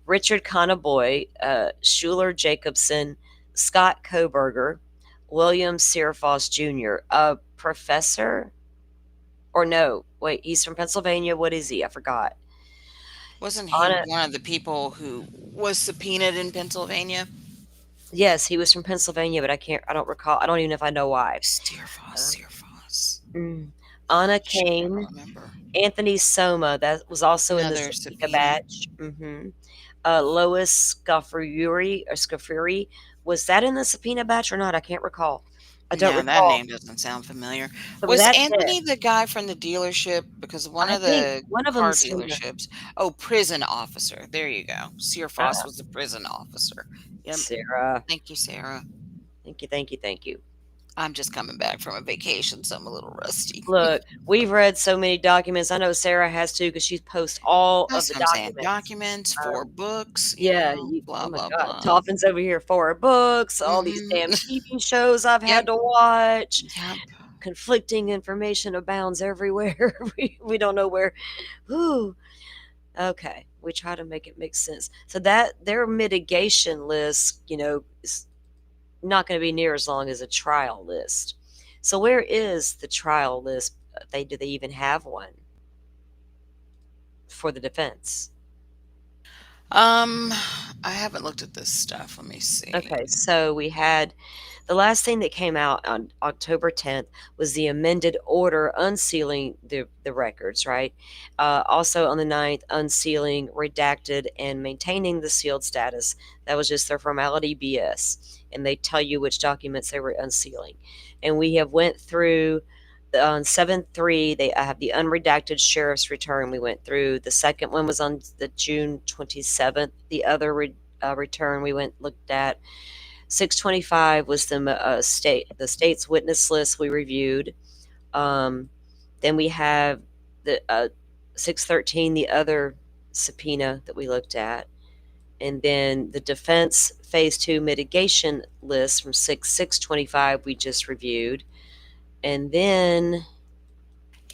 Richard Conaboy, Schuler Jacobson, Scott Koberger, William Searfoss Jr., a professor? Or no, wait, he's from Pennsylvania. What is he? I forgot. Wasn't he Anna, one of the people who was subpoenaed in Pennsylvania? yes, he was from Pennsylvania, but I don't recall. I don't even know if I know why. Steerfoss, Steerfoss. Mm. Anna Shoot, I Kane, don't remember. Anthony Soma, that was also in the Another Topeka subpoena. batch. Lois Scafuri, was that in the subpoena batch or not? I can't recall. I don't No, that recall. name doesn't sound familiar. So Was that's it. Anthony the guy from the dealership? Because one I of think the one of car them's from the dealerships. Oh, prison officer. There you go. Searfoss ah, was the prison officer. Yep. Sarah. Thank you, Sarah. Thank you, thank you, thank you. I'm just coming back from a vacation, so I'm a little rusty. Look, we've read so many documents. I know Sarah has too because she posts all of That's the what I'm saying. documents. Documents, 4 books, Yeah, blah, oh my blah, God, blah. Dolphins over here, 4 books, all these damn Hmm. TV shows I've Yep. had to watch. Yep. Conflicting information abounds everywhere. We don't know where. Ooh, okay. We try to make it make sense. So that their mitigation list, is not going to be near as long as a trial list. So where is the trial list? Do they even have one for the defense? Um, I haven't looked at this stuff. Let me see. Okay, so we had the last thing that came out on October 10th was the amended order unsealing the records, right? Also on the 9th, unsealing, redacted, and maintaining the sealed status. That was just their formality BS. And they tell you which documents they were unsealing. And we have went through on 7/3, I have the unredacted sheriff's return. We went through. The second one was on the June 27th. The other return we looked at. 625 was the state's witness list we reviewed. Then we have the 613, the other subpoena that we looked at, and then the defense phase 2 mitigation list from 625 we just reviewed, and then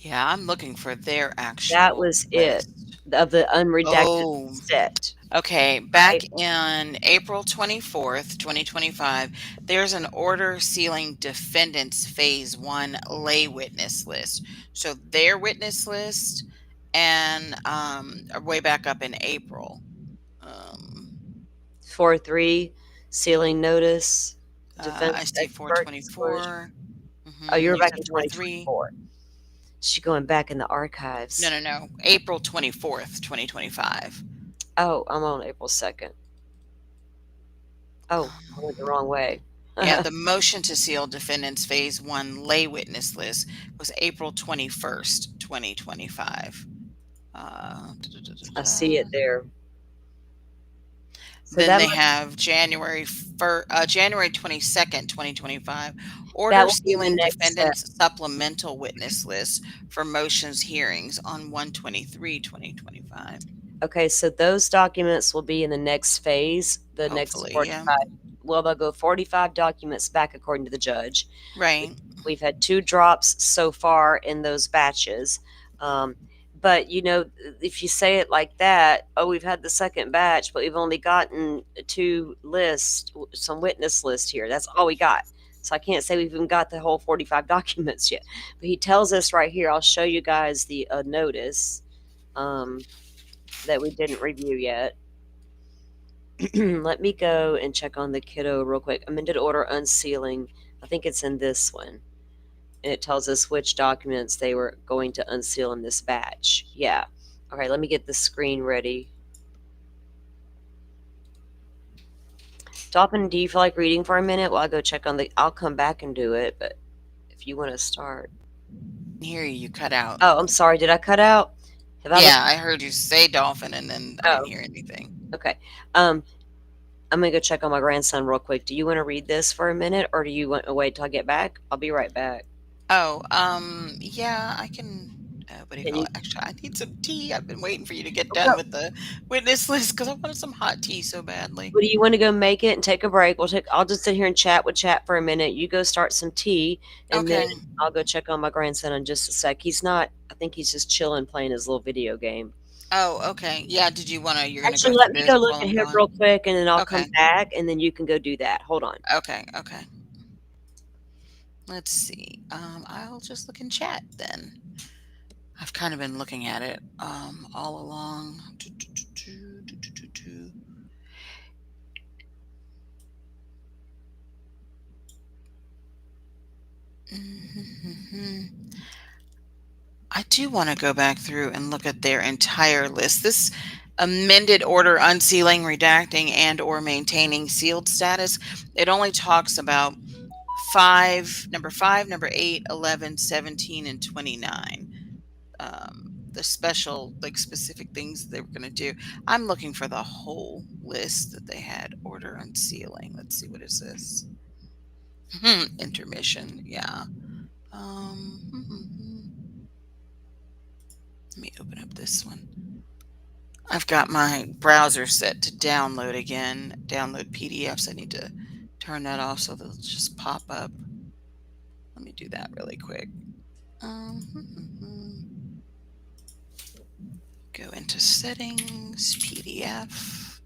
Yeah, I'm looking for their that actual was it list. of the unredacted Oh, set. okay. Back Right? in April 24th, 2025, there's an order sealing defendants phase 1 lay witness list. So their witness list and are way back up in April. 4/3 sealing notice, defense I see expert disclosure. 424. Oh, you're You back said in 4-3. 2024. She's going back in the No, archives. no. April 24th, 2025. Oh, I'm on April 2nd. Oh, I went the wrong way. Yeah, the motion to seal defendants phase 1 lay witness list was April 21st, 2025. I see it there. So Then that they have January 22nd, 2025, that order will be the sealing next set. defendants supplemental witness list for motions hearings on 1/23/2025. Okay, so those documents will be in the next phase, the next Hopefully, yeah. 45. Well, they'll go 45 documents back according to the judge. Right. We've had 2 drops so far in those batches. But if you say it like that, oh, we've had the second batch, but we've only gotten 2 lists, some witness list here. That's all we got. So I can't say we've even got the whole 45 documents yet. But he tells us right here. I'll show you guys the notice that we didn't review yet. Let me go and check on the kiddo real quick. Amended order unsealing. I think it's in this one. And it tells us which documents they were going to unseal in this batch. Yeah. Okay, let me get the screen ready. Dolphin, do you feel like reading for a minute while I go check on I'll come back and do it, but if you want to start. Here you cut out. Oh, I'm sorry. Did I cut out? Yeah, I heard you say dolphin and then I didn't Oh. hear anything. Okay. I'm gonna go check on my grandson real quick. Do you want to read this for a minute, or do you want to wait till I get back? I'll be right back. Oh, yeah, I can. What do you Can call you? it? Actually, I need some tea. I've been waiting for you to get Okay. done with the witness list because I wanted some hot tea so badly. Well, do you want to go make it and take a break? I'll just sit here and chat for a minute. You go start some tea, and Okay. then I'll go check on my grandson in just a sec. I think he's just chilling, playing his little video game. Oh, okay. Yeah. Did you want to? You're gonna Actually, go let through me this go look while at I'm him gone. real quick, and then I'll come Okay. back, and then you can go do that. Hold on. Okay. Okay. Let's see. I'll just look in chat then. I've kind of been looking at it all along. I do want to go back through and look at their entire list. This amended order unsealing, redacting, and or maintaining sealed status, it only talks about number 5, number 8, 11, 17, and 29. The special, like specific things they were going to do. I'm looking for the whole list that they had order unsealing. Let's see, what is this? Intermission. Yeah. Let me open up this one. I've got my browser set to download again. Download PDFs. I need to turn that off so they'll just pop up. Let me do that really quick. Go into settings, PDF.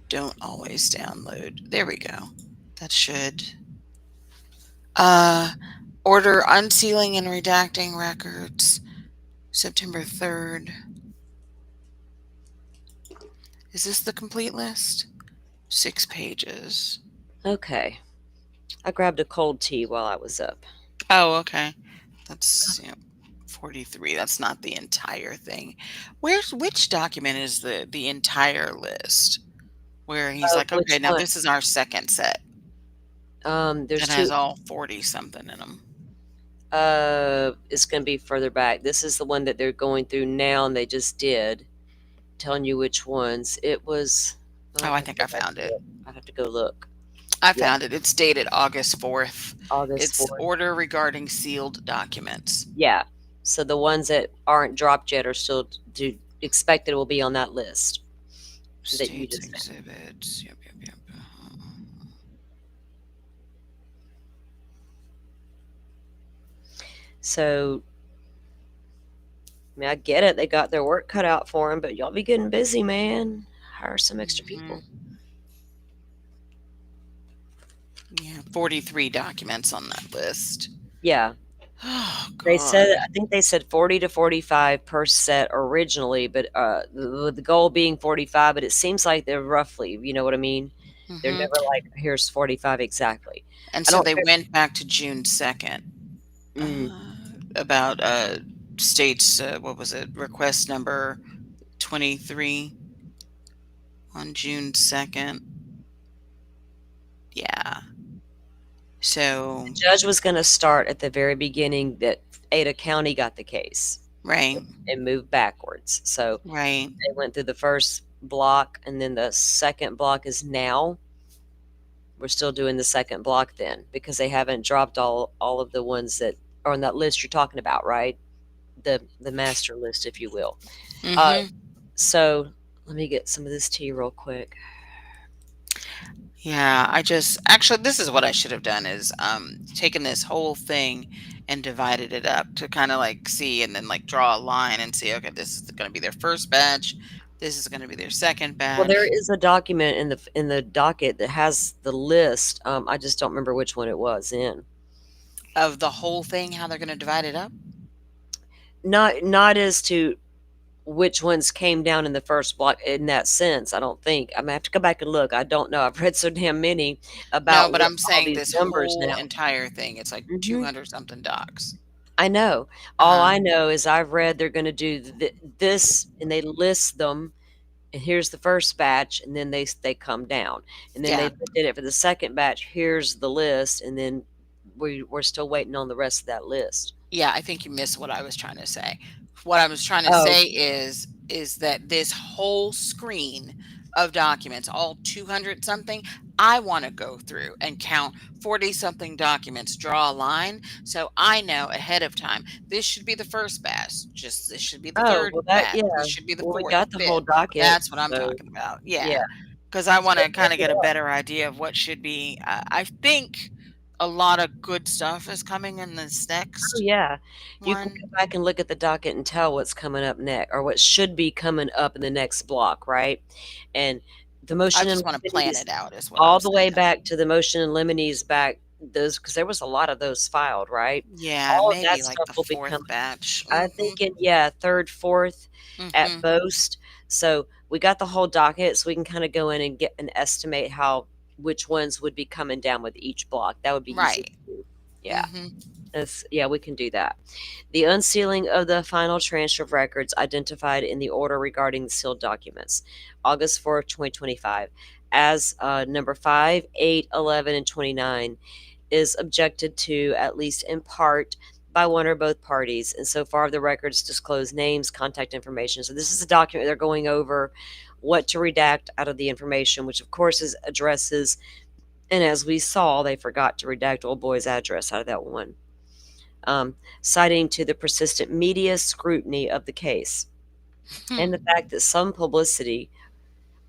Don't always download. There we go. That should. Order unsealing and redacting records, September 3rd. Is this the complete list? 6 pages. Okay. I grabbed a cold tea while I was up. Oh, okay. That's 43. That's not the entire thing. Which document is the entire list? Where he's like, Which okay, now one? this is our second set. There's It has two. all 40 something in them. It's going to be further back. This is the one that they're going through now, and they just did. Telling you which ones. It was. Oh, I think I found it. I have to go look. I Yeah, found it. It's dated August 4th. August It's 4th. order regarding sealed documents. Yeah. So the ones that aren't dropped yet are still expected will be on that list that you States just said. exhibits. Yep. So, I mean, I get it. They got their work cut out for them, but y'all be getting busy, man. Hire some extra people. Yeah, 43 documents on that list. Yeah. Oh, They said, God. I think they said 40 to 45 per set originally, but the goal being 45, but it seems like they're roughly, you know what I mean? They're Mhm. never like, here's 45 exactly. And I so don't they care. went back to June 2nd Mm. about states, what was it, request number 23 on June 2nd. Yeah. So, The judge was going to start at the very beginning that Ada County got the case right, and moved backwards. So right. they went through the first block, and then the second block is now. We're still doing the second block then because they haven't dropped all of the ones that are on that list you're talking about, right? The master list, if you will. Mhm. So let me get some of this tea real quick. Yeah, actually this is what I should have done is taken this whole thing and divided it up to kind of like see and then like draw a line and see, okay, this is going to be their first batch, this is going to be their second Well, there batch is a document in the docket that has the list. I just don't remember which one it was in. of the whole thing, how they're going to divide it up. Not as to which ones came down in the first block in that sense. I don't think. I'm gonna have to go back and look. I don't know. I've read so damn many No, about but what I'm all saying these this numbers whole now. entire thing, it's like Hmm 200 something docs. I know. All Uh-huh. I know is I've read they're going to do this, and they list them. And here's the first batch, and then they come down, and then Yeah. they did it for the second batch. Here's the list, and then we're still waiting on the rest of that list. Yeah, I think you missed what I was trying to say. What I was trying to Oh, say is that this whole screen of documents, all 200 something, I want to go through and count 40 something documents, draw a line so I know ahead of time. This should be the first batch, just this should be the oh, third well that batch, yeah. this should be the Well, we fourth, got the whole fifth. docket, That's what I'm so talking about. yeah. Yeah. Because I want So to kind of get a better idea of what should be. I think a lot of good stuff is coming in this Oh, next yeah. You can one. go back and look at the docket and tell what's coming up next or what should be coming up in the next block, right? And the I motion in just want to plan limines it out is what I'm all the way saying. back to the motion in limines back those because there was a lot of those filed, right? Yeah, All of that maybe like stuff the will be coming. fourth batch. I think in yeah, third, fourth at Mhm. most. So we got the whole docket, so we can kind of go in and get an estimate how which ones would be coming down with each block. That would be easy Right. to do. Yeah. Mhm. Yeah, we can do that. The unsealing of the final transfer of records identified in the order regarding the sealed documents, August 4th, 2025, as number 5, 8, 11, and 29, is objected to, at least in part, by one or both parties. And so far, the records disclose names, contact information. So this is a document they're going over what to redact out of the information, which of course is addresses. And as we saw, they forgot to redact old boy's address out of that one. Citing to the persistent media scrutiny of the case and the fact that some publicity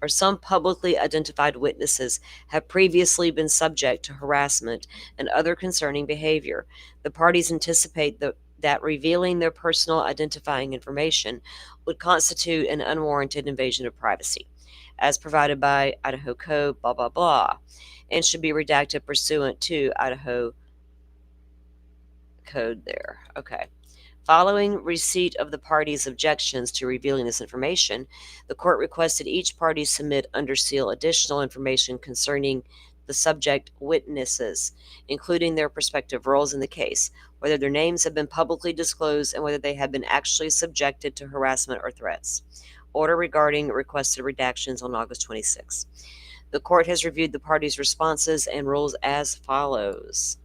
or some publicly identified witnesses have previously been subject to harassment and other concerning behavior. The parties anticipate that revealing their personal identifying information would constitute an unwarranted invasion of privacy, as provided by Idaho Code, blah, blah, blah, and should be redacted pursuant to Idaho Code there. Okay. Following receipt of the parties' objections to revealing this information, the court requested each party submit under seal additional information concerning the subject witnesses, including their respective roles in the case, whether their names have been publicly disclosed, and whether they have been actually subjected to harassment or threats. Order regarding requested redactions on August 26. The court has reviewed the parties' responses and rules as follows.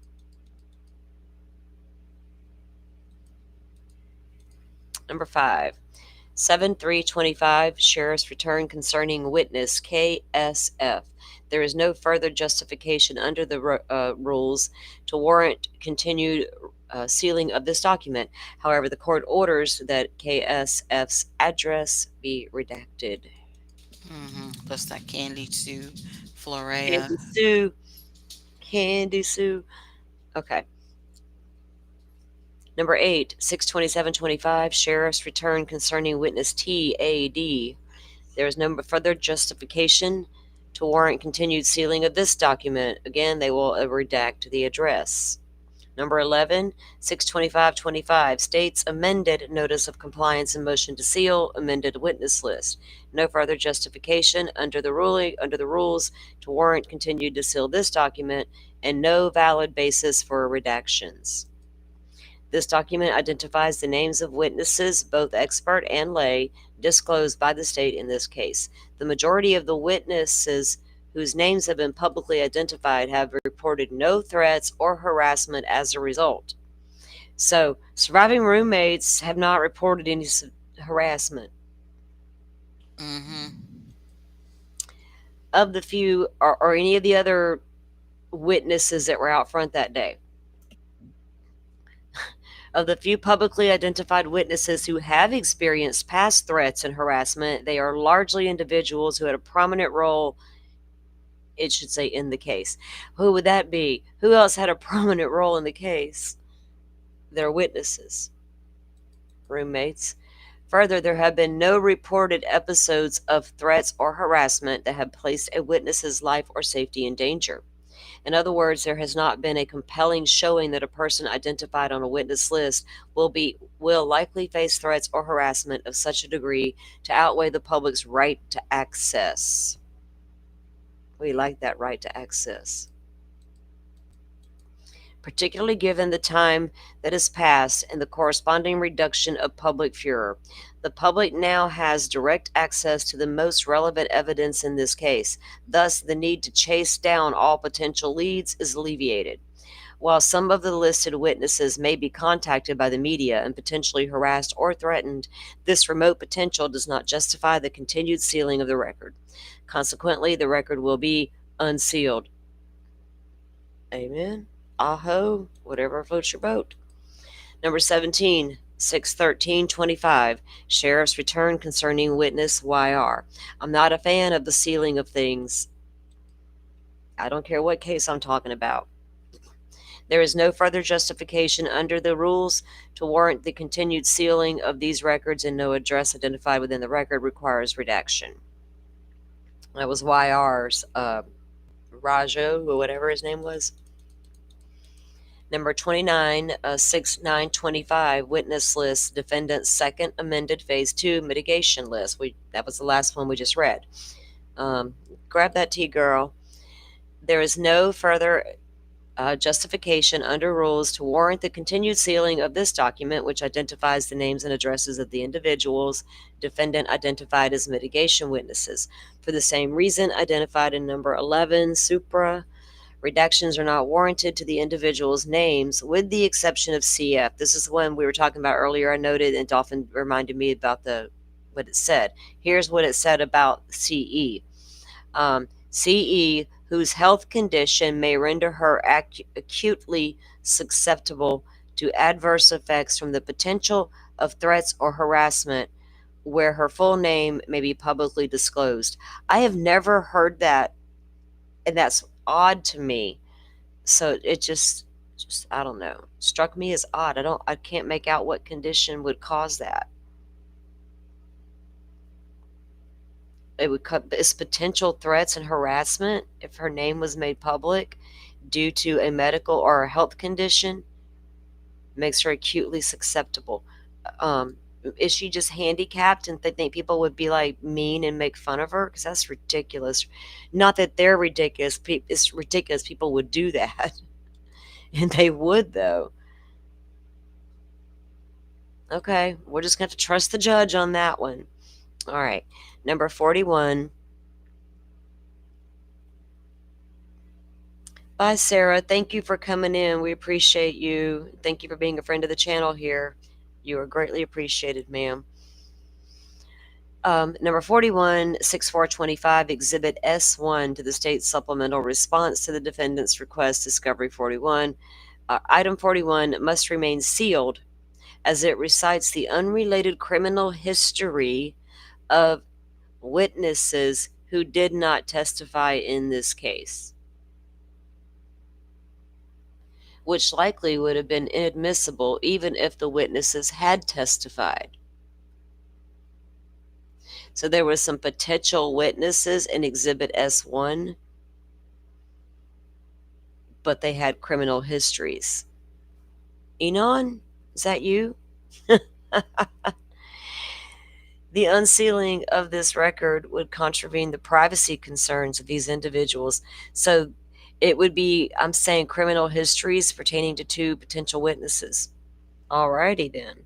Number 5. 7-3-25, Sheriff's Return Concerning Witness KSF. There is no further justification under the rules to warrant continued sealing of this document. However, the court orders that KSF's address be redacted. That's that Candy Sue Florea. Candy Sue. Candy Sue. Okay. Number 8, 6-27-25, Sheriff's Return Concerning Witness TAD. There is no further justification to warrant continued sealing of this document. Again, they will redact the address. Number 11, 6-25-25, State's amended Notice of Compliance and Motion to Seal, amended witness list. No further justification under the rules to warrant continued to seal this document, and no valid basis for redactions. This document identifies the names of witnesses, both expert and lay, disclosed by the state in this case. The majority of the witnesses whose names have been publicly identified have reported no threats or harassment as a result. So, surviving roommates have not reported any harassment. Of the few, or any of the other witnesses that were out front that day. Of the few publicly identified witnesses who have experienced past threats and harassment, they are largely individuals who had a prominent role, it should say, in the case. Who would that be? Who else had a prominent role in the case? They're witnesses. Roommates. Further, there have been no reported episodes of threats or harassment that have placed a witness's life or safety in danger. In other words, there has not been a compelling showing that a person identified on a witness list will likely face threats or harassment of such a degree to outweigh the public's right to access. We like that right to access. Particularly given the time that has passed and the corresponding reduction of public furor. The public now has direct access to the most relevant evidence in this case. Thus, the need to chase down all potential leads is alleviated. While some of the listed witnesses may be contacted by the media and potentially harassed or threatened, this remote potential does not justify the continued sealing of the record. Consequently, the record will be unsealed. Amen. Aho, whatever floats your boat. Number 17, 6-13-25, Sheriff's Return Concerning Witness YR. I'm not a fan of the sealing of things. I don't care what case I'm talking about. There is no further justification under the rules to warrant the continued sealing of these records, and no address identified within the record requires redaction. That was YR's Rajo, or whatever his name was. Number 29, 6-9-25, Witness List, Defendant's Second Amended Phase 2 Mitigation List. That was the last one we just read. Grab that tea, girl. There is no further justification under rules to warrant the continued sealing of this document, which identifies the names and addresses of the individuals defendant identified as mitigation witnesses. For the same reason identified in number 11, Supra, redactions are not warranted to the individual's names, with the exception of CF. This is the one we were talking about earlier. I noted, and Dolphin reminded me about what it said. Here's what it said about CE. CE, whose health condition may render her acutely susceptible to adverse effects from the potential of threats or harassment, where her full name may be publicly disclosed. I have never heard that, and that's odd to me. So it just I don't know, struck me as odd. I can't make out what condition would cause that. It would cut this potential threats and harassment if her name was made public due to a medical or a health condition. Makes her acutely susceptible. Um, is she just handicapped and they think people would be like mean and make fun of her? Because that's ridiculous. Not that they're ridiculous. It's ridiculous people would do that. And they would, though. Okay, we're just going to have to trust the judge on that one. All right, number 41. Bye, Sarah. Thank you for coming in. We appreciate you. Thank you for being a friend of the channel here. You are greatly appreciated, ma'am. Number 41, 6425, Exhibit S1 to the state supplemental response to the defendant's request, Discovery 41. Item 41 must remain sealed as it recites the unrelated criminal history of witnesses who did not testify in this case, which likely would have been inadmissible even if the witnesses had testified. So there were some potential witnesses in Exhibit S1, but they had criminal histories. Enon, is that you? The unsealing of this record would contravene the privacy concerns of these individuals. So it would be, I'm saying, criminal histories pertaining to 2 potential witnesses. Alrighty then.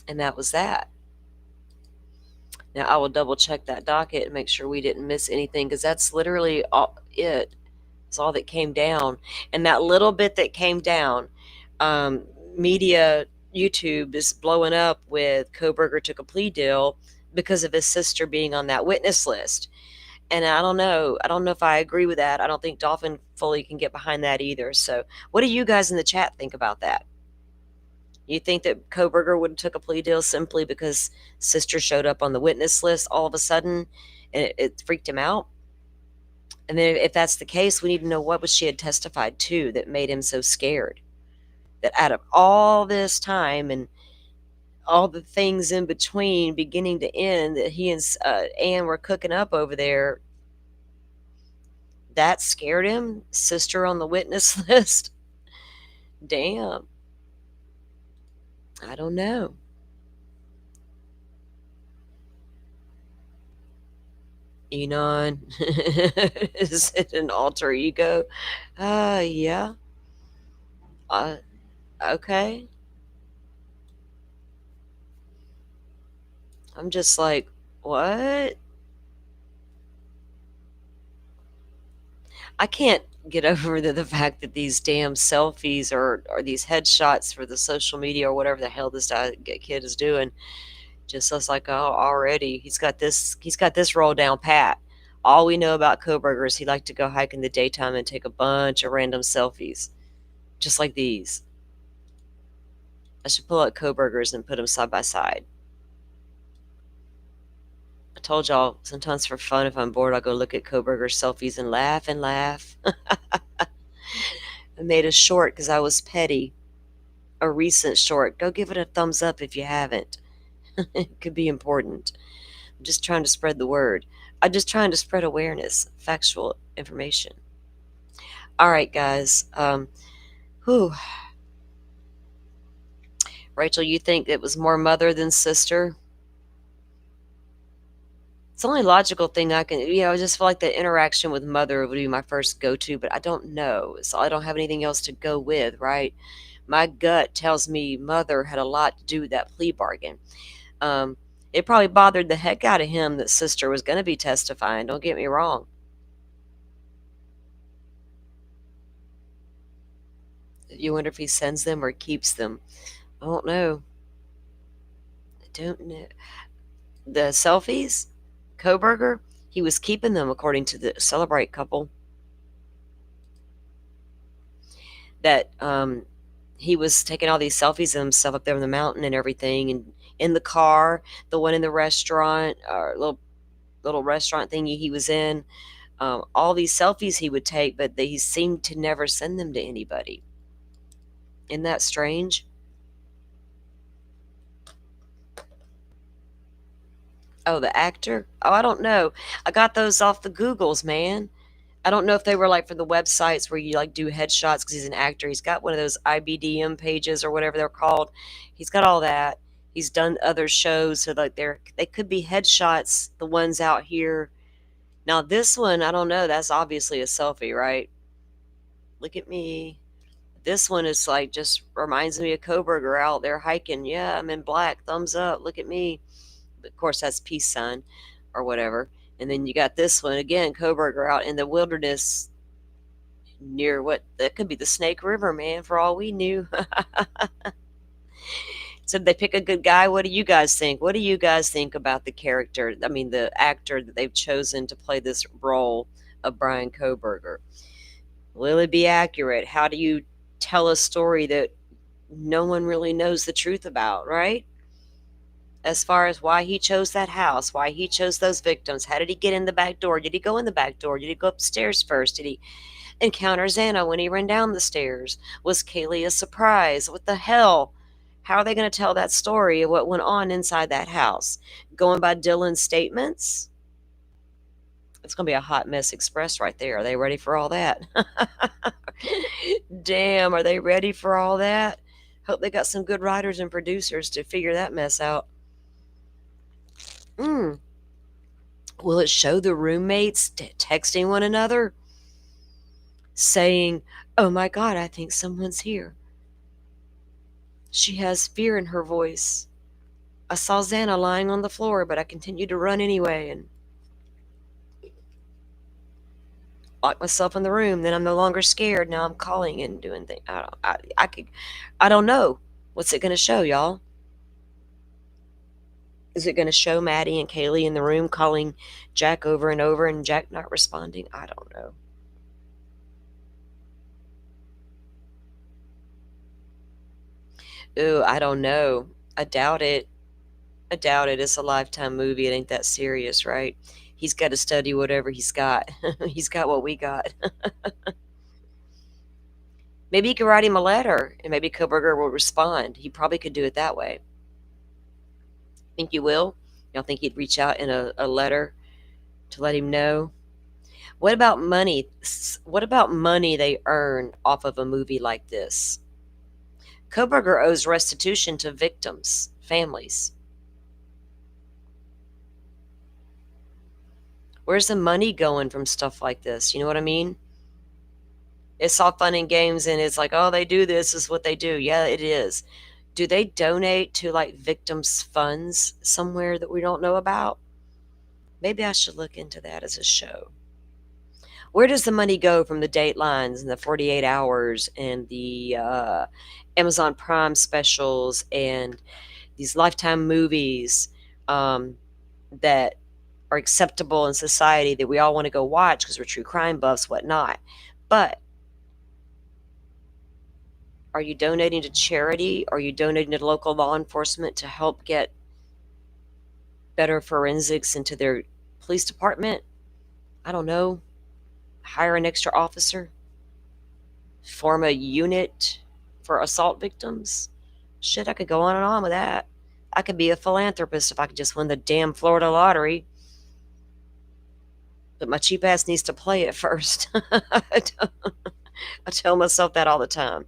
And that was that. Now I will double check that docket and make sure we didn't miss anything, because that's literally all it. It's all that came down. And that little bit that came down, media, YouTube is blowing up with Koberger took a plea deal because of his sister being on that witness list. And I don't know if I agree with that. I don't think Dolphin fully can get behind that either. So what do you guys in the chat think about that? You think that Koberger would have took a plea deal simply because sister showed up on the witness list all of a sudden and it freaked him out? And then if that's the case, we need to know what was she had testified to that made him so scared. That out of all this time and all the things in between, beginning to end, that he and Ann were cooking up over there, that scared him? Sister on the witness list? Damn. I don't know. Enon, is it an alter ego? Yeah. Okay. I'm just like, what? I can't get over the fact that these damn selfies or these headshots for the social media or whatever the hell this kid is doing just looks like, oh, already he's got this roll down pat. All we know about Koberger is he liked to go hike in the daytime and take a bunch of random selfies, just like these. I should pull out Koberger's and put them side by side. I told y'all, sometimes for fun, if I'm bored, I'll go look at Koberger's selfies and laugh and laugh. I made a short because I was petty. A recent short. Go give it a thumbs up if you haven't. It could be important. I'm just trying to spread the word. I'm just trying to spread awareness, factual information. All right, guys. Whew. Rachel, you think it was more mother than sister? It's the only logical thing I can, I just feel like the interaction with mother would be my first go-to, but I don't know. So I don't have anything else to go with, right? My gut tells me mother had a lot to do with that plea bargain. It probably bothered the heck out of him that sister was going to be testifying. Don't get me wrong. You wonder if he sends them or keeps them. I don't know. I don't know. The selfies? Koberger? He was keeping them, according to the Celebrate couple. That he was taking all these selfies of himself up there on the mountain and everything, and in the car, the one in the restaurant, or little restaurant thingy he was in. All these selfies he would take, but he seemed to never send them to anybody. Isn't that strange? Oh, the actor? Oh, I don't know. I got those off the Googles, man. I don't know if they were like for the websites where you like do headshots because he's an actor. He's got one of those IBDM pages or whatever they're called. He's got all that. He's done other shows, so like they could be headshots. The ones out here. Now this one, I don't know. That's obviously a selfie, right? Look at me. This one is like just reminds me of Koberger out there hiking. Yeah, I'm in black. Thumbs up. Look at me. But of course, that's peace sign or whatever. And then you got this one again, Koberger out in the wilderness near what that could be the Snake River, man, for all we knew. So they pick a good guy. What do you guys think? What do you guys think about the character? I mean, the actor that they've chosen to play this role of Brian Koberger. Will it be accurate? How do you tell a story that no one really knows the truth about, right? As far as why he chose that house, why he chose those victims. How did he get in the back door? Did he go in the back door? Did he go upstairs first? Did he encounter Xana when he ran down the stairs? Was Kaylee a surprise? What the hell? How are they going to tell that story of what went on inside that house? Going by Dylan's statements? It's going to be a hot mess express right there. Are they ready for all that? Damn, are they ready for all that? Hope they got some good writers and producers to figure that mess out. Will it show the roommates texting one another? Saying, "Oh my God, I think someone's here." She has fear in her voice. I saw Xana lying on the floor, but I continued to run anyway and locked myself in the room. Then I'm no longer scared. Now I'm calling and doing things. I don't know. What's it going to show, y'all? Is it going to show Maddie and Kaylee in the room calling Jack over and over and Jack not responding? I don't know. Ooh, I don't know. I doubt it. I doubt it. It's a Lifetime movie. It ain't that serious, right? He's got to study whatever he's got. He's got what we got. Maybe he could write him a letter and maybe Koberger will respond. He probably could do it that way. Think you will? Y'all think he'd reach out in a letter to let him know? What about money? What about money they earn off of a movie like this? Koberger owes restitution to victims, families. Where's the money going from stuff like this? You know what I mean? It's all fun and games, and it's like, oh, they do this is what they do. Yeah, it is. Do they donate to like victims' funds somewhere that we don't know about? Maybe I should look into that as a show. Where does the money go from the Datelines and the 48 Hours and the Amazon Prime specials and these Lifetime movies that are acceptable in society that we all want to go watch because we're true crime buffs, whatnot? But are you donating to charity? Are you donating to local law enforcement to help get better forensics into their police department? I don't know. Hire an extra officer? Form a unit for assault victims? Shit, I could go on and on with that. I could be a philanthropist if I could just win the damn Florida lottery. But my cheap ass needs to play it first. I tell myself that all the time.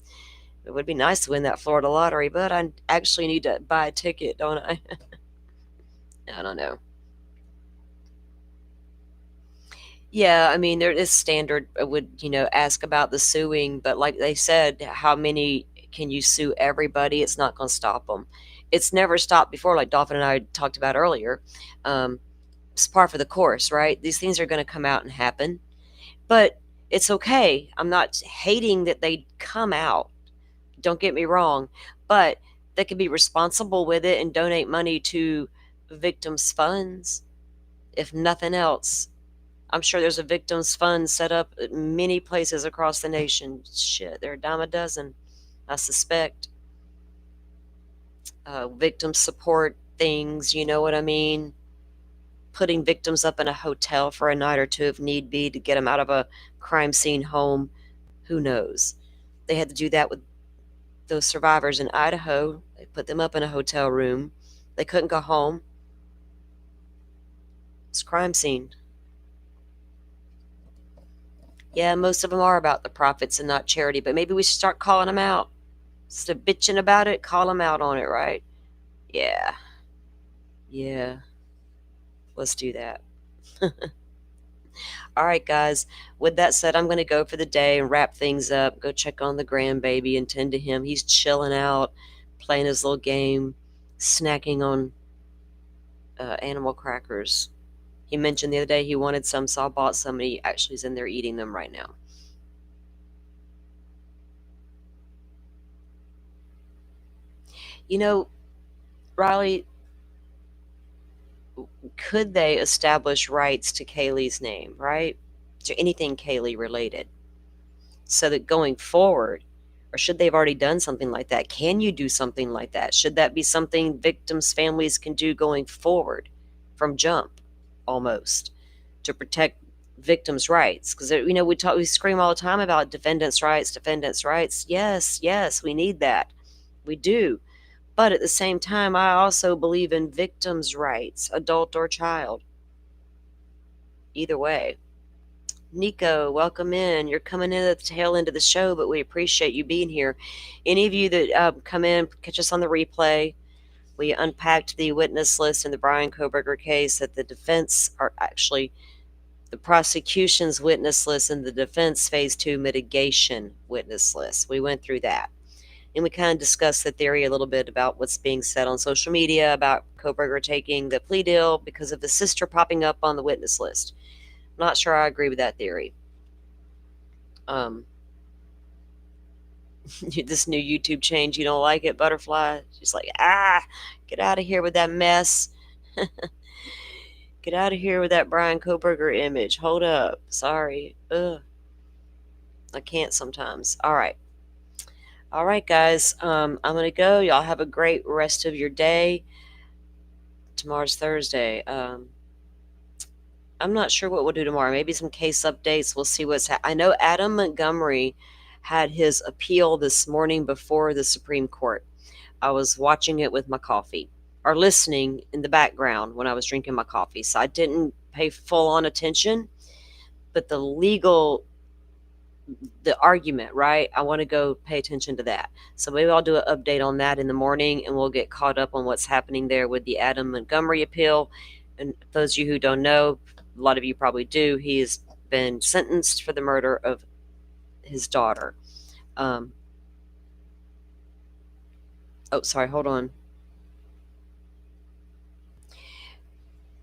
It would be nice to win that Florida lottery, but I actually need to buy a ticket, don't I? I don't know. Yeah, I mean, there is standard would, ask about the suing, but like they said, how many can you sue everybody? It's not going to stop them. It's never stopped before, like Dolphin and I talked about earlier. It's par for the course, right? These things are going to come out and happen, but it's okay. I'm not hating that they come out. Don't get me wrong, but they can be responsible with it and donate money to victims' funds, if nothing else. I'm sure there's a victims fund set up at many places across the nation. Shit, they're a dime a dozen, I suspect. Victim support things, you know what I mean? Putting victims up in a hotel for a night or two if need be to get them out of a crime scene home. Who knows? They had to do that with those survivors in Idaho. They put them up in a hotel room. They couldn't go home. It's a crime scene. Yeah, most of them are about the profits and not charity, but maybe we should start calling them out. Instead of bitching about it, call them out on it, right? Yeah. Yeah. Let's do that. All right, guys. With that said, I'm going to go for the day and wrap things up. Go check on the grandbaby and tend to him. He's chilling out, playing his little game, snacking on animal crackers. He mentioned the other day he wanted some, so I bought some, and he actually is in there eating them right now. You know, Riley, could they establish rights to Kaylee's name, right? To anything Kaylee related? So that going forward, or should they have already done something like that? Can you do something like that? Should that be something victims' families can do going forward from jump almost to protect victims' rights? Because, we scream all the time about defendants' rights, defendants' rights. Yes, yes, we need that. We do. But at the same time, I also believe in victims' rights, adult or child. Either way. Nico, welcome in. You're coming in at the tail end of the show, but we appreciate you being here. Any of you that come in, catch us on the replay. We unpacked the witness list in the Brian Koberger case, that the defense, are actually the prosecution's witness list and the defense phase 2 mitigation witness list. We went through that. And we kind of discussed the theory a little bit about what's being said on social media about Koberger taking the plea deal because of the sister popping up on the witness list. I'm not sure I agree with that theory. This new YouTube change, you don't like it, Butterfly? She's like, get out of here with that mess. Get out of here with that Brian Koberger image. Hold up. Sorry. Ugh. I can't sometimes. All right. All right, guys. I'm going to go. Y'all have a great rest of your day. Tomorrow's Thursday. I'm not sure what we'll do tomorrow. Maybe some case updates. We'll see what's I know Adam Montgomery had his appeal this morning before the Supreme Court. I was watching it with my coffee, or listening in the background when I was drinking my coffee. So I didn't pay full on attention. But the argument, right? I want to go pay attention to that. So maybe I'll do an update on that in the morning, and we'll get caught up on what's happening there with the Adam Montgomery appeal. And those of you who don't know, a lot of you probably do, he has been sentenced for the murder of his daughter. Oh, sorry, hold on.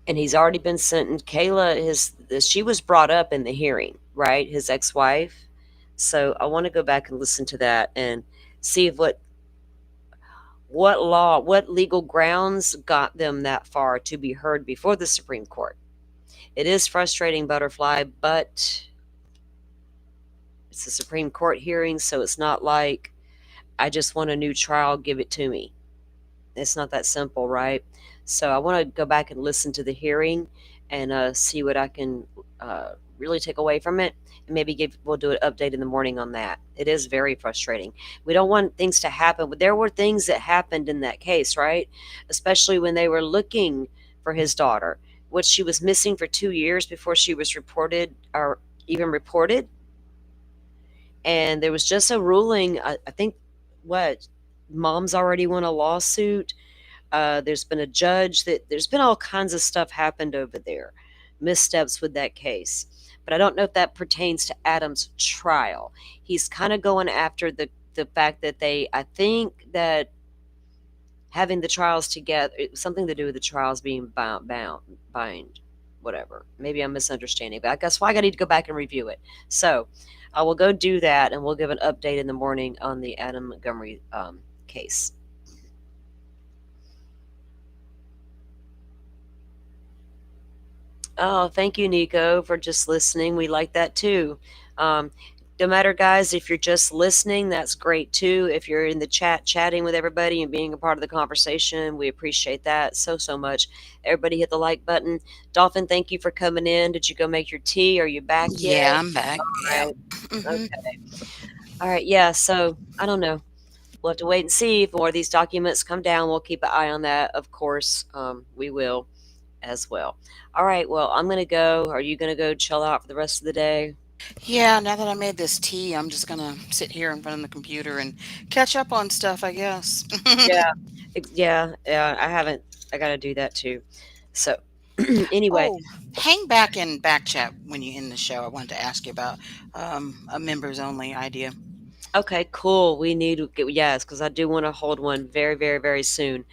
And he's already been sentenced. Kayla, she was brought up in the hearing, right? His ex-wife. So I want to go back and listen to that and see if what legal grounds got them that far to be heard before the Supreme Court. It is frustrating, Butterfly, but it's a Supreme Court hearing, so it's not like I just want a new trial, give it to me. It's not that simple, right? So I want to go back and listen to the hearing and see what I can really take away from it. And maybe we'll do an update in the morning on that. It is very frustrating. We don't want things to happen. But there were things that happened in that case, right? Especially when they were looking for his daughter, which she was missing for 2 years before she was reported, or even reported. And there was just a ruling, I think, mom's already won a lawsuit. There's been a judge there's been all kinds of stuff happened over there, missteps with that case. But I don't know if that pertains to Adam's trial. He's kind of going after the fact that I think that having the trials together, it was something to do with the trials being bind, whatever. Maybe I'm misunderstanding, but I guess I need to go back and review it. So I will go do that, and we'll give an update in the morning on the Adam Montgomery case. Oh, thank you, Nico, for just listening. We like that too. No matter, guys, if you're just listening, that's great too. If you're in the chat, chatting with everybody and being a part of the conversation, we appreciate that so much. Everybody hit the like button. Dolphin, thank you for coming in. Did you go make your tea? Are you back yet? Yeah, I'm back. All Yeah. right. Okay. All right. Yeah. So I don't know. We'll have to wait and see if more of these documents come down. We'll keep an eye on that, of course. We will as well. All right. Well, I'm going to go. Are you going to go chill out for the rest of the day? Yeah, now that I made this tea, I'm just gonna sit here in front of the computer and catch up on stuff, I guess. Yeah, yeah. I haven't. I got to do that too. So, anyway, Oh, hang back in back chat when you end the show. I wanted to ask you about a members only idea. okay, cool. We need to get, yes, because I do want to hold one very, very, very soon.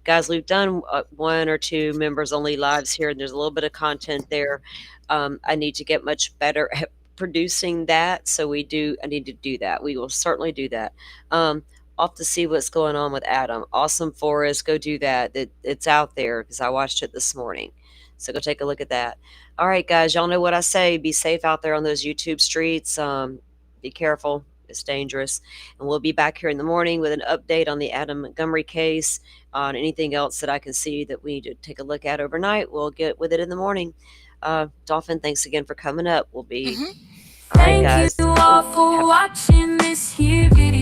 Guys, we've done one or two members only lives here, and there's a little bit of content there. I need to get much better at producing that. So I need to do that. We will certainly do that. Um, off to see what's going on with Adam. Awesome Forest, go do that. It's out there because I watched it this morning. So go take a look at that. All right, guys, y'all know what I say. Be safe out there on those YouTube streets. Be careful. It's dangerous. And we'll be back here in the morning with an update on the Adam Montgomery case, on anything else that I can see that we need to take a look at overnight. We'll get with it in the morning. Dolphin, thanks again for coming up. We'll be. Hmm. All right, Thank guys. you all for watching this here video.